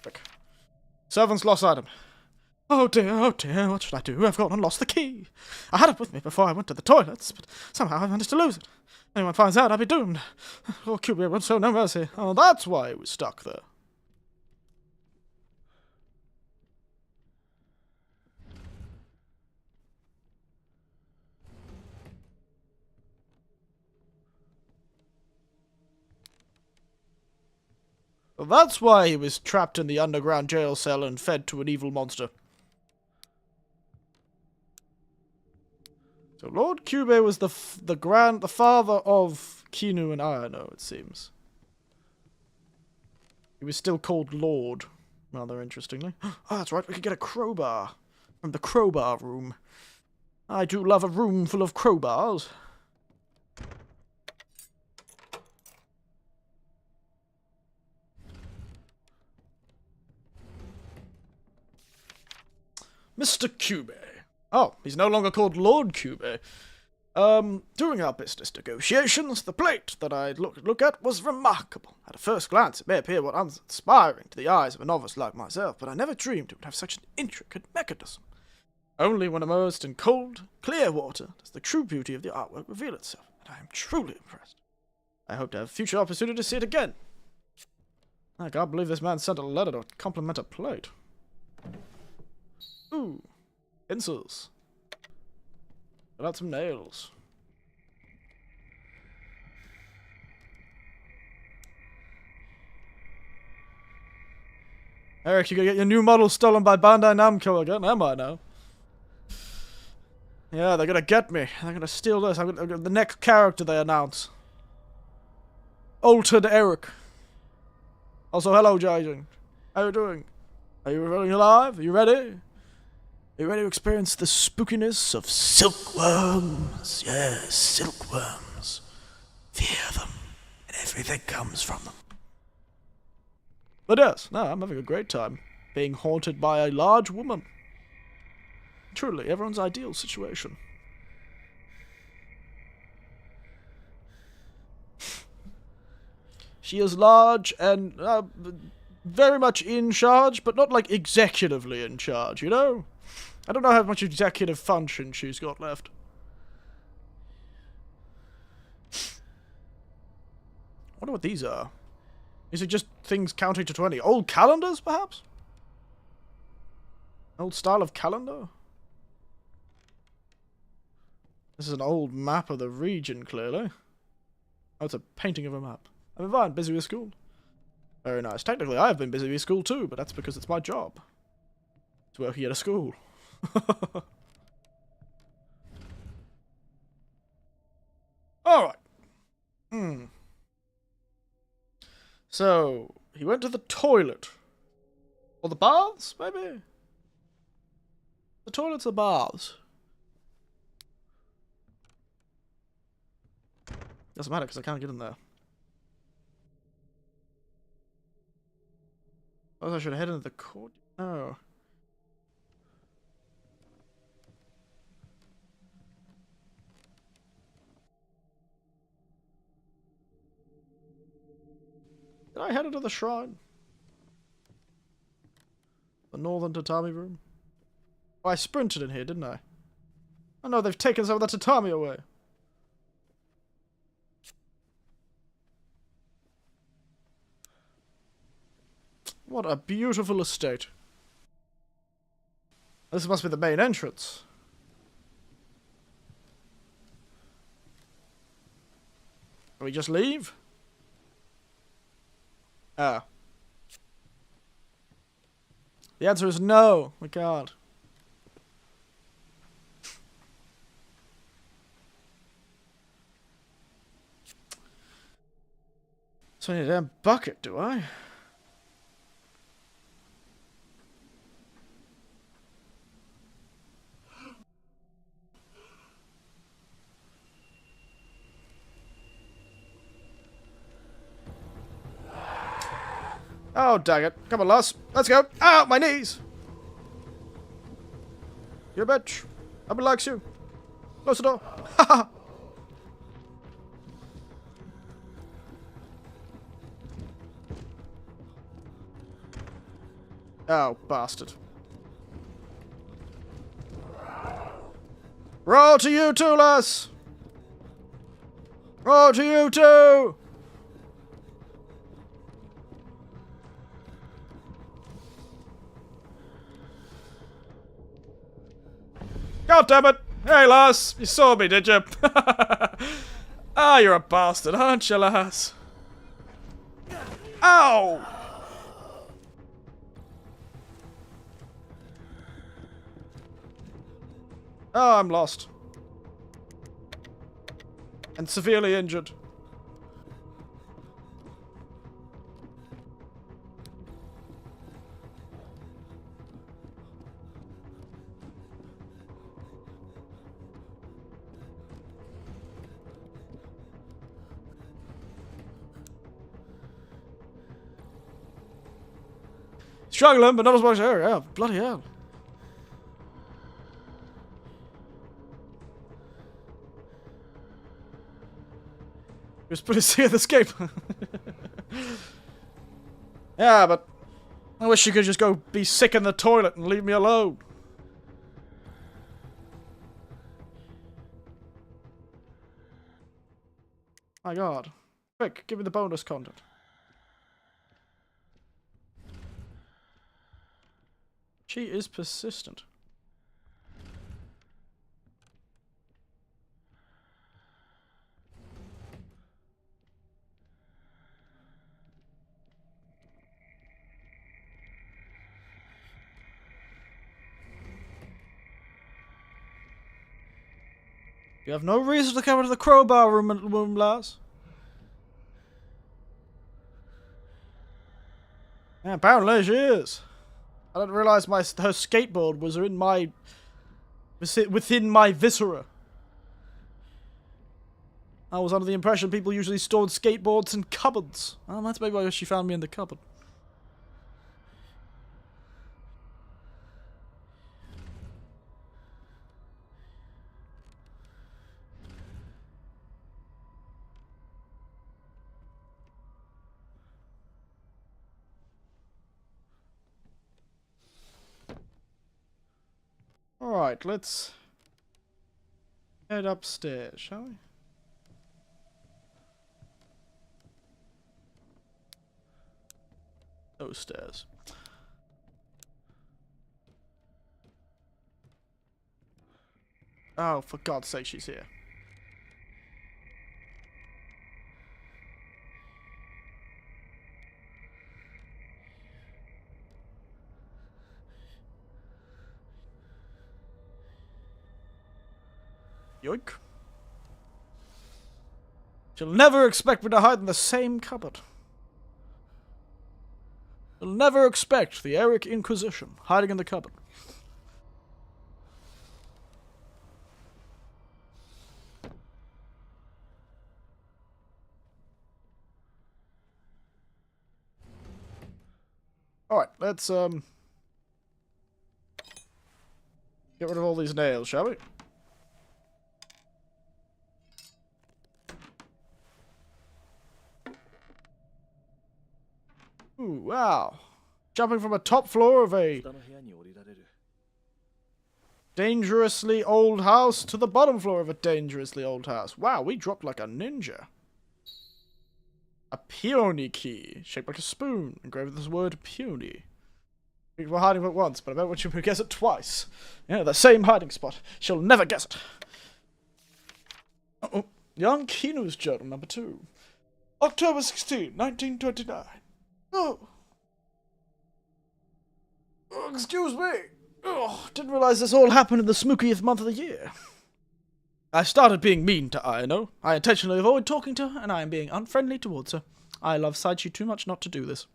A: Quick. Servant's lost item. Oh dear, what should I do? I've gone and lost the key. I had it with me before I went to the toilets, but somehow I managed to lose it. Anyone finds out, I'll be doomed. Oh, Cuba won't show no mercy. Oh, that's why it was stuck there. Well, that's why he was trapped in the underground jail cell and fed to an evil monster. So Lord Cube was the father of Kinu and Ayano, it seems. He was still called Lord, rather interestingly. Oh, that's right, we could get a crowbar from the crowbar room. I do love a room full of crowbars. Mr. Cube. Oh, he's no longer called Lord Cube. During our business negotiations, the plate that I look at was remarkable. At a first glance, it may appear what uninspiring to the eyes of a novice like myself, but I never dreamed it would have such an intricate mechanism. Only when immersed in cold, clear water does the true beauty of the artwork reveal itself, and I am truly impressed. I hope to have future opportunity to see it again. I can't believe this man sent a letter to compliment a plate. Ooh, pincers. Got out some nails. Eric, you're gonna get your new model stolen by Bandai Namco again, am I now? Yeah, they're gonna get me. They're gonna steal this. I'm gonna the next character they announce. Altered Eric. Also, hello, Jason. How you doing? Are you feeling alive? Are you ready? Are you ready to experience the spookiness of silkworms? Yes, silkworms. Fear them, and everything comes from them. But yes, no, I'm having a great time being haunted by a large woman. Truly, everyone's ideal situation. She is large and very much in charge, but not like executively in charge, you know? I don't know how much executive function she's got left. I wonder what these are. Is it just things counting to 20? Old calendars, perhaps? Old style of calendar? This is an old map of the region, clearly. Oh, it's a painting of a map. I'm fine, busy with school. Very nice. Technically, I have been busy with school too, but that's because it's my job. It's working at a school. Alright. So, he went to the toilet. Or the baths, maybe? The toilets or baths? Doesn't matter because I can't get in there. Oh, I should head into the court. Oh. Did I head into the shrine? The northern tatami room? Oh, I sprinted in here, didn't I? Oh no, they've taken some of the tatami away. What a beautiful estate. This must be the main entrance. Can we just leave? Ah. The answer is no, we can't. So I need a damn bucket, do I? Oh, dang it. Come on, Loss. Let's go. Ow, my knees. You a bitch. Nobody likes you. Close the door. Haha. Oh, bastard. Roll to you too, Loss. Roll to you too. God damn it! Hey, Lars! You saw me, did you? Ah, you're a bastard, aren't you, Lars? Ow! Oh, I'm lost. And severely injured. Struggling, but not as much as her. Yeah, bloody hell. Just put his the escape. Yeah, but I wish you could just go be sick in the toilet and leave me alone. My god. Quick, give me the bonus content. She is persistent. You have no reason to come into the crowbar room, Lars. Yeah, apparently she is. I didn't realize her skateboard was within my viscera. I was under the impression people usually stored skateboards in cupboards. Well, that's maybe why she found me in the cupboard. Alright, let's head upstairs, shall we? Those stairs. Oh, for God's sake, she's here. Yoink. She'll never expect me to hide in the same cupboard. She'll never expect the Eric Inquisition hiding in the cupboard. Alright, let's get rid of all these nails, shall we? Ooh, wow. Jumping from a top floor of a dangerously old house to the bottom floor of a dangerously old house. Wow, we dropped like a ninja. A peony key, shaped like a spoon, engraved with this word peony. We were hiding it once, but I bet you would guess it twice. Yeah, the same hiding spot. She'll never guess it. Uh-oh. Young Kinu's journal number 2. October 16, 1929. Oh. Oh, excuse me. Oh, didn't realize this all happened in the smookiest month of the year. I started being mean to Aino. I intentionally avoid talking to her, and I am being unfriendly towards her. I love Saichi too much not to do this.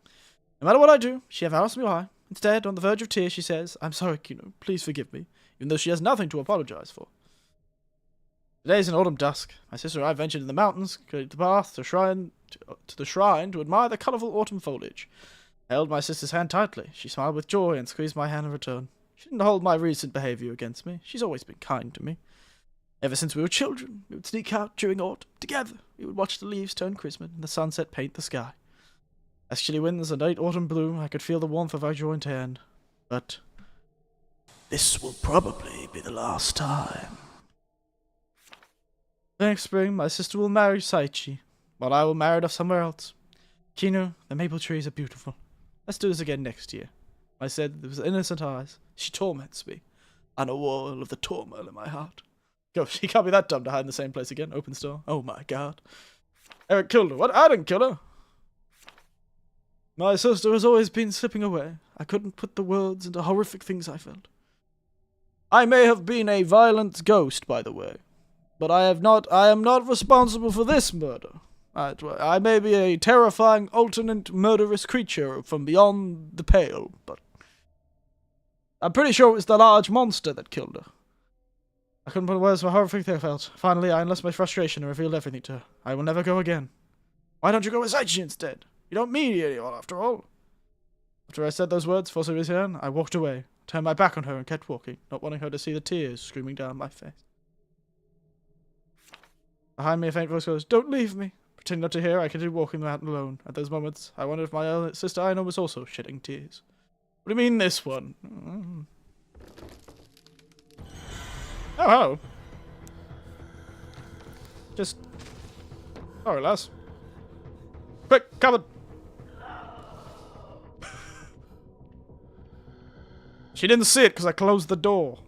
A: No matter what I do, she never asks me why. Instead, on the verge of tears, she says, "I'm sorry, Kino. Please forgive me," even though she has nothing to apologize for. Today's an autumn dusk. My sister and I ventured in the mountains, carried the path to the shrine to admire the colorful autumn foliage. I held my sister's hand tightly. She smiled with joy and squeezed my hand in return. She didn't hold my recent behavior against me. She's always been kind to me. Ever since we were children, we would sneak out during autumn, together. We would watch the leaves turn crimson and the sunset paint the sky. As chilly winds and late autumn bloom, I could feel the warmth of our joined hand. But this will probably be the last time. Next spring, my sister will marry Saichi, while I will marry off somewhere else. Kino, the maple trees are beautiful. Let's do this again next year. I said with innocent eyes. She torments me. I know all of the turmoil in my heart. Go, she can't be that dumb to hide in the same place again. Open store. Oh my god. Eric killed her. What? I didn't kill her. My sister has always been slipping away. I couldn't put the words into horrific things I felt. I may have been a violent ghost, by the way, but I am not responsible for this murder. I may be a terrifying, alternate, murderous creature from beyond the pale, but I'm pretty sure it was the large monster that killed her. I couldn't put words for how horrific I felt. Finally, I unleashed my frustration and revealed everything to her. I will never go again. Why don't you go beside you instead? You don't mean anyone, after all. After I said those words, forcing his hand, I walked away, turned my back on her and kept walking, not wanting her to see the tears streaming down my face. Behind me, a faint voice goes, "Don't leave me." Pretending not to hear, I continued walking the mountain alone. At those moments, I wondered if my sister Aina was also shedding tears. What do you mean this one? Oh, hello. Just... Sorry, lass. Quick, cupboard! She didn't see it because I closed the door.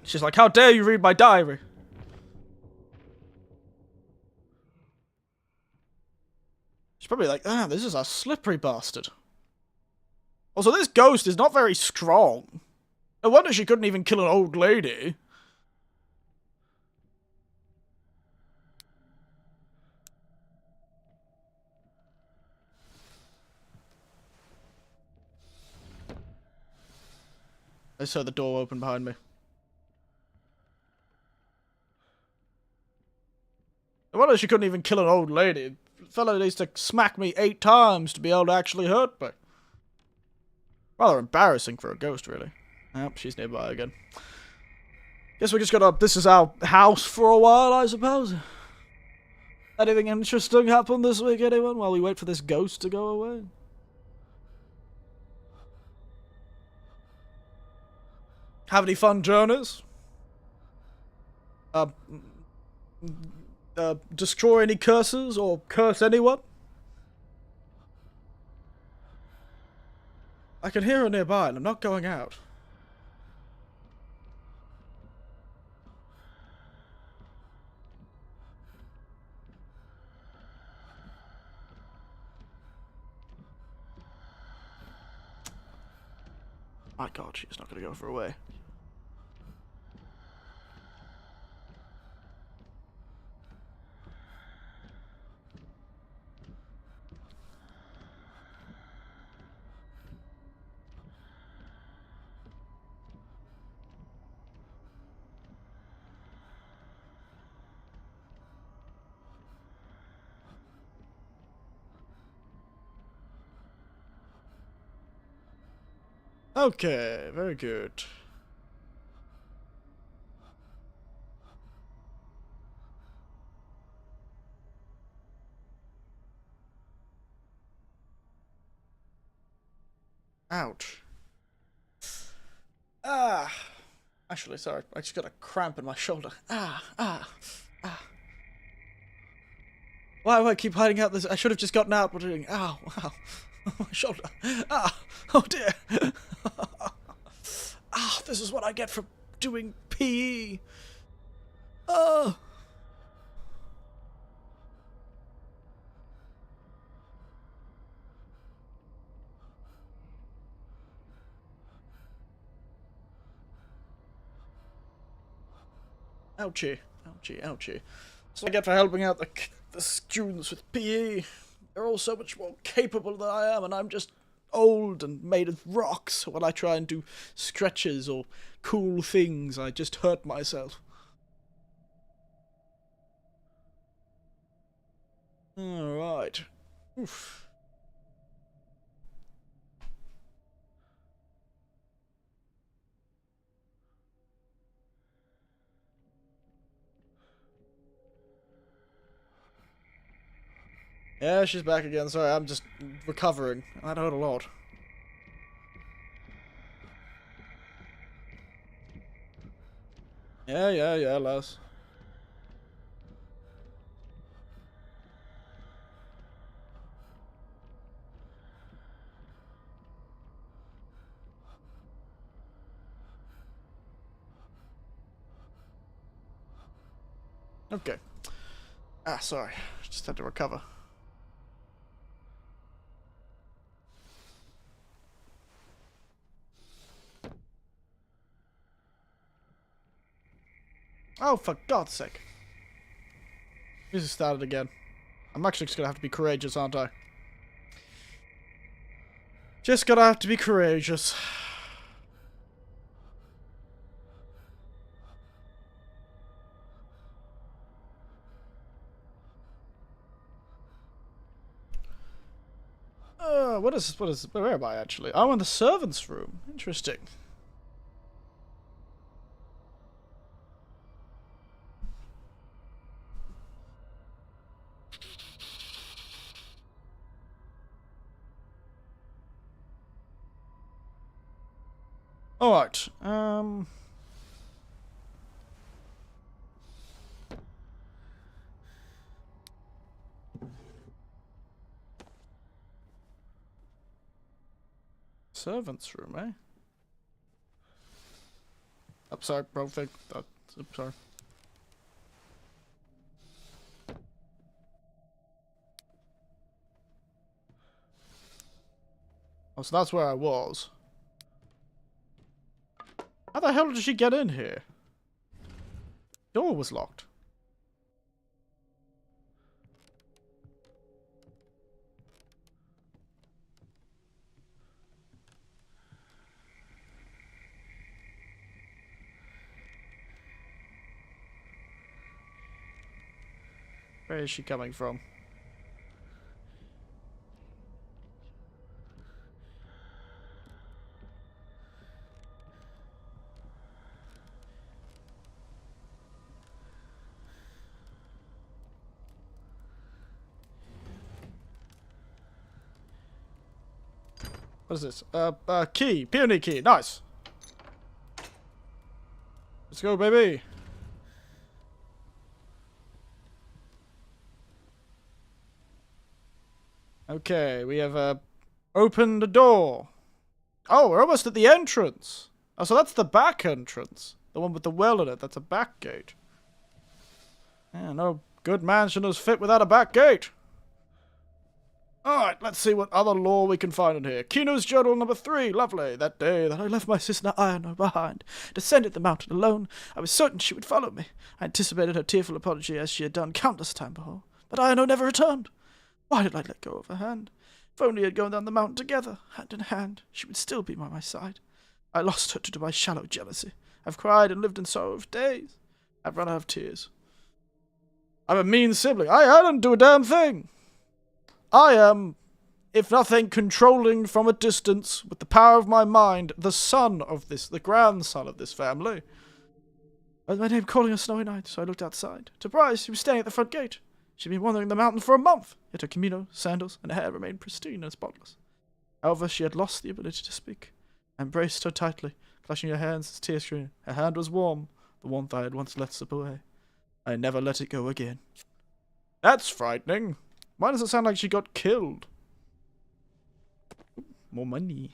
A: She's like, how dare you read my diary? She's probably like, this is a slippery bastard. Also, this ghost is not very strong. No wonder she couldn't even kill an old lady. I saw the door open behind me. No wonder she couldn't even kill an old lady. The fella needs to smack me 8 times to be able to actually hurt me. Rather embarrassing for a ghost, really. Yep, she's nearby again. Guess we just gotta... This is our house for a while, I suppose. Anything interesting happen this week, anyone? While we wait for this ghost to go away? Have any fun journeys? Destroy any curses or curse anyone? I can hear her nearby and I'm not going out. My god, she's not gonna go for away. Okay, very good. Ouch. Actually, sorry, I just got a cramp in my shoulder. Why do I keep hiding out this? I should have just gotten out, but doing, ow, my shoulder. Oh dear. This is what I get for doing PE. Ouchie, ouchie, ouchie. So I get for helping out the students with PE. They're all so much more capable than I am, and I'm just old and made of rocks. When I try and do stretches or cool things, I just hurt myself. Alright. Oof. Yeah, she's back again. Sorry, I'm just recovering. That hurt a lot. Yeah, lass. Okay. Sorry. Just had to recover. Oh, for God's sake. This is started again. I'm actually just gonna have to be courageous, aren't I? Just gonna have to be courageous. Where am I actually? I'm in the servants' room. Interesting. Alright, servants' room, eh? I'm sorry, wrong thing. I'm sorry. Oh, so that's where I was. How the hell did she get in here? Door was locked. Where is she coming from? What is this? Key. Peony key. Nice. Let's go, baby. Okay, we have, opened the door. Oh, we're almost at the entrance. Oh, so that's the back entrance. The one with the well in it. That's a back gate. Yeah, no good mansion is fit without a back gate. Alright, let's see what other lore we can find in here. Kinu's journal number 3. Lovely. That day that I left my sister Ayano behind, descended the mountain alone, I was certain she would follow me. I anticipated her tearful apology as she had done countless times before. But Ayano never returned. Why did I let go of her hand? If only we had gone down the mountain together, hand in hand, she would still be by my side. I lost her to my shallow jealousy. I've cried and lived in sorrow for days. I've run out of tears. I'm a mean sibling. I didn't do a damn thing. I am, if nothing, controlling from a distance, with the power of my mind, the grandson of this family. I heard my name calling a snowy night, so I looked outside. Surprised, she was standing at the front gate. She'd been wandering the mountain for a month, yet her kimono, sandals, and hair remained pristine and spotless. However, she had lost the ability to speak. I embraced her tightly, clutching her hands as tears streamed. Her hand was warm, the warmth I had once let slip away. I never let it go again. That's frightening. Why does it sound like she got killed? More money.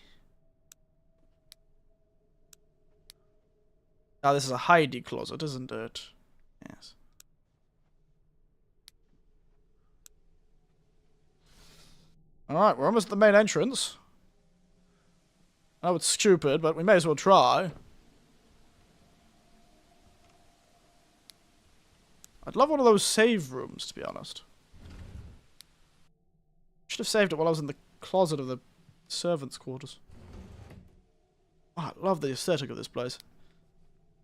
A: Ah, this is a Heidi closet, isn't it? Yes. Alright, we're almost at the main entrance. I know it's stupid, but we may as well try. I'd love one of those save rooms, to be honest. Should have saved it while I was in the closet of the servants' quarters. Oh, I love the aesthetic of this place.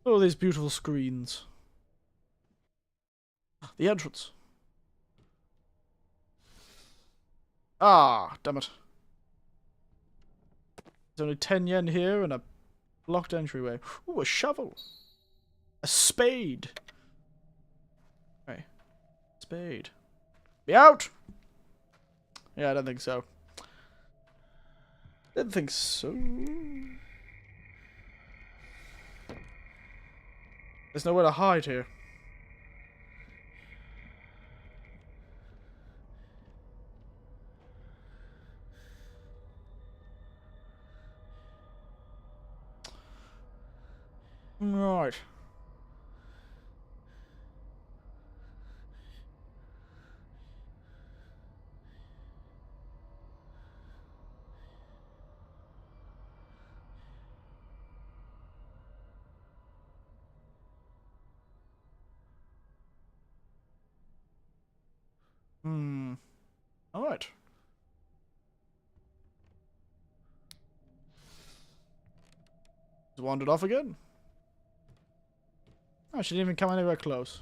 A: All these beautiful screens. The entrance. Ah, damn it. There's only 10 yen here and a blocked entryway. Ooh, a shovel. A spade. Okay. Spade. Be out! Yeah, I don't think so. Didn't think so. There's nowhere to hide here. Right. Just wandered off again. Oh, she didn't even come anywhere close.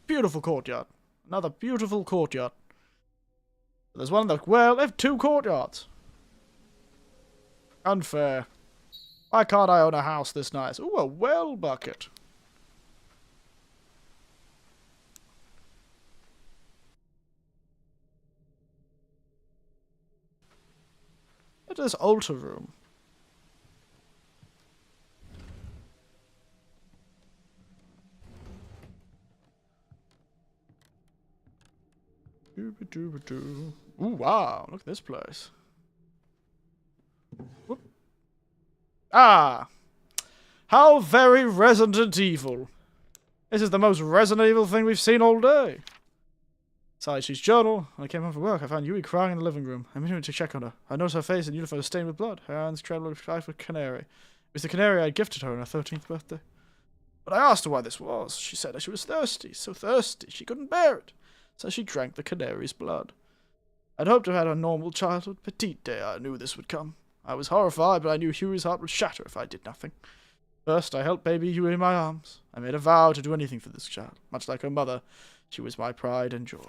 A: Beautiful courtyard. Another beautiful courtyard. There's one that, well, they have 2 courtyards. Unfair. Why can't I own a house this nice? Ooh, a well bucket. It is altar room. Ooh, wow, look at this place. Whoop. Ah! How very Resident Evil. This is the most Resident Evil thing we've seen all day. Besides, she's journal. When I came home from work, I found Yui crying in the living room. I went to check on her. I noticed her face and uniform was stained with blood. Her hands trembled with canary. It was the canary I had gifted her on her 13th birthday. But I asked her why this was. She said that she was thirsty, so thirsty she couldn't bear it. So she drank the canary's blood. I'd hoped to have had a normal childhood. Petite day, I knew this would come. I was horrified, but I knew Huey's heart would shatter if I did nothing. First, I held baby Huey in my arms. I made a vow to do anything for this child. Much like her mother, she was my pride and joy.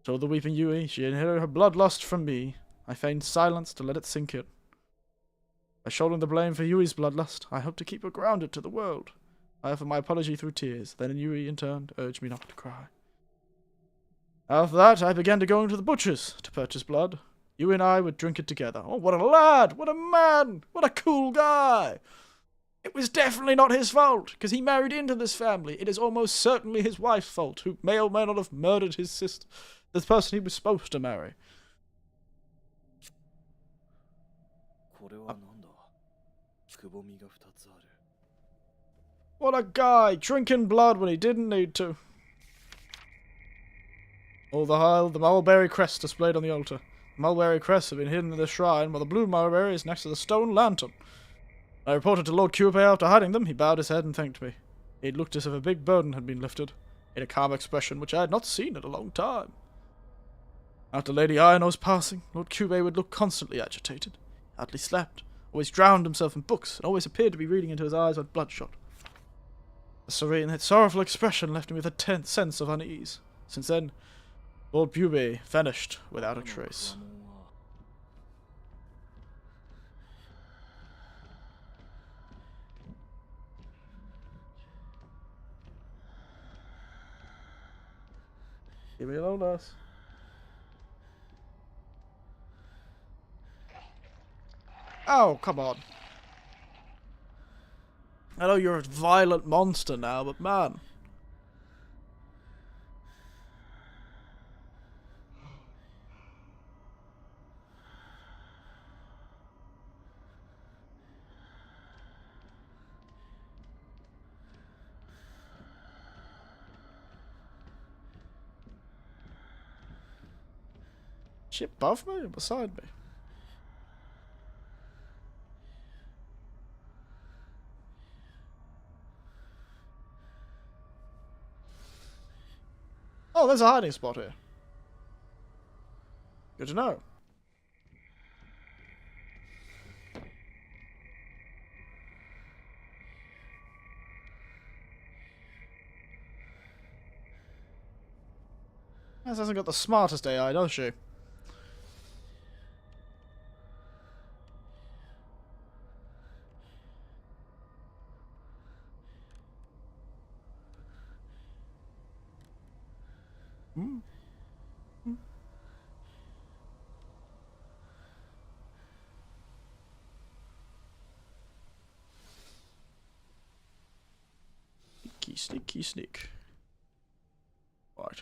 A: Told the weeping Huey she inherited her bloodlust from me. I feigned silence to let it sink in. By shouldering the blame for Huey's bloodlust, I hoped to keep her grounded to the world. I offered my apology through tears. Then Huey, in turn, urged me not to cry. After that, I began to go into the butcher's to purchase blood. You and I would drink it together. Oh, what a lad! What a man! What a cool guy! It was definitely not his fault, because he married into this family. It is almost certainly his wife's fault, who may or may not have murdered his sister, the person he was supposed to marry. What a guy! Drinking blood when he didn't need to. All the while, the mulberry crest displayed on the altar. The mulberry crest had been hidden in the shrine, while the blue mulberry is next to the stone lantern. I reported to Lord Cupid after hiding them. He bowed his head and thanked me. It looked as if a big burden had been lifted, in a calm expression which I had not seen in a long time. After Lady Iono's passing, Lord Cupid would look constantly agitated. He hardly slept, always drowned himself in books, and always appeared to be reading into his eyes when bloodshot. The serene yet sorrowful expression left me with a tense sense of unease. Since then, Lord Cupid vanished without a trace. Leave me alone, nurse. Oh, come on. I know you're a violent monster now, but man. Is she above me or beside me? Oh, there's a hiding spot here. Good to know. This hasn't got the smartest AI, does she? Sneaky, sneaky, sneak. Right.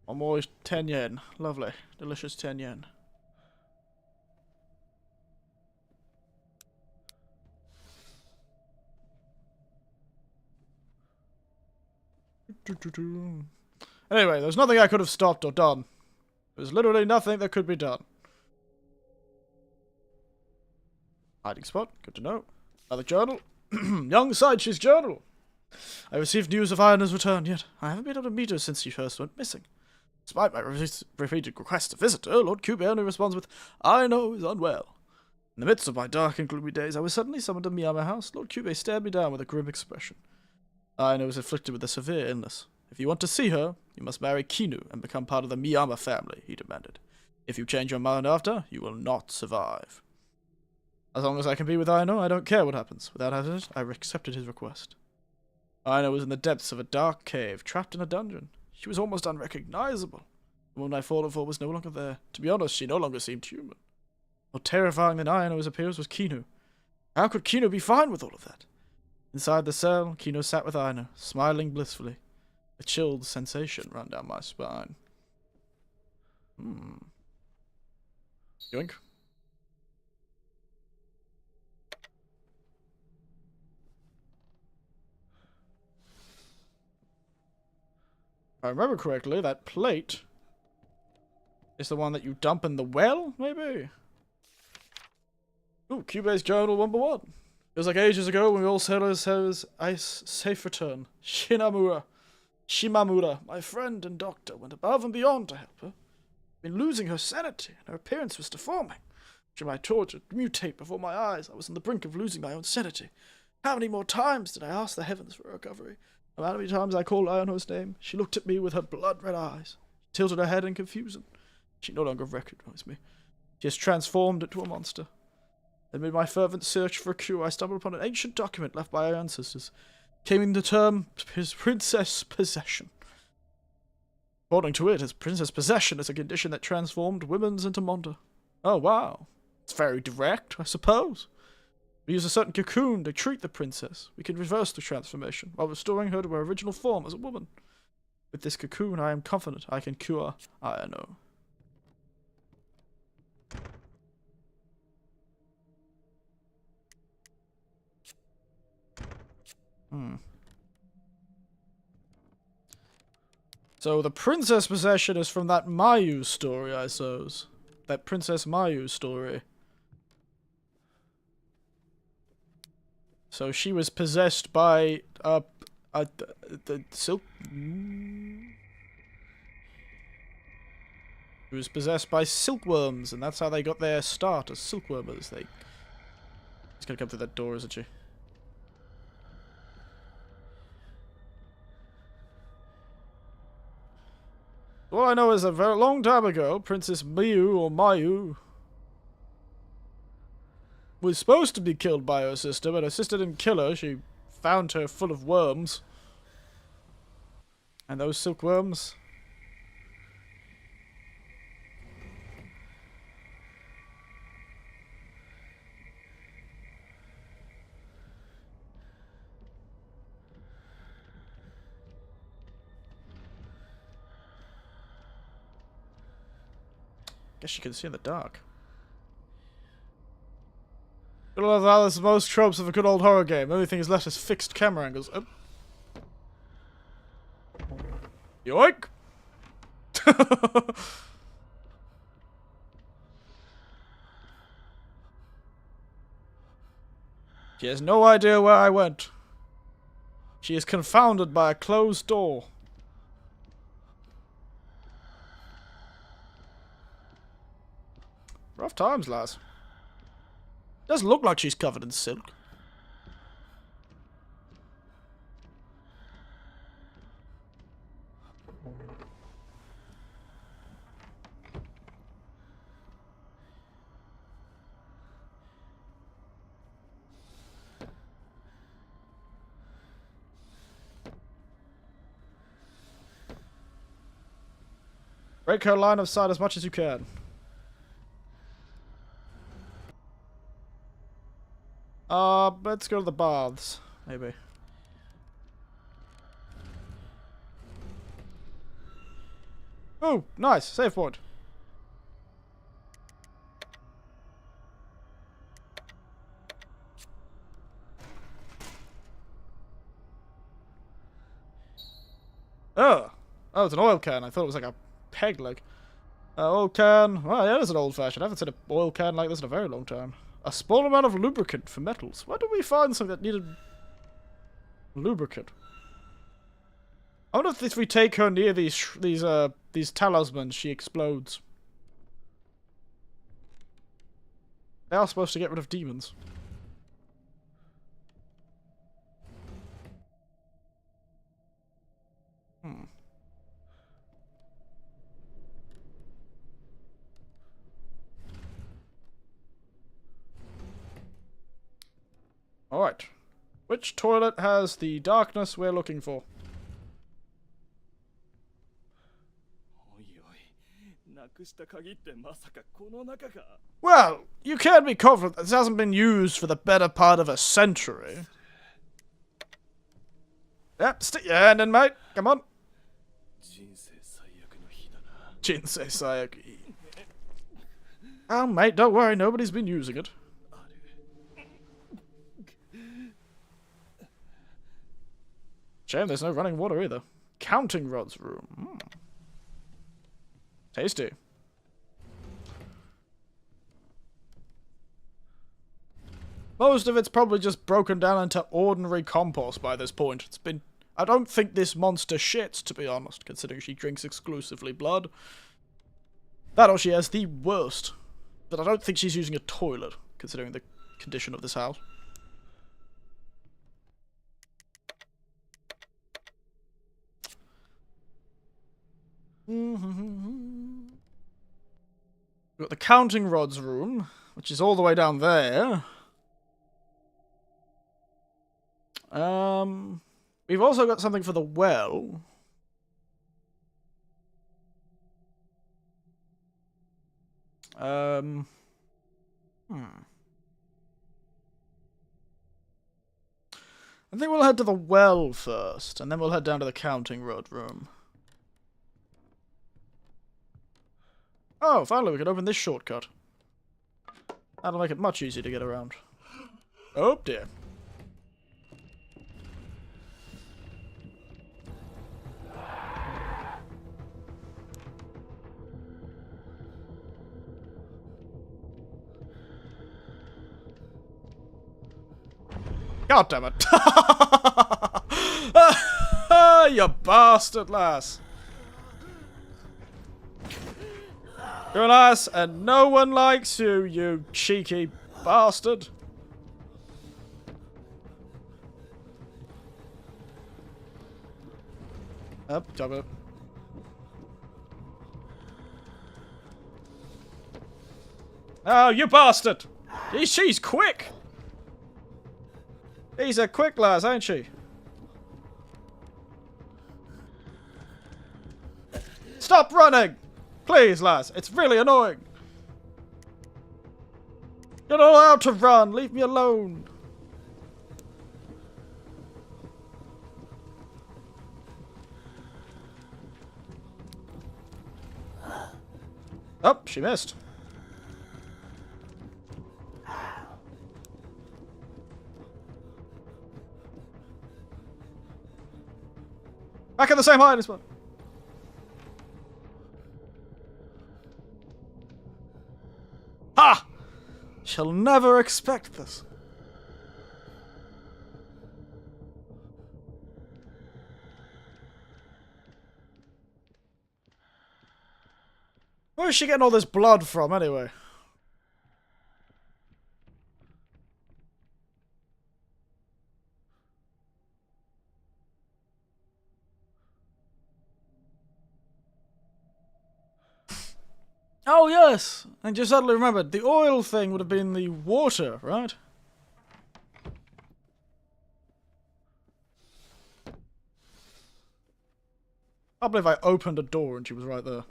A: One more is 10 yen. Lovely. Delicious 10 yen. Anyway, there's nothing I could have stopped or done. There's literally nothing that could be done. Hiding spot. Good to know. Another journal. Young Saichi's journal. I received news of Iona's return, yet I haven't been able to meet her since she first went missing. Despite my repeated requests to visit her, Lord Cube only responds with, Aino is unwell. In the midst of my dark and gloomy days, I was suddenly summoned to Miyama House. Lord Cube stared me down with a grim expression. Aino is afflicted with a severe illness. If you want to see her, you must marry Kinu and become part of the Miyama family, he demanded. If you change your mind after, you will not survive. As long as I can be with Aino, I don't care what happens. Without hesitation, I accepted his request. Aino was in the depths of a dark cave, trapped in a dungeon. She was almost unrecognizable. The woman I fought for was no longer there. To be honest, she no longer seemed human. More terrifying than Aino's appearance was Kinu. How could Kinu be fine with all of that? Inside the cell, Kinu sat with Aino, smiling blissfully. A chilled sensation ran down my spine. Yoink. If I remember correctly, that plate is the one that you dump in the well, maybe? Ooh, Kyubei's journal #1. It was like ages ago when we all said his ice safe return. Shimamura, my friend and doctor, went above and beyond to help her. Been losing her sanity, and her appearance was deforming. Through my torture, mutate before my eyes, I was on the brink of losing my own sanity. How many more times did I ask the heavens for recovery? No matter how many times I called Iono's name, she looked at me with her blood-red eyes. She tilted her head in confusion. She no longer recognized me. She has transformed into a monster. Amid my fervent search for a cure, I stumbled upon an ancient document left by our ancestors, claiming the term his princess possession. According to it, his princess possession is a condition that transformed women into monster. Oh, wow. It's very direct, I suppose. We use a certain cocoon to treat the princess. We can reverse the transformation, while restoring her to her original form as a woman. With this cocoon, I am confident I can cure Ayano. So the princess possession is from that Mayu story, I suppose. That Princess Mayu story. So she was possessed by the silk. She was possessed by silkworms, and that's how they got their start as silkwormers. She's gonna come through that door, isn't she? All I know is a very long time ago, Princess Mayu was supposed to be killed by her sister, but her sister didn't kill her. She found her full of worms. And those silkworms... guess you can see in the dark. I love how there's most tropes of a good old horror game. The only thing is left is fixed camera angles. Oh. Yoink! She has no idea where I went. She is confounded by a closed door. Rough times, lass. Doesn't look like she's covered in silk. Break her line of sight as much as you can. Let's go to the baths, maybe. Oh, nice. Save point. Oh. Oh, it's an oil can. I thought it was like a peg leg. Oil can. Well, yeah, it's an old-fashioned. I haven't seen an oil can like this in a very long time. A small amount of lubricant for metals. Where did we find something that needed lubricant? I wonder if we take her near these talismans, she explodes. They are supposed to get rid of demons. Alright. Which toilet has the darkness we're looking for?
B: おいおい、なくした鍵ってまさかこの中か。
A: Well, you can't be confident that this hasn't been used for the better part of a century. Yep, stick your hand in, mate. Come on.
B: 人生最悪の日だな。
A: Jinsei Sayaki. Oh, mate, don't worry. Nobody's been using it. Shame there's no running water either. Counting rods room. Tasty. Most of it's probably just broken down into ordinary compost by this point. It's been... I don't think this monster shits, to be honest, considering she drinks exclusively blood. That or she has the worst. But I don't think she's using a toilet, considering the condition of this house. We've got the counting rods room, which is all the way down there. We've also got something for the well. I think we'll head to the well first, and then we'll head down to the counting rod room. Oh, finally we can open this shortcut. That'll make it much easier to get around. Oh dear. God damn it. You bastard lass. You're an ass and no one likes you, you cheeky bastard. Up, jump it. Oh, you bastard! She's quick! She's a quick lass, ain't she? Stop running! Please, lass. It's really annoying. You're not allowed to run. Leave me alone. Oh, she missed. Back at the same height as well. Ha! She'll never expect this. Where is she getting all this blood from, anyway? Oh, yes! I just suddenly remembered. The oil thing would have been the water, right? I believe I opened a door and she was right there.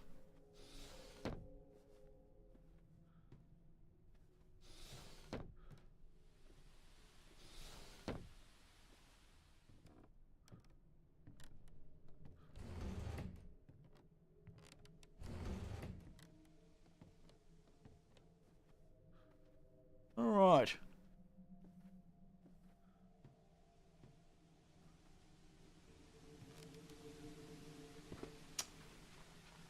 A: Alright.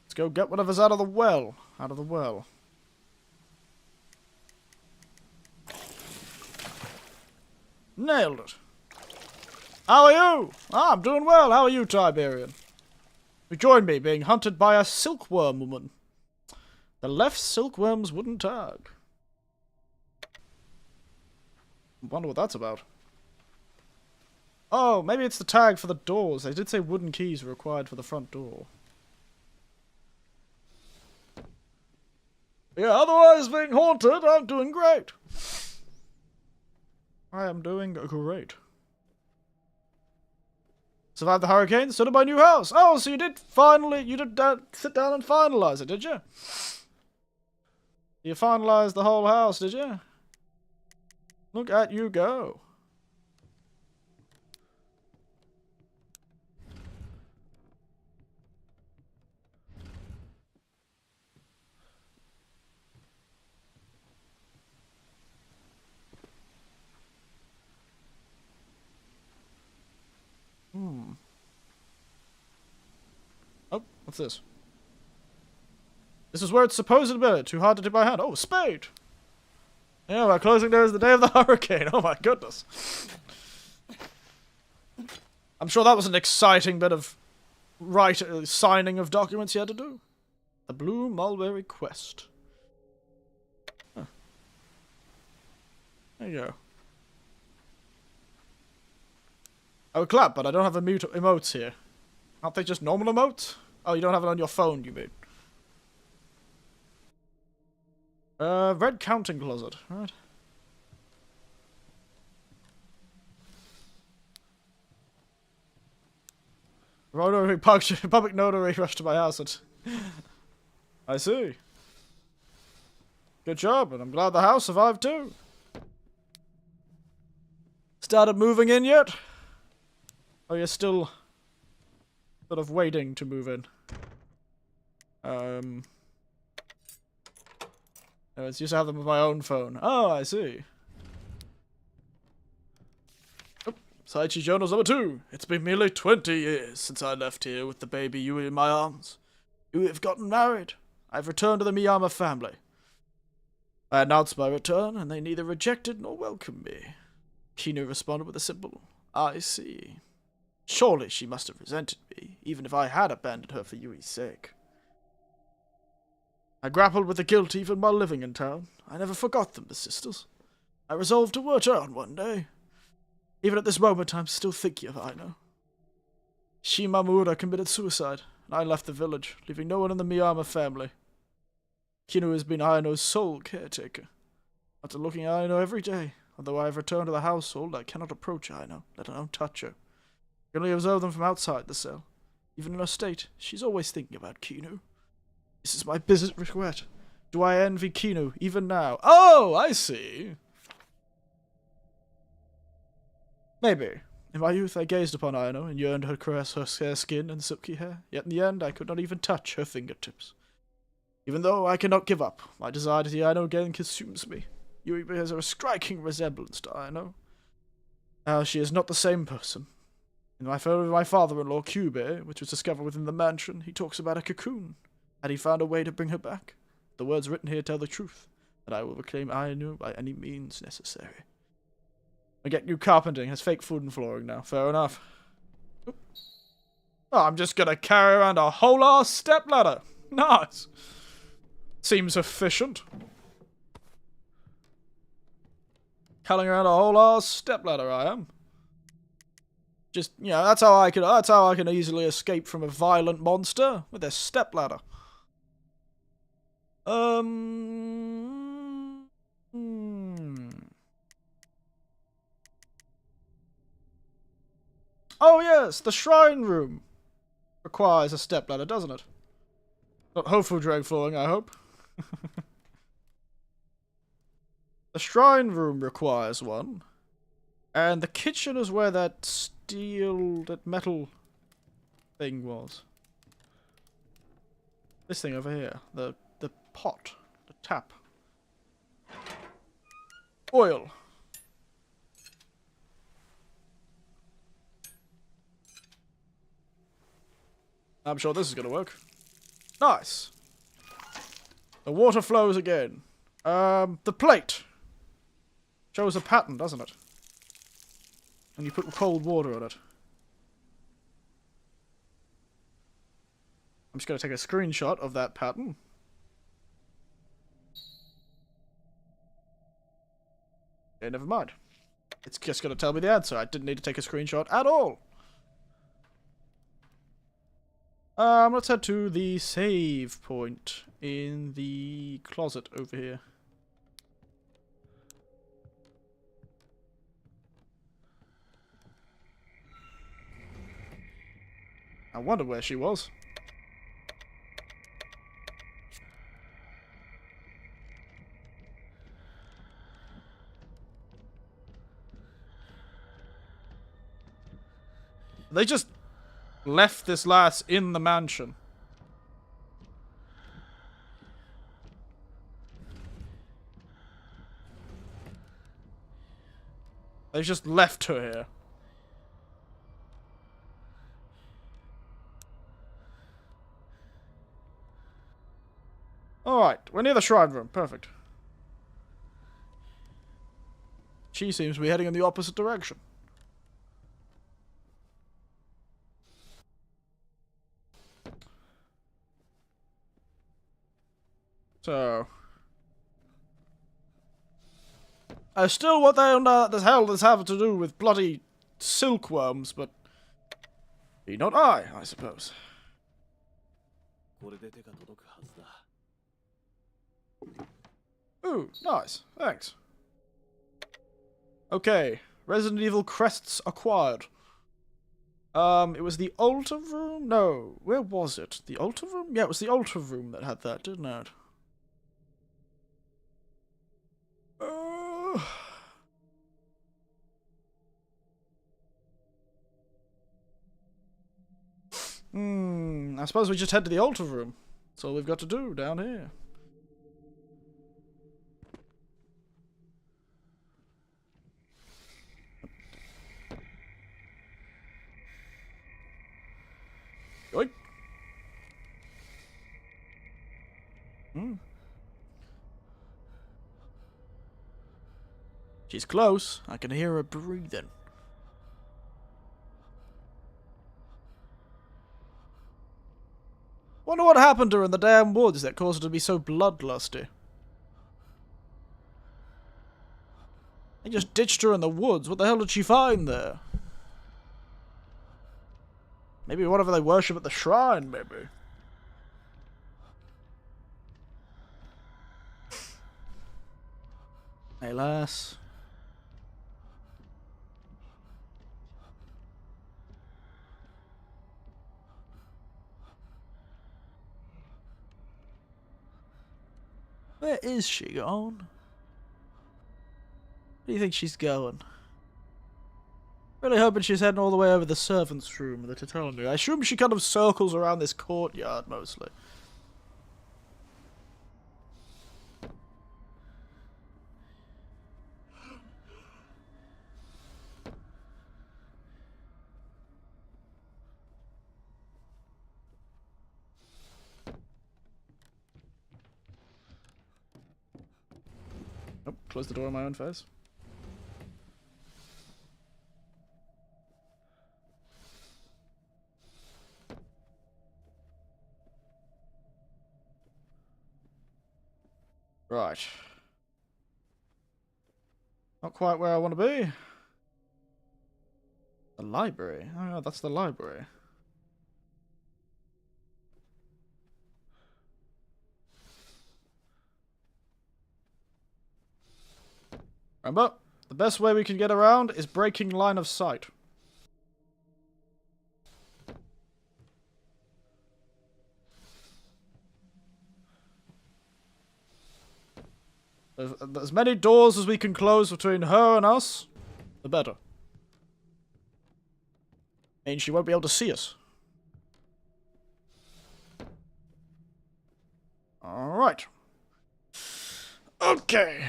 A: Let's go get whatever's out of the well. Out of the well. Nailed it. How are you? Ah, I'm doing well. How are you, Tiberian? You joined me being hunted by a silkworm woman. The left silkworm's wooden tag. I wonder what that's about. Oh, maybe it's the tag for the doors. They did say wooden keys were required for the front door. Yeah, otherwise being haunted, I'm doing great. I am doing great. Survived the hurricane, stood in my new house. Oh, so you did sit down and finalize it, did you? You finalized the whole house, did you? Look at you go. Oh, what's this? This is where it's supposed to be. Too hard to do by hand. Oh, spade! Yeah, my closing day is the day of the hurricane. Oh my goodness. I'm sure that was an exciting bit of signing of documents you had to do. The Blue Mulberry Quest. Huh. There you go. I would clap, but I don't have emotes here. Aren't they just normal emotes? Oh, you don't have it on your phone, you mean? Red counting closet, right? Public notary rushed to my house and... I see. Good job, and I'm glad the house survived too. Started moving in yet? Oh, you're still sort of waiting to move in. No, it's used to have them with my own phone. Oh, I see. Oh, Saichi Journals number 2. It's been nearly 20 years since I left here with the baby Yui in my arms. You have gotten married. I've returned to the Miyama family. I announced my return, and they neither rejected nor welcomed me. Kinu responded with a simple, I see. Surely she must have resented me, even if I had abandoned her for Yui's sake. I grappled with the guilt even while living in town. I never forgot them, the sisters. I resolved to return one day. Even at this moment, I'm still thinking of Aino. Shimamura committed suicide, and I left the village, leaving no one in the Miyama family. Kinu has been Aino's sole caretaker. After looking at Aino every day, although I have returned to the household, I cannot approach Aino, let alone touch her. I can only observe them from outside the cell. Even in her state, she's always thinking about Kinu. This is my biggest regret. Do I envy Kinu, even now? Oh, I see. Maybe. In my youth, I gazed upon Aino and yearned to caress her fair skin and silky hair, yet in the end, I could not even touch her fingertips. Even though I cannot give up, my desire to see Aino again consumes me. Yui bears a striking resemblance to Aino. Now, she is not the same person. In my father-in-law, Kyubei, which was discovered within the mansion, he talks about a cocoon. Had he found a way to bring her back? The words written here tell the truth, that I will reclaim Aino by any means necessary. I get you carpenting, has fake food and flooring now. Fair enough. Oh, I'm just gonna carry around a whole ass stepladder. Nice. Seems efficient. Carrying around a whole ass stepladder, I am. Just, you know, that's how I can easily escape from a violent monster with a stepladder. Oh yes, the shrine room requires a stepladder, doesn't it? Not Hofu drag flooring, I hope. The shrine room requires one. And the kitchen is where that metal thing was. This thing over here. The pot. The tap. Oil. I'm sure this is gonna work. Nice. The water flows again. The plate. Shows a pattern, doesn't it? And you put cold water on it. I'm just going to take a screenshot of that pattern. Okay, never mind. It's just going to tell me the answer. I didn't need to take a screenshot at all. Let's head to the save point in the closet over here. I wonder where she was. They just left this lass in the mansion. They just left her here. Alright, we're near the shrine room. Perfect. She seems to be heading in the opposite direction. So, I still what the hell does have to do with bloody silkworms, but be not I suppose.
B: これで手が届くはずだ。
A: Ooh, nice. Thanks. Okay, Resident Evil crests acquired. It was the altar room? No, where was it? The altar room? Yeah, it was the altar room that had that, didn't it? I suppose we just head to the altar room. That's all we've got to do down here. Yoink. She's close. I can hear her breathing. Wonder what happened to her in the damn woods that caused her to be so bloodlusty. They just ditched her in the woods. What the hell did she find there? Maybe whatever they worship at the shrine, maybe. Hey, lass. Where is she gone? Where do you think she's going? Really hoping she's heading all the way over the servants' room that are telling me. I assume she kind of circles around this courtyard mostly. Oh, close the door on my own face. Right. Not quite where I want to be. The library. Oh, yeah, that's the library. Remember, the best way we can get around is breaking line of sight. As many doors as we can close between her and us, the better. Means she won't be able to see us. Alright. Okay.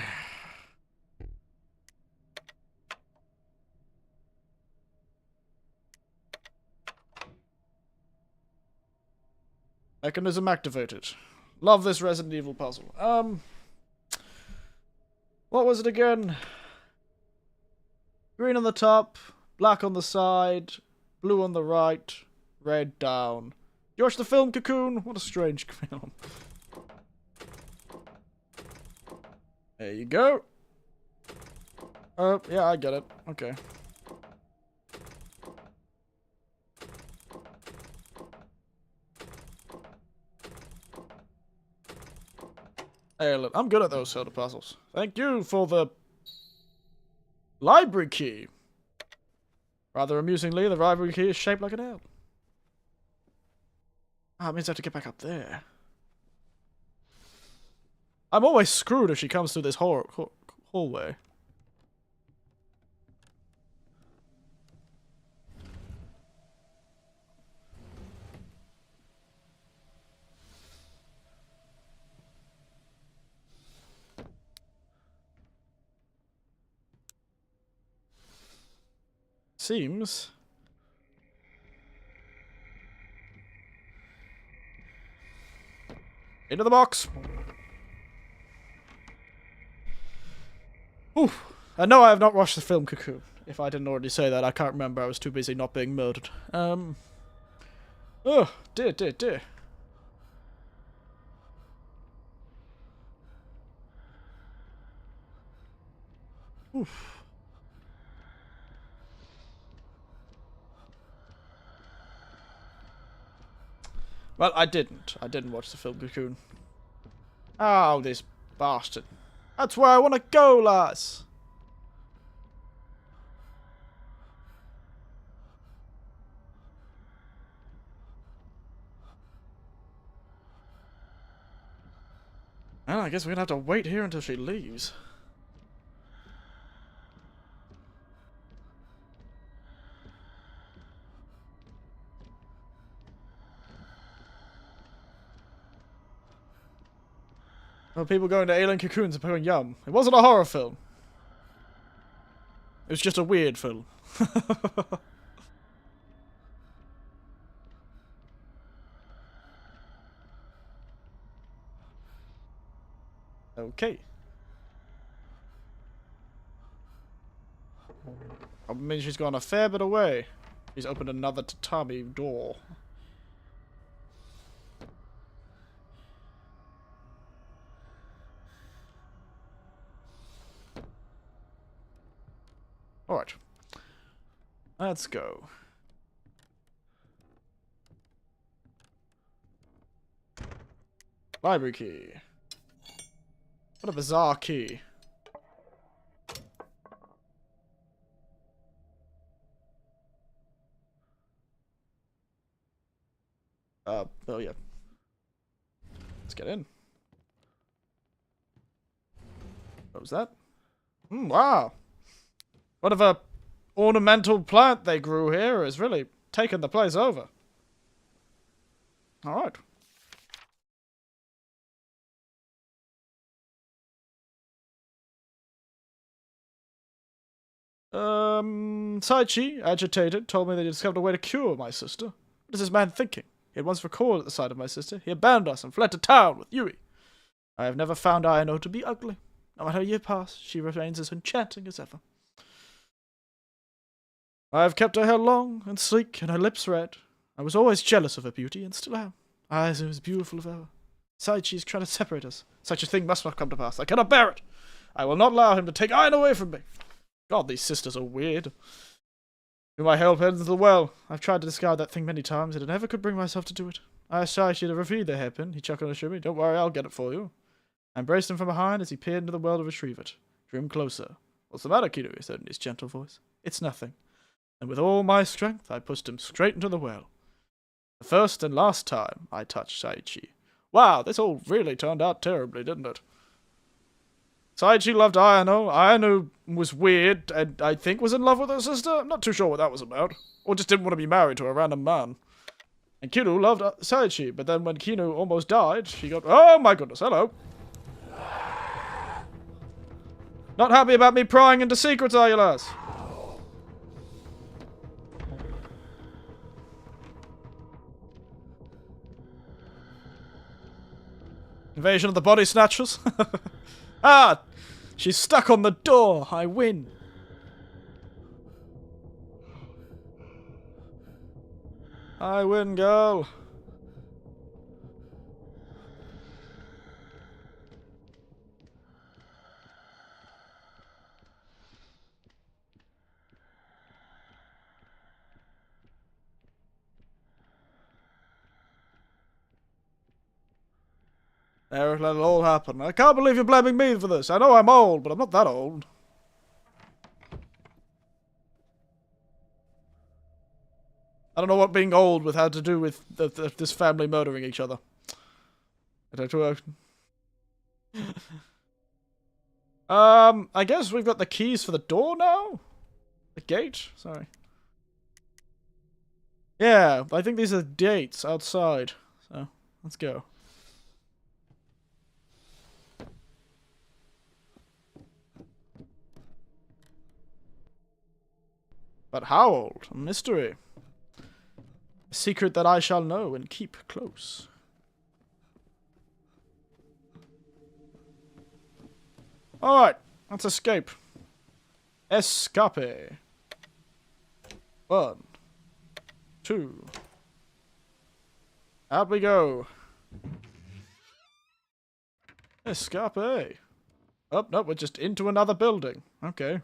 A: Mechanism activated. Love this Resident Evil puzzle. What was it again? Green on the top, black on the side, blue on the right, red down. You watch the film Cocoon? What a strange film. There you go. Oh, yeah, I get it. Okay. Hey, look, I'm good at those sort of puzzles. Thank you for the library key. Rather amusingly, the library key is shaped like an L. Ah, it means I have to get back up there. I'm always screwed if she comes through this hallway. Seems. Into the box. Ooh. I know I have not watched the film Cocoon. If I didn't already say that, I can't remember. I was too busy not being murdered. Oh, dear. Oof. Well, I didn't. I didn't watch the film Cocoon. Oh, this bastard. That's where I want to go, lass. Well, I guess we're gonna have to wait here until she leaves. Well, people going to alien cocoons and putting yum. It wasn't a horror film. It was just a weird film. Okay. I mean, she's gone a fair bit away. She's opened another tatami door. Alright. Let's go. Library key. What a bizarre key. Oh yeah. Let's get in. What was that? Wow. What of a ornamental plant they grew here has really taken the place over. Alright. Saichi, agitated, told me that he discovered a way to cure my sister. What is this man thinking? He had once recoiled at the sight of my sister. He abandoned us and fled to town with Yui. I have never found Ayano to be ugly. No matter a year pass, she remains as enchanting as ever. I have kept her hair long and sleek and her lips red. I was always jealous of her beauty and still am. Eyes are as beautiful as ever. Saichi is trying to separate us. Such a thing must not come to pass. I cannot bear it. I will not allow him to take Ayano away from me. God, these sisters are weird. Do my help ends the well. I've tried to discard that thing many times, and I never could bring myself to do it. I asked Saichi to retrieve the hairpin. He chuckled and assured me, "Don't worry, I'll get it for you." I embraced him from behind as he peered into the well to retrieve it. Drew him closer. "What's the matter, Kido?" he said in his gentle voice. "It's nothing." And with all my strength, I pushed him straight into the well. The first and last time I touched Saichi. Wow, this all really turned out terribly, didn't it? Saichi loved Ayano. Ayano was weird and I think was in love with her sister. I'm not too sure what that was about. Or just didn't want to be married to a random man. And Kinu loved Saichi, but then when Kinu almost died, she got... Oh my goodness, hello. Not happy about me prying into secrets, are you, lass? Invasion of the Body Snatchers? Ah! She's stuck on the door! I win! I win, girl. Eric, let it all happen. I can't believe you're blaming me for this. I know I'm old, but I'm not that old. I don't know what being old had to do with this family murdering each other. I guess we've got the keys for the door now? The gate? Sorry. Yeah, I think these are dates outside. So, let's go. But how old? A mystery. A secret that I shall know and keep close. Alright, let's escape. Escape. 1, 2. Out we go. Escape. Oh, no, we're just into another building. Okay.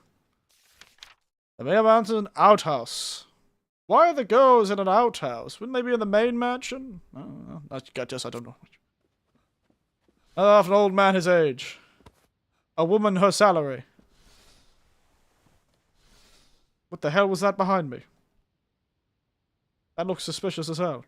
A: The Mayor Mountain an outhouse. Why are the girls in an outhouse? Wouldn't they be in the main mansion? Oh, I guess I don't know. Of an old man his age. A woman her salary. What the hell was that behind me? That looks suspicious as hell.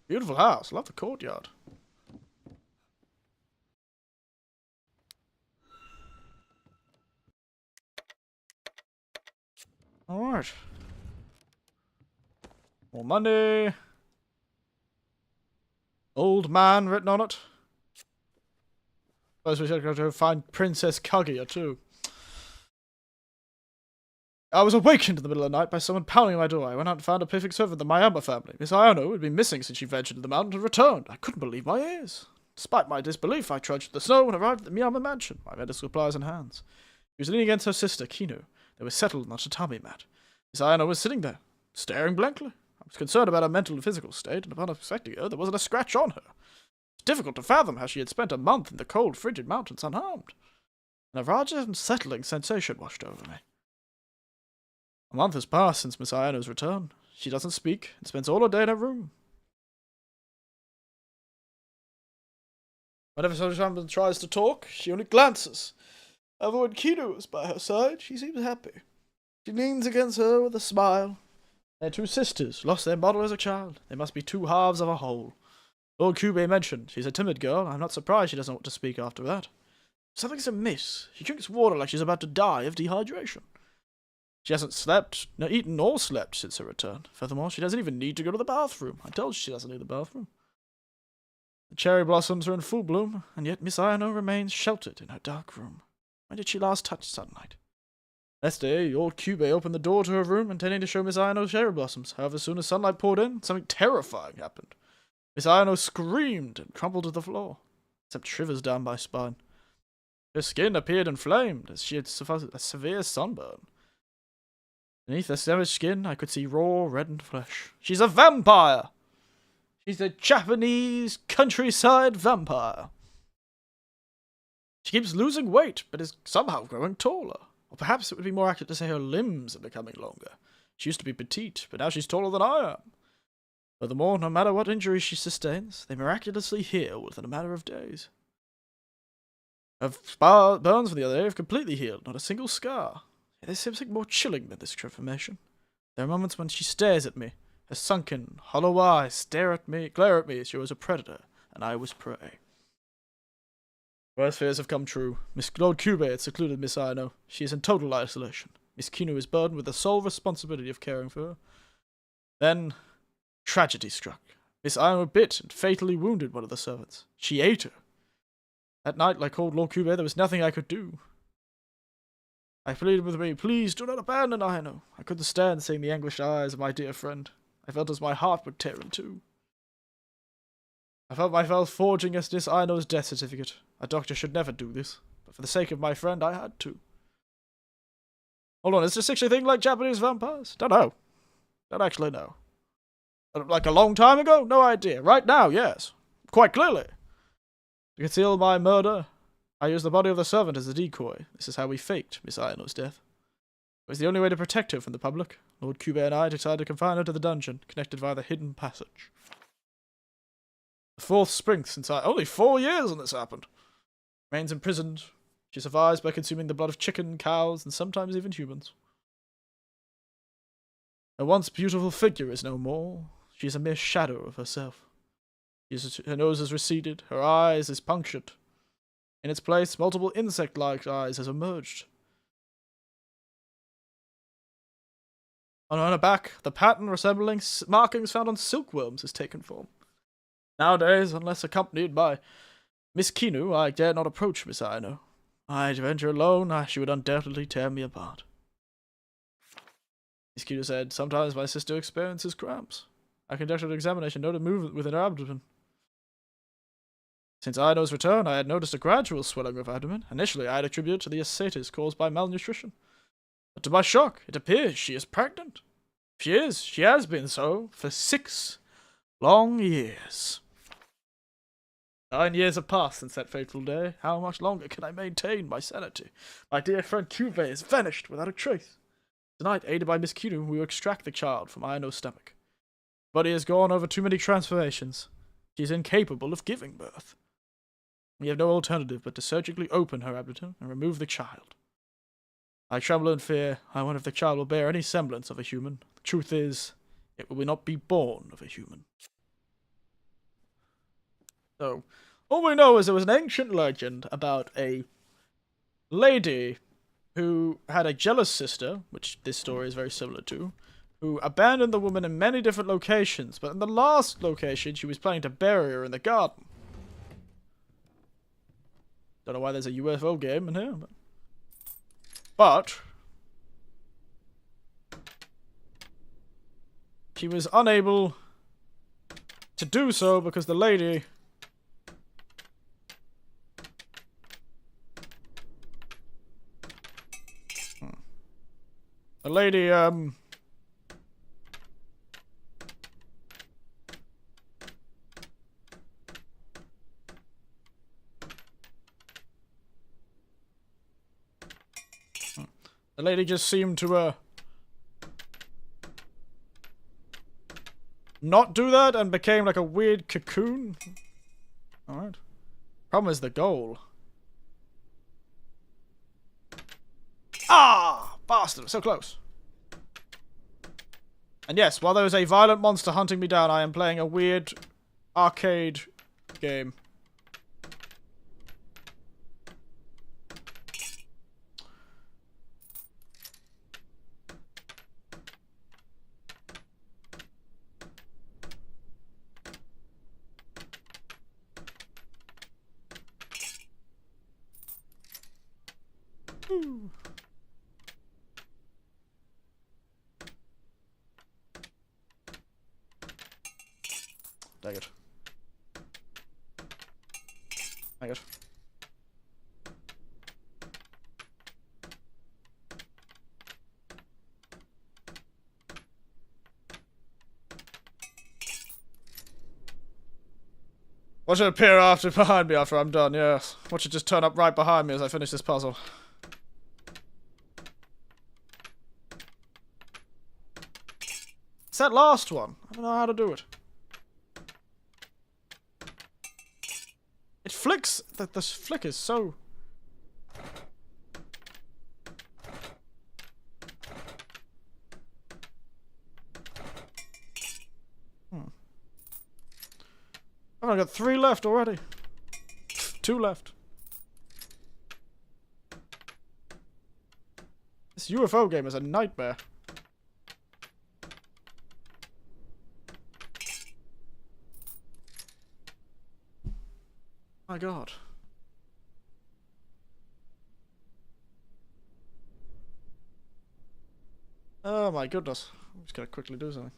A: Beautiful house. Love the courtyard. Alright. More money. Old man written on it. Suppose we should go to find Princess Kaguya too. I was awakened in the middle of the night by someone pounding on my door. I went out and found a perfect servant of the Mayama family. Miss Ayano had been missing since she ventured to the mountain and returned. I couldn't believe my ears. Despite my disbelief, I trudged the snow and arrived at the Miyama mansion, my medical supplies in hands. She was leaning against her sister, Kinu. They were settled on a tatami mat. Miss Ayano was sitting there, staring blankly. I was concerned about her mental and physical state, and upon inspecting her, there wasn't a scratch on her. It's difficult to fathom how she had spent a month in the cold, frigid mountains unharmed. And a rather unsettling sensation washed over me. A month has passed since Miss Ayano's return. She doesn't speak and spends all her day in her room. Whenever someone tries to talk, she only glances. However, when Kinu is by her side, she seems happy. She leans against her with a smile. Their two sisters lost their mother as a child. They must be two halves of a whole. Lord Kube mentioned she's a timid girl. I'm not surprised she doesn't want to speak after that. Something's amiss. She drinks water like she's about to die of dehydration. She hasn't slept, eaten or slept since her return. Furthermore, she doesn't even need to go to the bathroom. I told you she doesn't need the bathroom. The cherry blossoms are in full bloom, and yet Miss Ayano remains sheltered in her dark room. When did she last touch sunlight? Next day, old Cube opened the door to her room, intending to show Miss Ayano cherry blossoms. However, as soon as sunlight poured in, something terrifying happened. Miss Ayano screamed and crumpled to the floor, sent shivers down my spine. Her skin appeared inflamed, as she had suffered a severe sunburn. Beneath her savage skin, I could see raw, reddened flesh. She's a vampire! She's a Japanese countryside vampire. She keeps losing weight, but is somehow growing taller. Or perhaps it would be more accurate to say her limbs are becoming longer. She used to be petite, but now she's taller than I am. Furthermore, no matter what injuries she sustains, they miraculously heal within a matter of days. Her burns from the other day have completely healed, not a single scar. There's something more chilling than this transformation. There are moments when she stares at me. Her sunken, hollow eyes glare at me as she was a predator, and I was prey. Worst fears have come true. Miss Lord Cube had secluded Miss Ayano. She is in total isolation. Miss Kinu is burdened with the sole responsibility of caring for her. Then, tragedy struck. Miss Ayano bit and fatally wounded one of the servants. She ate her. That night, like old Lord Cube, there was nothing I could do. I pleaded with me, please do not abandon Ayano. I couldn't stand seeing the anguished eyes of my dear friend. I felt as my heart would tear in two. I felt myself forging as Miss Aino's death certificate. A doctor should never do this, but for the sake of my friend, I had to. Hold on, is this actually a thing like Japanese vampires? Don't know. Don't actually know. Like a long time ago? No idea. Right now, yes. Quite clearly. To conceal my murder, I used the body of the servant as a decoy. This is how we faked Miss Aino's death. It was the only way to protect her from the public. Lord Cube and I decided to confine her to the dungeon, connected via the hidden passage. The 4th spring since only 4 years when this happened. Remains imprisoned. She survives by consuming the blood of chicken, cows, and sometimes even humans. Her once beautiful figure is no more. She is a mere shadow of herself. Her nose has receded, her eyes is punctured. In its place, multiple insect-like eyes has emerged. On her back, the pattern resembling markings found on silkworms has taken form. Nowadays, unless accompanied by Miss Kinu, I dare not approach Miss Aino. I venture alone, she would undoubtedly tear me apart. Miss Kinu said, sometimes my sister experiences cramps. I conducted an examination, noted movement within her abdomen. Since Aino's return, I had noticed a gradual swelling of her abdomen. Initially, I had attributed it to the ascites caused by malnutrition. But to my shock, it appears she is pregnant. She has been so for 6 long years. 9 years have passed since that fateful day. How much longer can I maintain my sanity? My dear friend Cube has vanished without a trace. Tonight, aided by Miss Kinu, we will extract the child from Aino's stomach. Her body has gone over too many transformations. She is incapable of giving birth. We have no alternative but to surgically open her abdomen and remove the child. I tremble in fear. I wonder if the child will bear any semblance of a human. The truth is, it will not be born of a human. So, all we know is there was an ancient legend about a lady who had a jealous sister, which this story is very similar to, who abandoned the woman in many different locations, but in the last location, she was planning to bury her in the garden. Don't know why there's a UFO game in here, but she was unable to do so because the lady the lady just seemed to not do that and became like a weird cocoon. Alright. Problem is the goal. Ah! Bastard, so close. And yes, while there is a violent monster hunting me down, I am playing a weird arcade game. Ooh. Dang it. Dang it. Watch it appear behind me after I'm done, yes. Watch it just turn up right behind me as I finish this puzzle. It's that last one. I don't know how to do it. It flicks. The flick is so... Oh, I got 3 left already. 2 left. This UFO game is a nightmare. My god. Oh my goodness. I'm just gonna quickly do something.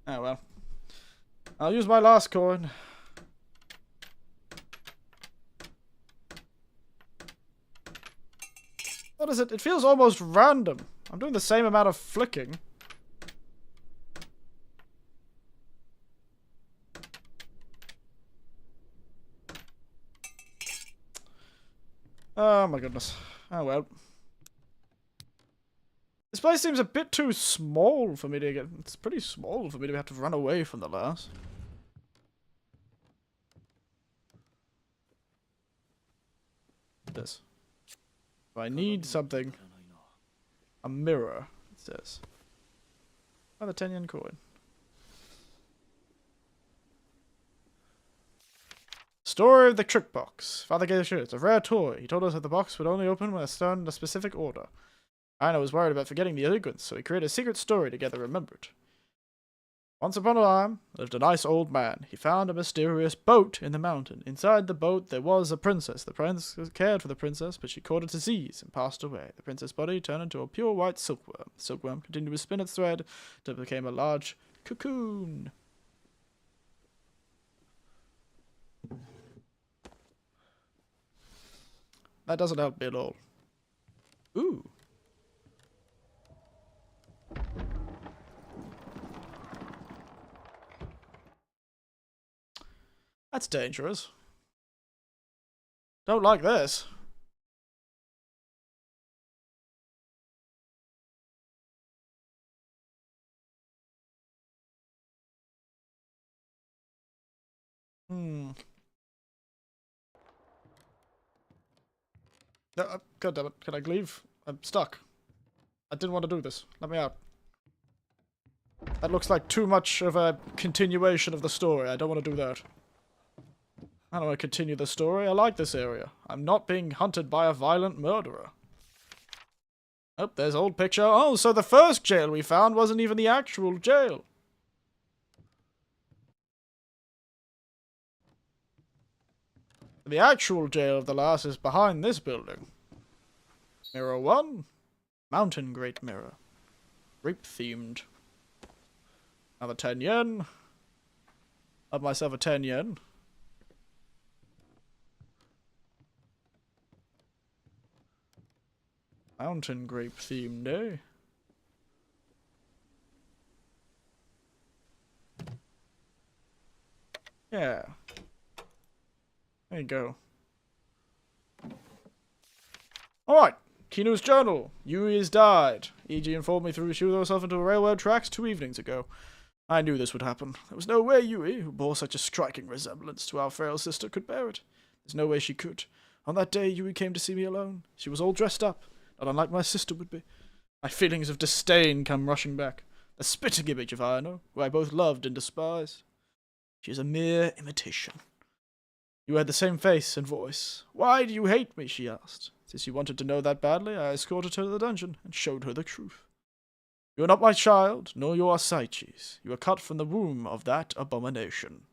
A: Oh well. I'll use my last coin. What is it? It feels almost random. I'm doing the same amount of flicking. Oh my goodness. Oh well. This place seems a bit too small for me to get. It's pretty small for me to have to run away from the last. This. If I need something. A mirror, it says. Another 10 yen coin. Story of the trick box. Father gave us it's a rare toy. He told us that the box would only open when it's done in a specific order. Aina was worried about forgetting the sequence, so he created a secret story to get it remembered. Once upon a time, lived a nice old man. He found a mysterious boat in the mountain. Inside the boat there was a princess. The prince cared for the princess, but she caught a disease and passed away. The princess' body turned into a pure white silkworm. The silkworm continued to spin its thread until it became a large cocoon. That doesn't help me at all. Ooh. That's dangerous. Don't like this. No, God damn it. Can I leave? I'm stuck. I didn't want to do this. Let me out. That looks like too much of a continuation of the story. I don't want to do that. I don't want to continue the story. I like this area. I'm not being hunted by a violent murderer. Oh, there's old picture. Oh, so the first jail we found wasn't even the actual jail. The actual jail of the last is behind this building. Mirror 1. Mountain Great Mirror. Grape themed. Another 10 yen. Up myself a 10 yen. Mountain grape themed, eh? Yeah. There you go. Alright. Kinu's journal. Yui has died. E.G. informed me through she threw herself into railroad tracks 2 evenings ago. I knew this would happen. There was no way Yui, who bore such a striking resemblance to our frail sister, could bear it. There's no way she could. On that day, Yui came to see me alone. She was all dressed up, not unlike my sister would be. My feelings of disdain come rushing back. The spitting image of Aino, who I both loved and despised. She is a mere imitation. You had the same face and voice. Why do you hate me? She asked. Since you wanted to know that badly, I escorted her to the dungeon and showed her the truth. You are not my child, nor you are Saichi's. You are cut from the womb of that abomination.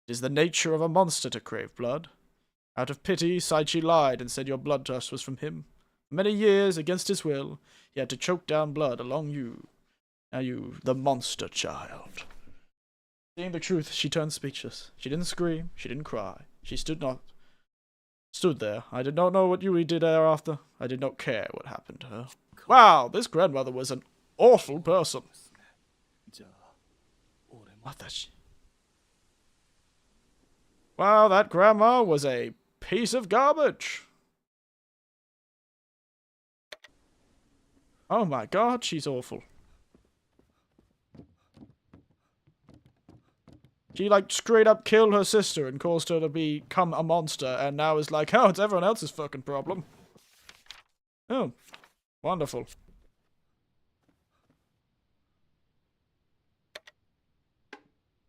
A: It is the nature of a monster to crave blood. Out of pity, Saichi lied and said your bloodlust was from him. For many years, against his will, he had to choke down blood along you. Now you, the monster child. Seeing the truth, she turned speechless. She didn't scream, she didn't cry. She stood there. I did not know what Yui did thereafter. I did not care what happened to her. Wow, this grandmother was an awful person. Wow, that grandma was a piece of garbage. Oh my god, she's awful. She, like, straight up killed her sister and caused her to become a monster, and now is like, oh, it's everyone else's fucking problem. Oh, wonderful.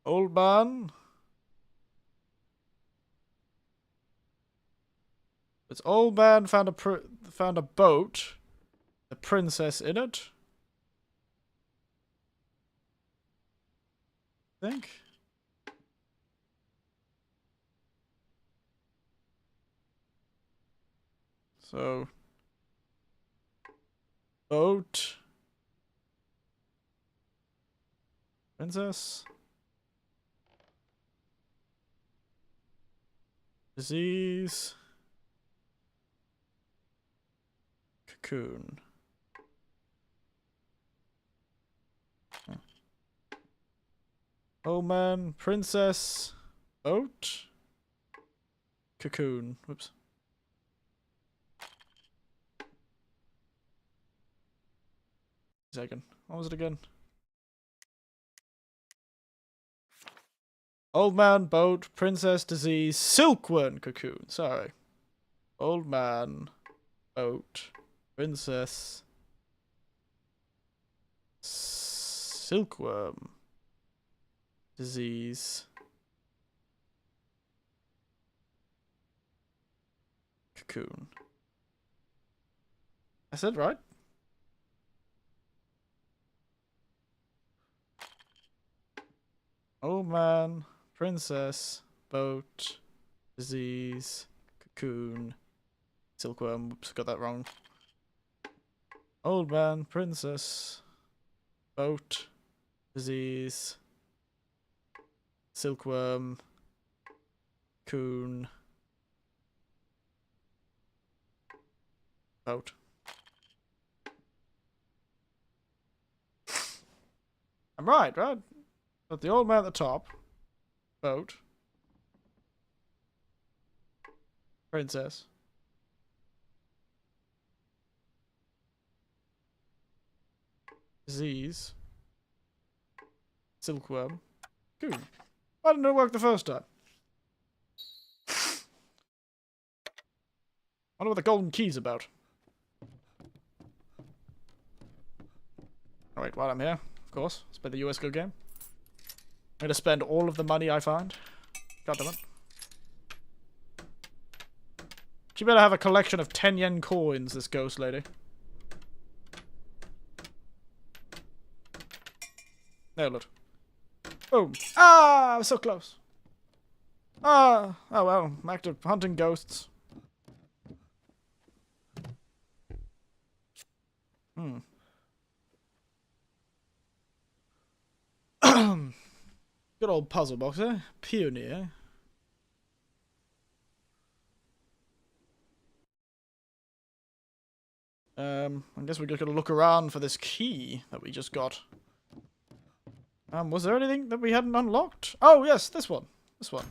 A: Old man. This old man found a boat. The princess in it. I think. So, boat. Princess. Disease. Cocoon. Old man, princess, boat, cocoon. Whoops. Second. What was it again? Old man, boat, princess, disease, silkworm, cocoon. Sorry. Old man, boat, princess, silkworm, disease, cocoon. I said right? Old man, princess, boat, disease, cocoon, silkworm. Oops, got that wrong. Old man, princess, boat, disease, silkworm, cocoon, boat. I'm right? But the old man at the top, boat, princess, disease, silkworm, cocoon. Why didn't it work the first time? I wonder what the golden key's about. Oh, wait, while I'm here, of course, let's play the US Go game. I'm gonna spend all of the money I find. God damn it. She better have a collection of 10 yen coins, this ghost lady. Nailed it. Boom. Ah, I was so close. Ah, oh well, back to hunting ghosts. Good old puzzle box, eh? Pioneer. I guess we're just gonna look around for this key that we just got. Was there anything that we hadn't unlocked? Oh, yes, this one. This one.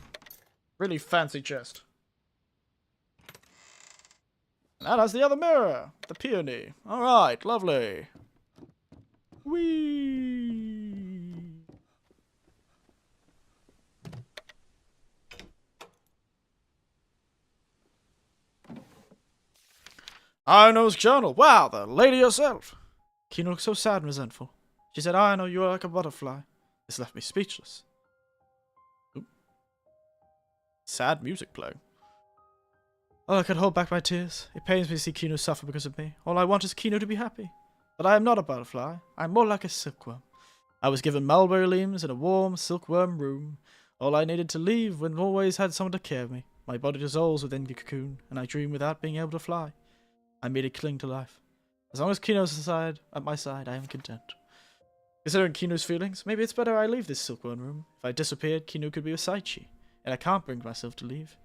A: Really fancy chest. And that has the other mirror. The peony. Alright, lovely. Whee! Ino's journal. Wow, the lady herself. Kino looked so sad and resentful. She said, I know you are like a butterfly. This left me speechless. Oop. Sad music playing. Oh, I could hold back my tears. It pains me to see Kino suffer because of me. All I want is Kino to be happy. But I am not a butterfly. I am more like a silkworm. I was given mulberry leaves in a warm silkworm room. All I needed to leave when always had someone to care of me. My body dissolves within the cocoon, and I dream without being able to fly. I merely cling to life. As long as Kino's at my side, I am content. Considering Kino's feelings, maybe it's better I leave this silkworm room. If I disappeared, Kino could be with Saichi, and I can't bring myself to leave.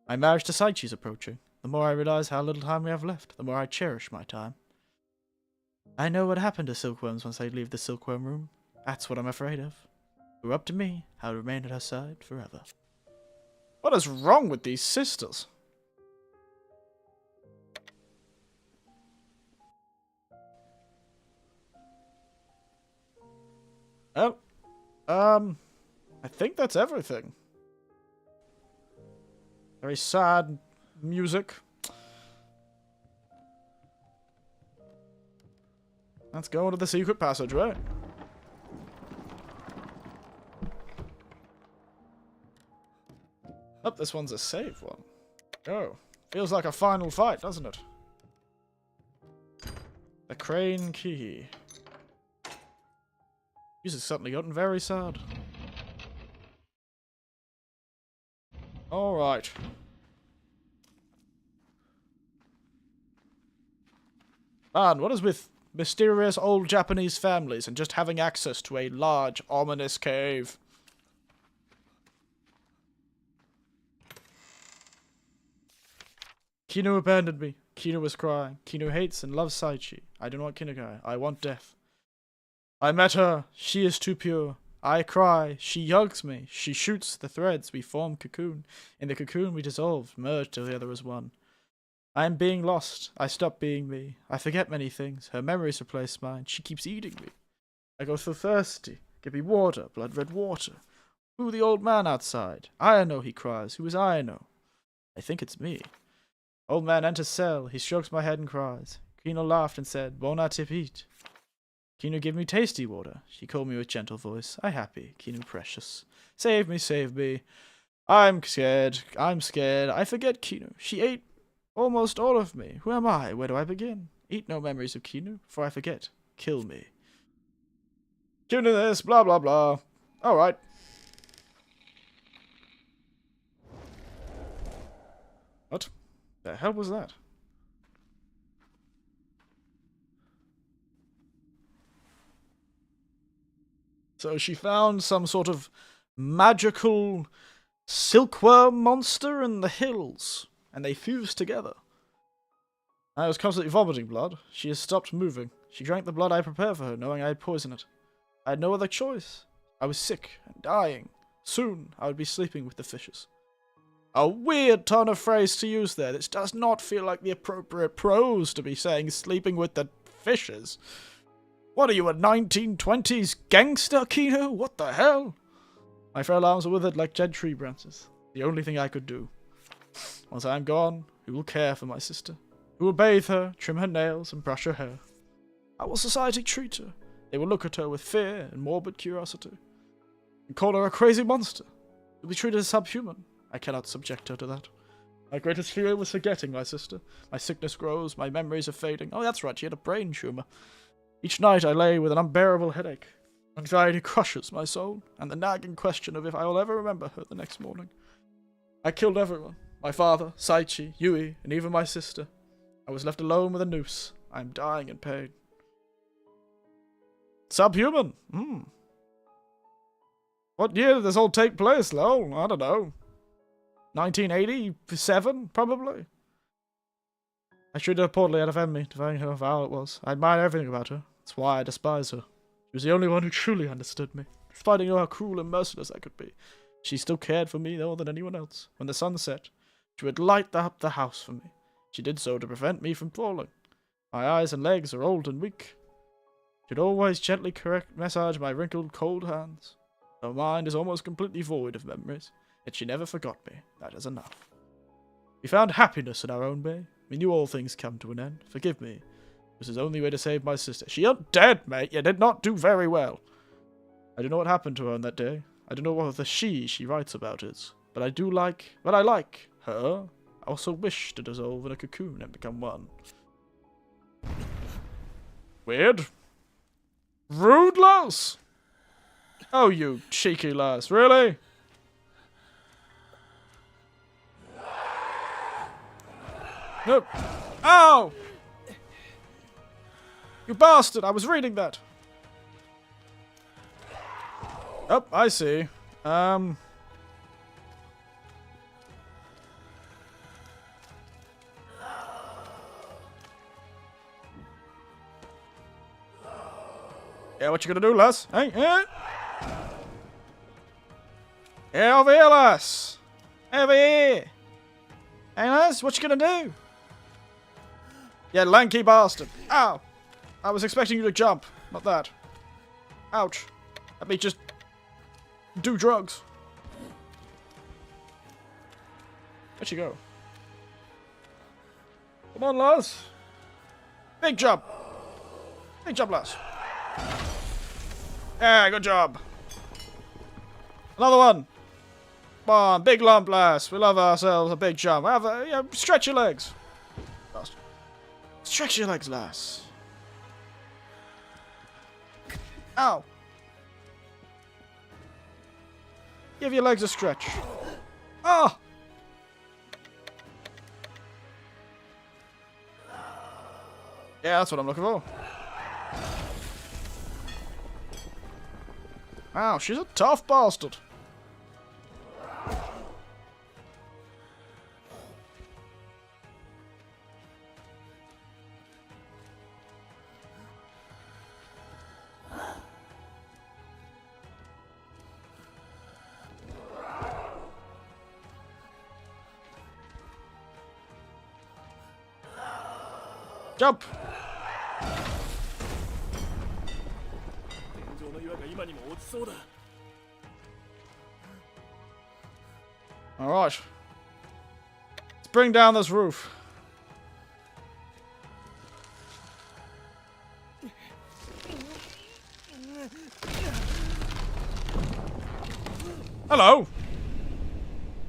A: My marriage to Saichi is approaching. The more I realize how little time we have left, the more I cherish my time. I know what happened to silkworms once I leave the silkworm room. That's what I'm afraid of. It were up to me, I would remain at her side forever. What is wrong with these sisters? Well, I think that's everything. Very sad music. Let's go into the secret passageway. Oh, this one's a save one. Oh, feels like a final fight, doesn't it? The crane key. Music's suddenly gotten very sad. Alright. Man, what is with mysterious old Japanese families and just having access to a large, ominous cave. Kinu abandoned me. Kinu was crying. Kinu hates and loves Saichi. I do not want Kinukai. I want death. I met her. She is too pure. I cry. She hugs me. She shoots the threads. We form cocoon. In the cocoon we dissolve, merge together as one. I am being lost. I stop being me. I forget many things. Her memories replace mine. She keeps eating me. I go so thirsty. Give me water, blood red water. Who the old man outside? I know, he cries. Who is I know? I think it's me. Old man enters cell. He strokes my head and cries. Kino laughed and said, Bona tipit. Kino give me tasty water. She called me with gentle voice. I happy. Kino precious. Save me, save me. I'm scared. I'm scared. I forget Kino. She ate almost all of me. Who am I? Where do I begin? Eat no memories of Kino, for I forget. Kill me. Kino this, blah blah blah. Alright. What the hell was that? So she found some sort of magical silkworm monster in the hills, and they fused together. I was constantly vomiting blood. She has stopped moving. She drank the blood I prepared for her, knowing I had poisoned it. I had no other choice. I was sick and dying. Soon I would be sleeping with the fishes. A weird turn of phrase to use there. This does not feel like the appropriate prose to be saying sleeping with the fishes. What are you, a 1920s gangster, Kino? What the hell? My frail arms were withered like dead tree branches. The only thing I could do. Once I am gone, who will care for my sister? Who will bathe her, trim her nails, and brush her hair? How will society treat her? They will look at her with fear and morbid curiosity, and call her a crazy monster. She will be treated as subhuman. I cannot subject her to that. My greatest fear was forgetting my sister. My sickness grows, my memories are fading. Oh, that's right, she had a brain tumor. Each night I lay with an unbearable headache. Anxiety crushes my soul, and the nagging question of if I will ever remember her the next morning. I killed everyone. My father, Saichi, Yui, and even my sister. I was left alone with a noose. I am dying in pain. Subhuman? What year did this all take place, lol? I don't know. 1987, probably? I treated her poorly out of envy, divining how foul it was. I admired everything about her. That's why I despise her. She was the only one who truly understood me. Despite knowing how cruel and merciless I could be, she still cared for me more than anyone else. When the sun set, she would light up the house for me. She did so to prevent me from falling. My eyes and legs are old and weak. She'd always gently massage my wrinkled, cold hands. Her mind is almost completely void of memories, yet she never forgot me. That is enough. We found happiness in our own way. We knew all things come to an end. Forgive me. It was his only way to save my sister. She ain't dead, mate. You did not do very well. I don't know what happened to her on that day. I don't know what the she writes about is. But I like her. I also wish to dissolve in a cocoon and become one. Weird. Rude lass. Oh, you cheeky lass. Really? Nope. Ow! You bastard! I was reading that! Oh, I see. Yeah, what you gonna do, lass? Hey, hey! Hey, over here, lass! Over here! Hey, lass, what you gonna do? Yeah, lanky bastard. Ow! I was expecting you to jump, not that. Ouch. Let me just do drugs. Where'd she go? Come on, lass. Big jump. Big jump, lass. Yeah, good job. Another one. Come on, big lump, lass. We love ourselves a big jump. Stretch your legs. Stretch your legs, lass. Ow. Give your legs a stretch. Ah! Yeah, that's what I'm looking for. Wow, she's a tough bastard. Jump!
B: 天井の岩が今にも落ちそうだ。
A: Alright. Let's bring down this roof. Hello!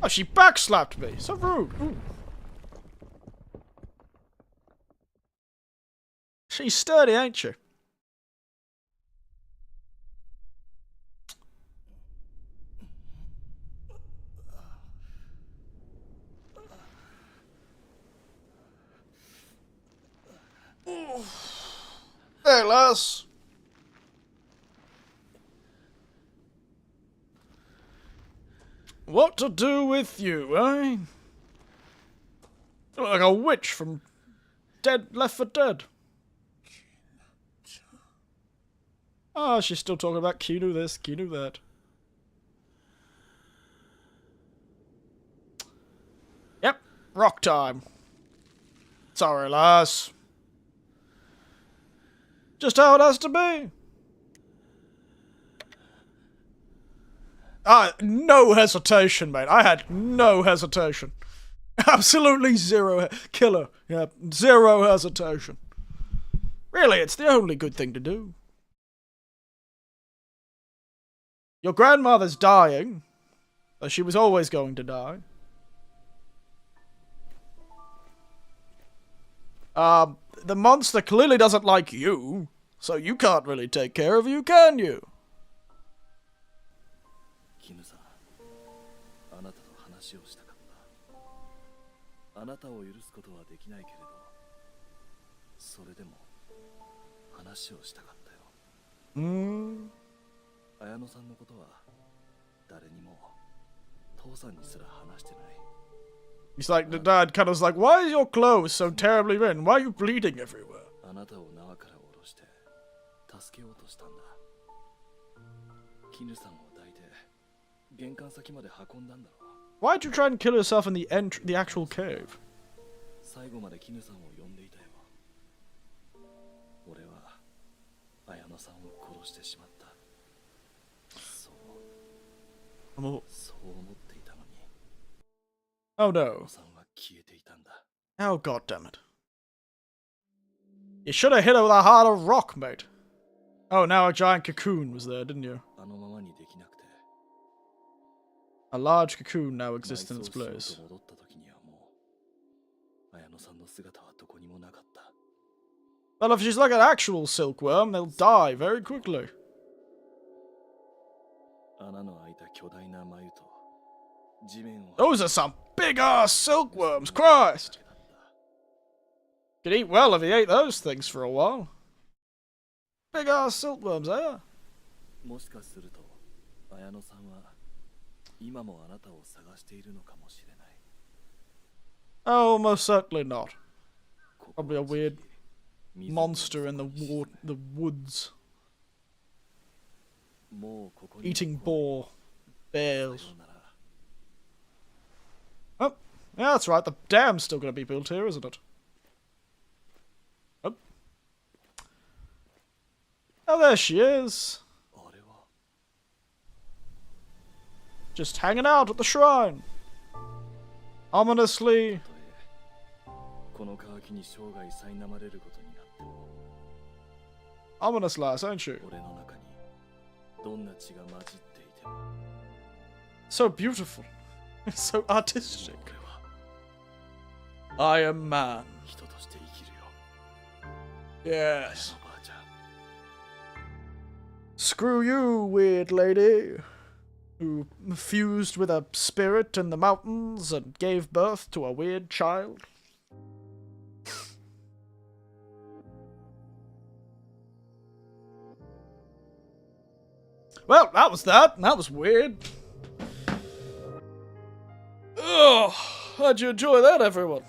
A: Oh, she backslapped me. So rude. Ooh. She's sturdy, ain't she? Hey, lass. What to do with you, eh? You look like a witch from Left 4 Dead. Oh, she's still talking about Kinu this, Kinu that. Yep, rock time. Sorry, lass. Just how it has to be. No hesitation, mate. I had no hesitation. Absolutely zero. Killer. Yeah, zero hesitation. Really, it's the only good thing to do. Your grandmother's dying. She was always going to die. The monster clearly doesn't like you, so you can't really take care of you, can you?
B: キヌさん、あなたと話をしたかった。あなたを許すことはできないけれど、それでも話をしたかったよ。綾乃さんのことは誰にも、父さんにすら話してない。
A: He's like, the dad kind of was like, why is your clothes so terribly written? Why are you bleeding everywhere?
B: あなたを縄から下ろして助けようとしたんだ。キヌさんを抱いて玄関先まで運んだんだろう。
A: Why'd you try and kill yourself in the actual cave?
B: 最後までキヌさんを呼んでいたよ。俺は綾乃さんを殺してしまった。そう思っていたのに。
A: Oh no.
B: さんは消えていたんだ。
A: Oh god damn it. You should have hit her with a heart of rock, mate. Oh, now a giant cocoon was there, didn't you?
B: あのままにできなくて。
A: A large cocoon now exists in its
B: 埋葬しよう
A: place.
B: と戻った時にはもう綾乃さんの姿はどこにもなかった。
A: Well, if she's like an actual silkworm, they'll die very quickly.
B: 穴の開いた巨大な眉と地面を
A: Those are some big-ass silkworms, Christ! Could eat well if he ate those things for a while. Big-ass silkworms, eh?
B: もしかすると綾乃さんは今もあなたを探しているのかもしれない。
A: Oh, most certainly not.
B: ここ
A: Probably a
B: は
A: weird
B: 水に
A: monster in the woods.
B: もうここに
A: Eating boar.
B: さ
A: Bears.
B: ようなら
A: Oh, yeah, that's right. The dam's still going to be built here, isn't it? Oh. Oh, there she is.
B: あれは
A: Just hanging out at the shrine. Ominously.
B: たとえこの渇きに生涯苛まれることになっても
A: Ominous lass, ain't she?
B: 俺の中にどんな血が混じっていても
A: So beautiful. So artistic.
B: 俺は
A: I am man.
B: 人として生きるよ。
A: Yes.
B: おばあちゃん。
A: Screw you, weird lady. Who fused with a spirit in the mountains and gave birth to a weird child. Well, that was that. That was weird. Oh, how'd you enjoy that, everyone?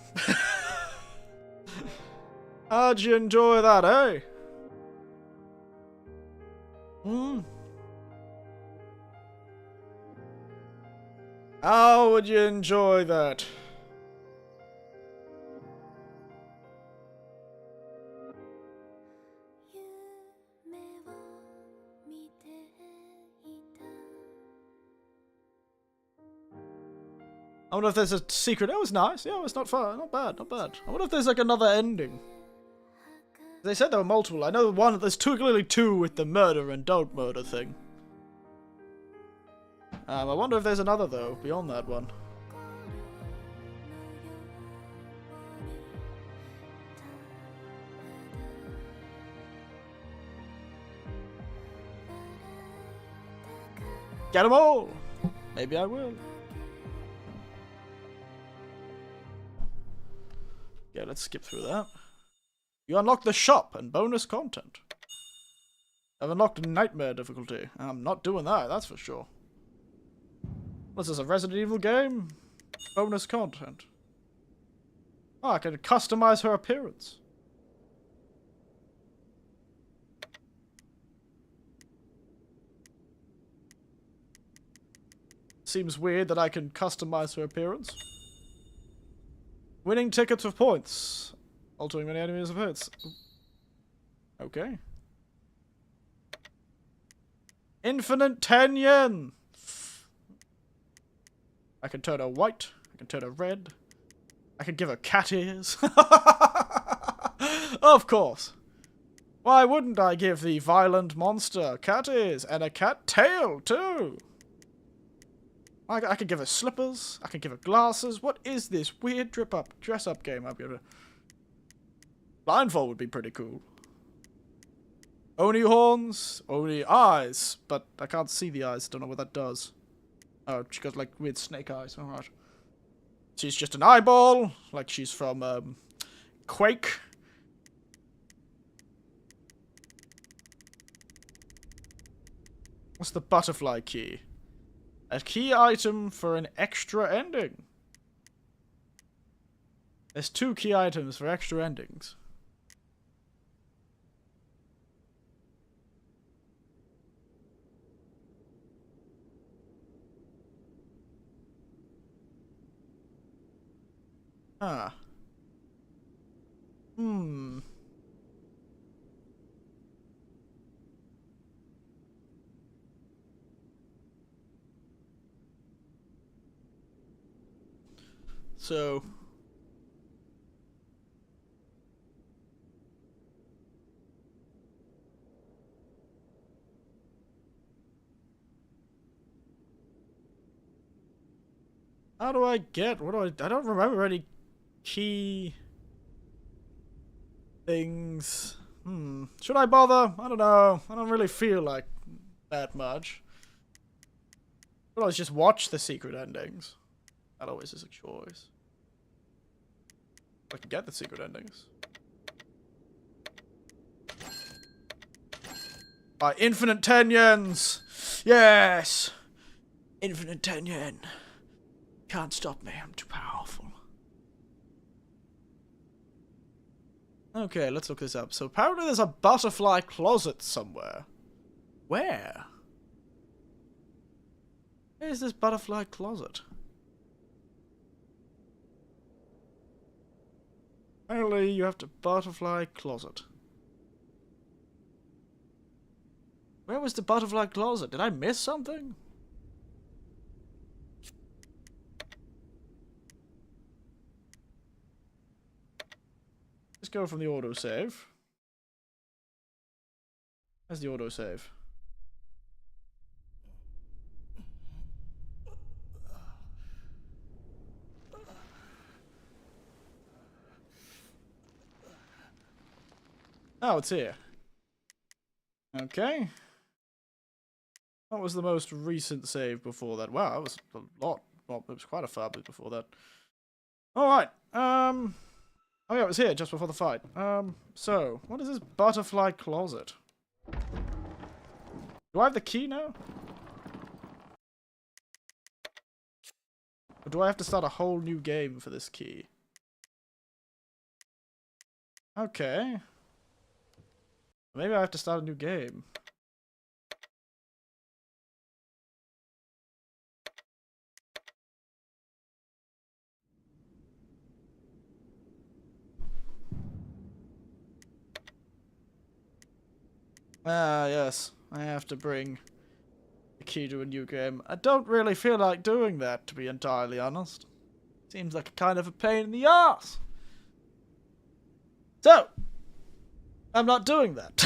A: How'd you enjoy that, eh? Hmm. How would you enjoy that? I wonder if there's a secret. It was nice. Yeah, it was not far. Not bad. Not bad. I wonder if there's like another ending. They said there were multiple. I know one. There's clearly two with the murder and don't murder thing. I wonder if there's another though beyond that one. Get them all. Maybe I will. Yeah, let's skip through that. You unlock the shop and bonus content. I've unlocked nightmare difficulty. I'm not doing that, that's for sure. What's this, a Resident Evil game? Bonus content. Oh, I can customize her appearance. Seems weird that I can customize her appearance. Winning tickets with points. Altering many enemies with hits. Okay. Infinite 10 yen! I can turn her white. I can turn her red. I can give her cat ears. Of course. Why wouldn't I give the violent monster cat ears and a cat tail too? I could give her slippers. I could give her glasses. What is this weird dress-up game I'm gonna... Blindfold would be pretty cool. Oni horns, Oni eyes, but I can't see the eyes. Don't know what that does. Oh, she got like weird snake eyes. All right. She's just an eyeball, like she's from Quake. What's the butterfly key? A key item for an extra ending. There's 2 key items for extra endings. Ah. Hmm. So... How do I get... I don't remember any key... things. Should I bother? I don't know. I don't really feel like that much. But I'll just watch the secret endings. That always is a choice. I can get the secret endings. Infinite 10 yens! Yes! Infinite 10 yen. Can't stop me, I'm too powerful. Okay, let's look this up. So apparently there's a butterfly closet somewhere. Where? Where's this butterfly closet? Apparently you have to butterfly closet. Where was the butterfly closet? Did I miss something? Let's go from the autosave. Where's the autosave? Oh, it's here. Okay. What was the most recent save before that? Wow, that was a lot. Well, it was quite a far bit before that. Alright. Oh yeah, it was here just before the fight. So, what is this butterfly closet? Do Do I have the key now? Or do I have to start a whole new game for this key? Okay. Maybe I have to start a new game. Ah, yes. I have to bring the key to a new game. I don't really feel like doing that, to be entirely honest. Seems like a kind of a pain in the ass. So, I'm not doing that.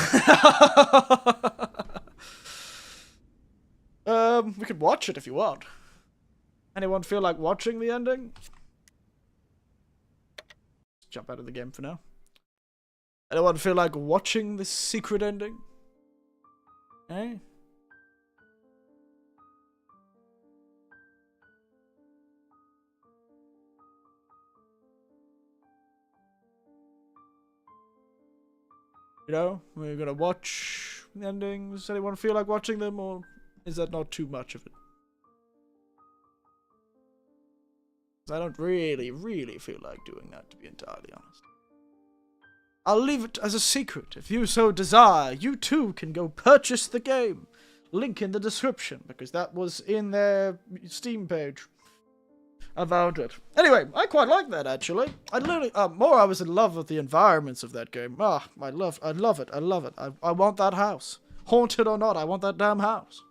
A: We could watch it if you want. Anyone feel like watching the ending? Jump out of the game for now. Anyone feel like watching this secret ending? Eh? You know, we're gonna watch the ending. Does anyone feel like watching them, or is that not too much of it? 'Cause I don't really feel like doing that, to be entirely honest. I'll leave it as a secret. If you so desire, you too can go purchase the game. Link in the description, because that was in their Steam page about it. Anyway, I quite like that, actually. I literally, more I was in love with the environments of that game. Ah, I love it. I want that house. Haunted or not, I want that damn house.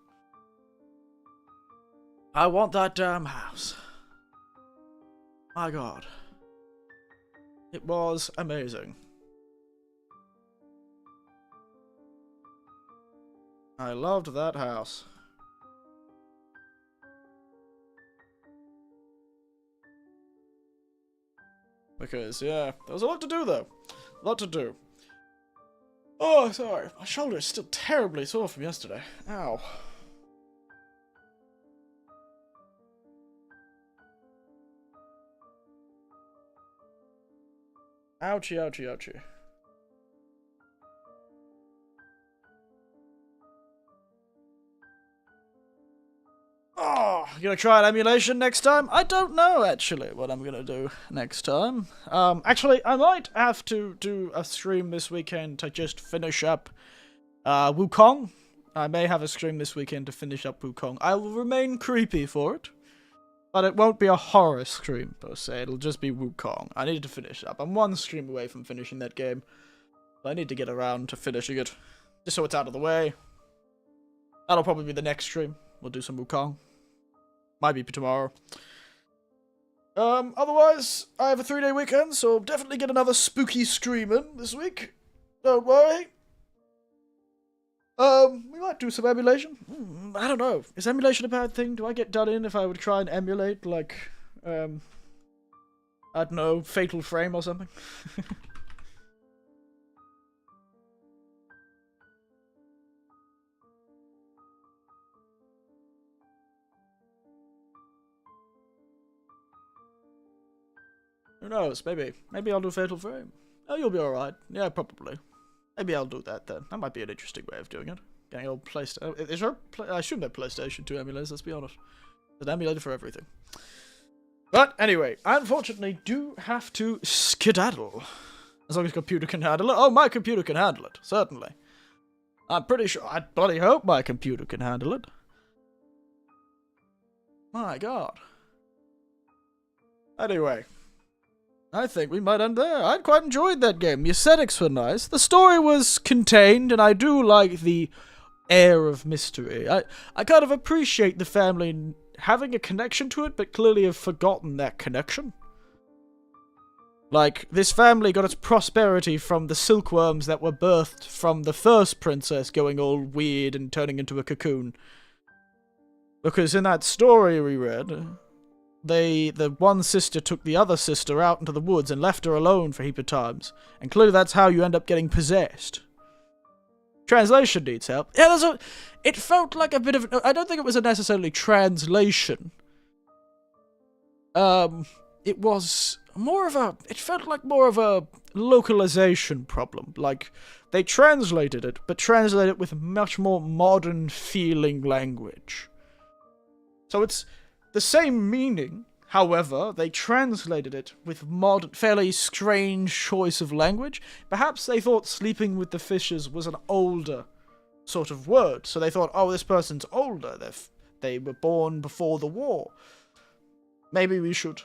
A: I want that damn house. My god. It was amazing. I loved that house. Because, yeah, there was a lot to do, though. A lot to do. Oh, sorry. My shoulder is still terribly sore from yesterday. Ow. Ouchie, ouchie, ouchie. Oh, you gonna try an emulation next time? I don't know, actually, what I'm gonna do next time. Actually, I might have to do a stream this weekend to just finish up, Wukong. I may have a stream this weekend to finish up Wukong. I will remain creepy for it, but it won't be a horror stream, per se. It'll just be Wukong. I need to finish it up. I'm one stream away from finishing that game. I need to get around to finishing it, just so it's out of the way. That'll probably be the next stream. We'll do some Wukong. Might be tomorrow. Otherwise, I have a 3-day weekend, so definitely get another spooky stream in this week. Don't worry. We might do some emulation. I don't know. Is emulation a bad thing? Do I get done in if I would try and emulate, like, I don't know, Fatal Frame or something? Who knows? Maybe I'll do Fatal Frame. Oh, you'll be alright. Yeah, probably. Maybe I'll do that then. That might be an interesting way of doing it. Getting old PlayStation. Is there I assume they're PlayStation 2 emulators, let's be honest. There's an emulator for everything. But anyway, I unfortunately do have to skedaddle. As long as the computer can handle it. Oh, my computer can handle it. Certainly. I'm pretty sure. I bloody hope my computer can handle it. My god. Anyway. I think we might end there. I quite enjoyed that game. The aesthetics were nice. The story was contained, and I do like the air of mystery. I kind of appreciate the family having a connection to it, but clearly have forgotten that connection. Like, this family got its prosperity from the silkworms that were birthed from the first princess going all weird and turning into a cocoon. Because in that story we read, the one sister took the other sister out into the woods and left her alone for a heap of times. And clearly that's how you end up getting possessed. Translation needs help. Yeah, it felt like a bit of... I don't think it was a necessarily translation. It was more of a... It felt like more of a localization problem. Like, they translated it, but translated it with much more modern feeling language. So it's the same meaning, however, they translated it with modern, fairly strange choice of language. Perhaps they thought sleeping with the fishes was an older sort of word, so they thought, oh, this person's older, they were born before the war. Maybe we should,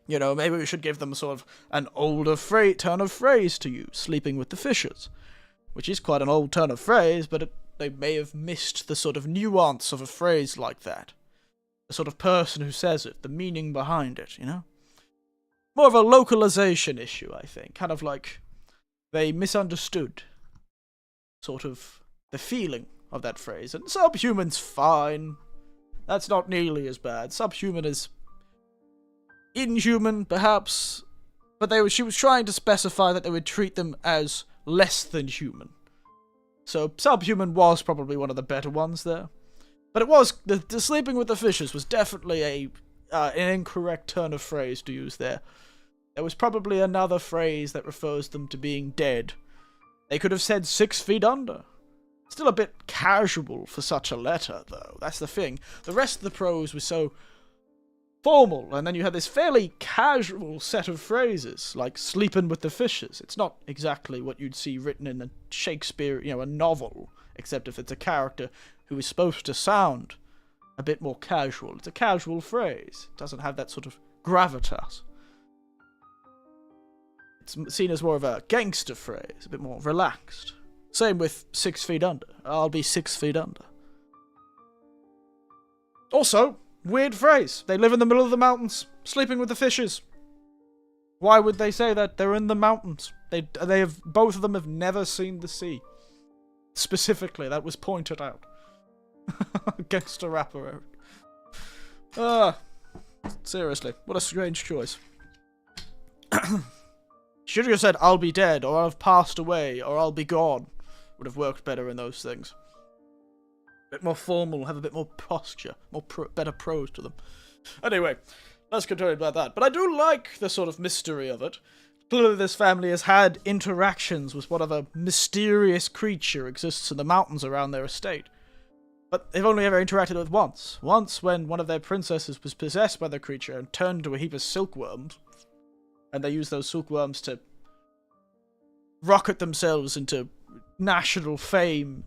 A: maybe we should give them sort of an older turn of phrase to use, sleeping with the fishes. Which is quite an old turn of phrase, but they may have missed the sort of nuance of a phrase like that. The sort of person who says it, the meaning behind it, More of a localization issue, I think. Kind of like they misunderstood sort of the feeling of that phrase. And subhuman's fine. That's not nearly as bad. Subhuman is inhuman, perhaps, but she was trying to specify that they would treat them as less than human. So subhuman was probably one of the better ones there. But it was, the sleeping with the fishes was definitely an incorrect turn of phrase to use there. There was probably another phrase that refers them to being dead. They could have said 6 feet under. Still a bit casual for such a letter, though. That's the thing. The rest of the prose was so formal, and then you had this fairly casual set of phrases, like sleeping with the fishes. It's not exactly what you'd see written in a Shakespeare, a novel, except if it's a character who is supposed to sound a bit more casual. It's a casual phrase. It doesn't have that sort of gravitas. It's seen as more of a gangster phrase, a bit more relaxed. Same with 6 feet under. I'll be 6 feet under. Also, weird phrase. They live in the middle of the mountains, sleeping with the fishes. Why would they say that? They're in the mountains. Both of them have never seen the sea. Specifically, that was pointed out. Gangster rapper. Seriously, what a strange choice. Should have said, I'll be dead, or I've passed away, or I'll be gone. Would have worked better in those things. A bit more formal, have a bit more posture, better prose to them. Anyway, let's continue about that. But I do like the sort of mystery of it. Clearly this family has had interactions with whatever mysterious creature exists in the mountains around their estate. But they've only ever interacted with once. Once when one of their princesses was possessed by the creature and turned into a heap of silkworms. And they used those silkworms to rocket themselves into national fame,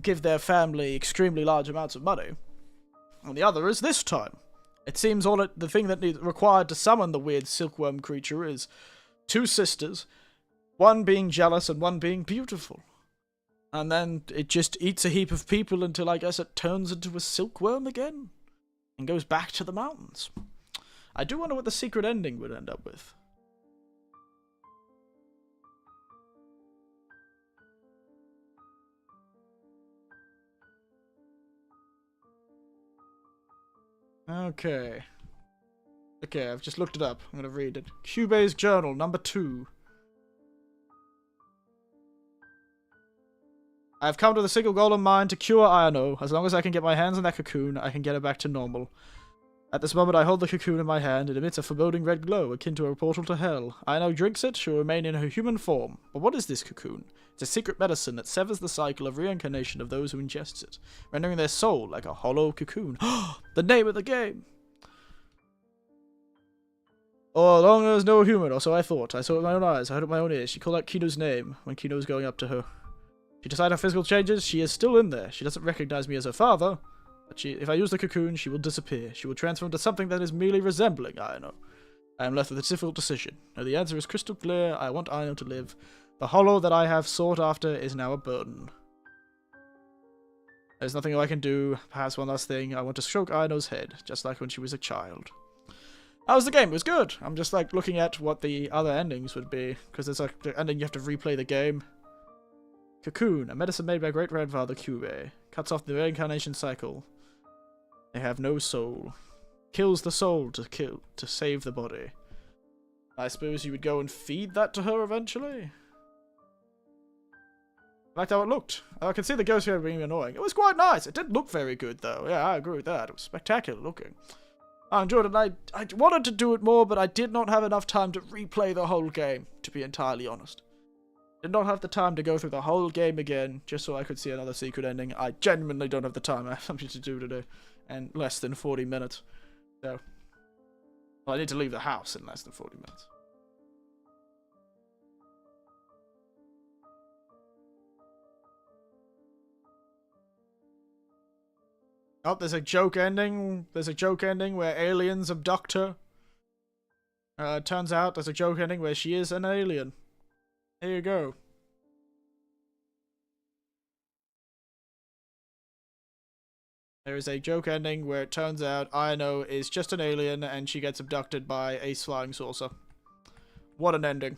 A: give their family extremely large amounts of money. And the other is this time. It seems the thing that required to summon the weird silkworm creature is 2 sisters, one being jealous and one being beautiful. And then it just eats a heap of people until I guess it turns into a silkworm again and goes back to the mountains. I do wonder what the secret ending would end up with. Okay, I've just looked it up. I'm gonna read it. Kyubei's journal, number 2. I have come to the single goal in mind to cure Ayano. As long as I can get my hands on that cocoon, I can get it back to normal. At this moment, I hold the cocoon in my hand. It emits a foreboding red glow, akin to a portal to hell. Ayano drinks it. She'll remain in her human form. But what is this cocoon? It's a secret medicine that severs the cycle of reincarnation of those who ingests it, rendering their soul like a hollow cocoon. The name of the game! Oh, long as no human, or so I thought. I saw it with my own eyes. I heard it with my own ears. She called out Kino's name when Kino was going up to her. She decided her physical changes. She is still in there. She doesn't recognize me as her father. But if I use the cocoon, she will disappear. She will transform into something that is merely resembling Ayano. I am left with a difficult decision. Now the answer is crystal clear. I want Ayano to live. The hollow that I have sought after is now a burden. There's nothing I can do. Perhaps one last thing. I want to stroke Ayano's head, just like when she was a child. How was the game? It was good. I'm just like looking at what the other endings would be, because there's like the ending you have to replay the game. Cocoon, a medicine made by great-grandfather Kyubei. Cuts off the reincarnation cycle. They have no soul. Kills the soul to save the body. I suppose you would go and feed that to her eventually? I liked how it looked. I could see the ghost here being annoying. It was quite nice. It didn't look very good though. Yeah, I agree with that. It was spectacular looking. I enjoyed it. I wanted to do it more, but I did not have enough time to replay the whole game, to be entirely honest. Did not have the time to go through the whole game again, just so I could see another secret ending. I genuinely don't have the time. I have something to do today, and less than 40 minutes. So, well, I need to leave the house in less than 40 minutes. Oh, there's a joke ending. There's a joke ending where aliens abduct her. Turns out there's a joke ending where she is an alien. Here you go. There is a joke ending where it turns out Ayano is just an alien and she gets abducted by a flying saucer. What an ending.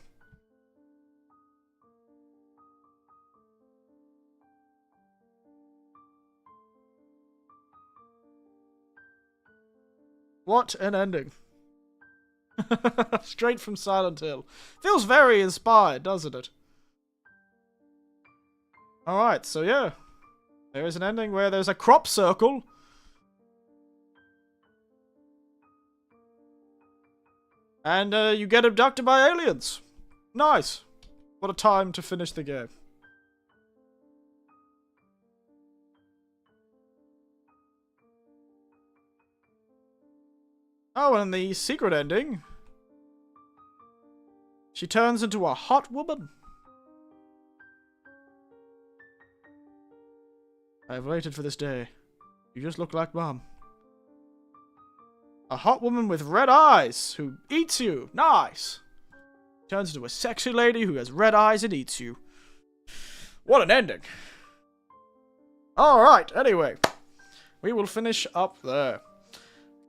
A: What an ending. Straight from Silent Hill. Feels very inspired, doesn't it? Alright, so yeah. There is an ending where there's a crop circle. And you get abducted by aliens. Nice. What a time to finish the game. Oh, and the secret ending. She turns into a hot woman. I have waited for this day. You just look like Mom. A hot woman with red eyes who eats you. Nice. Turns into a sexy lady who has red eyes and eats you. What an ending. Alright, anyway. We will finish up there.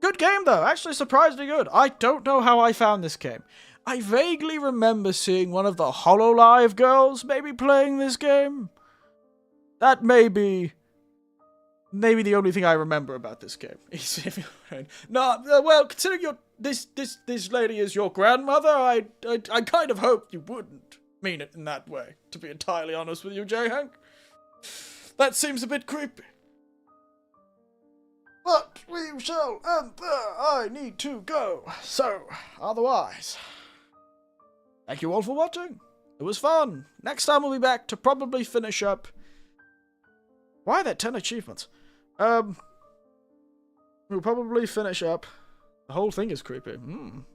A: Good game, though. Actually, surprisingly good. I don't know how I found this game. I vaguely remember seeing one of the HoloLive girls maybe playing this game. That may be the only thing I remember about this game. No, well, considering this lady is your grandmother, I kind of hope you wouldn't mean it in that way, to be entirely honest with you, J-Hank. That seems a bit creepy. But we shall end there. I need to go. So, otherwise, thank you all for watching. It was fun. Next time we'll be back to probably finish up. Why are there 10 achievements? We'll probably finish up. The whole thing is creepy.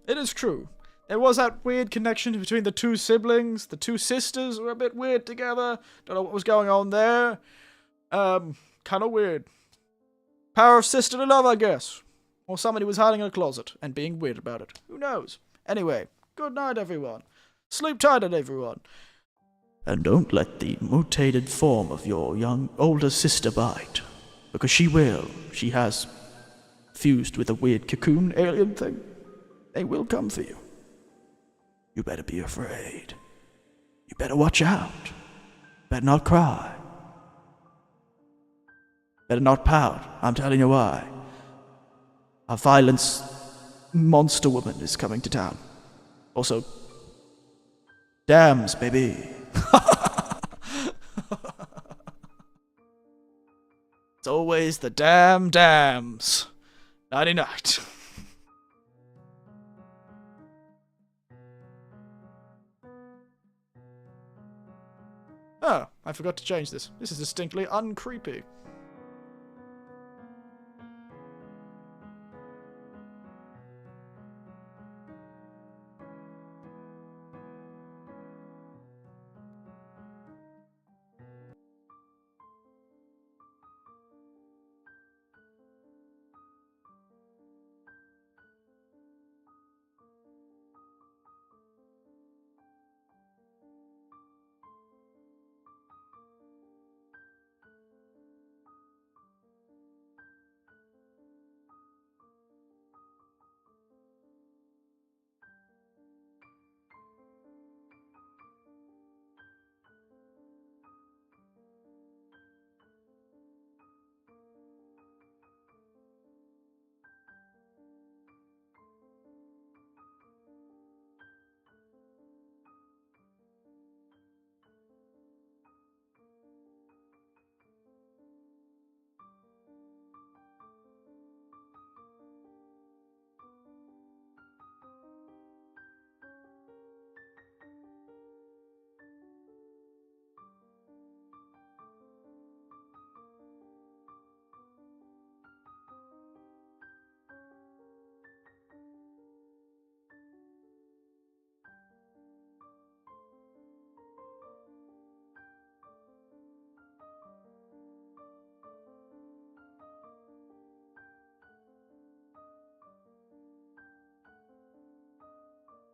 A: It is true. There was that weird connection between the two siblings. The two sisters were a bit weird together. Don't know what was going on there. Kind of weird. Power of sisterly love, I guess. Or somebody was hiding in a closet and being weird about it. Who knows? Anyway, good night, everyone. Sleep tight, everyone. And don't let the mutated form of your older sister bite. Because she will. She has fused with a weird cocoon alien thing. They will come for you. You better be afraid. You better watch out. Better not cry. Better not pout. I'm telling you why. A violent monster woman is coming to town. Also, dams, baby. It's always the damn dams. Nighty night. Oh, I forgot to change this. This is distinctly uncreepy.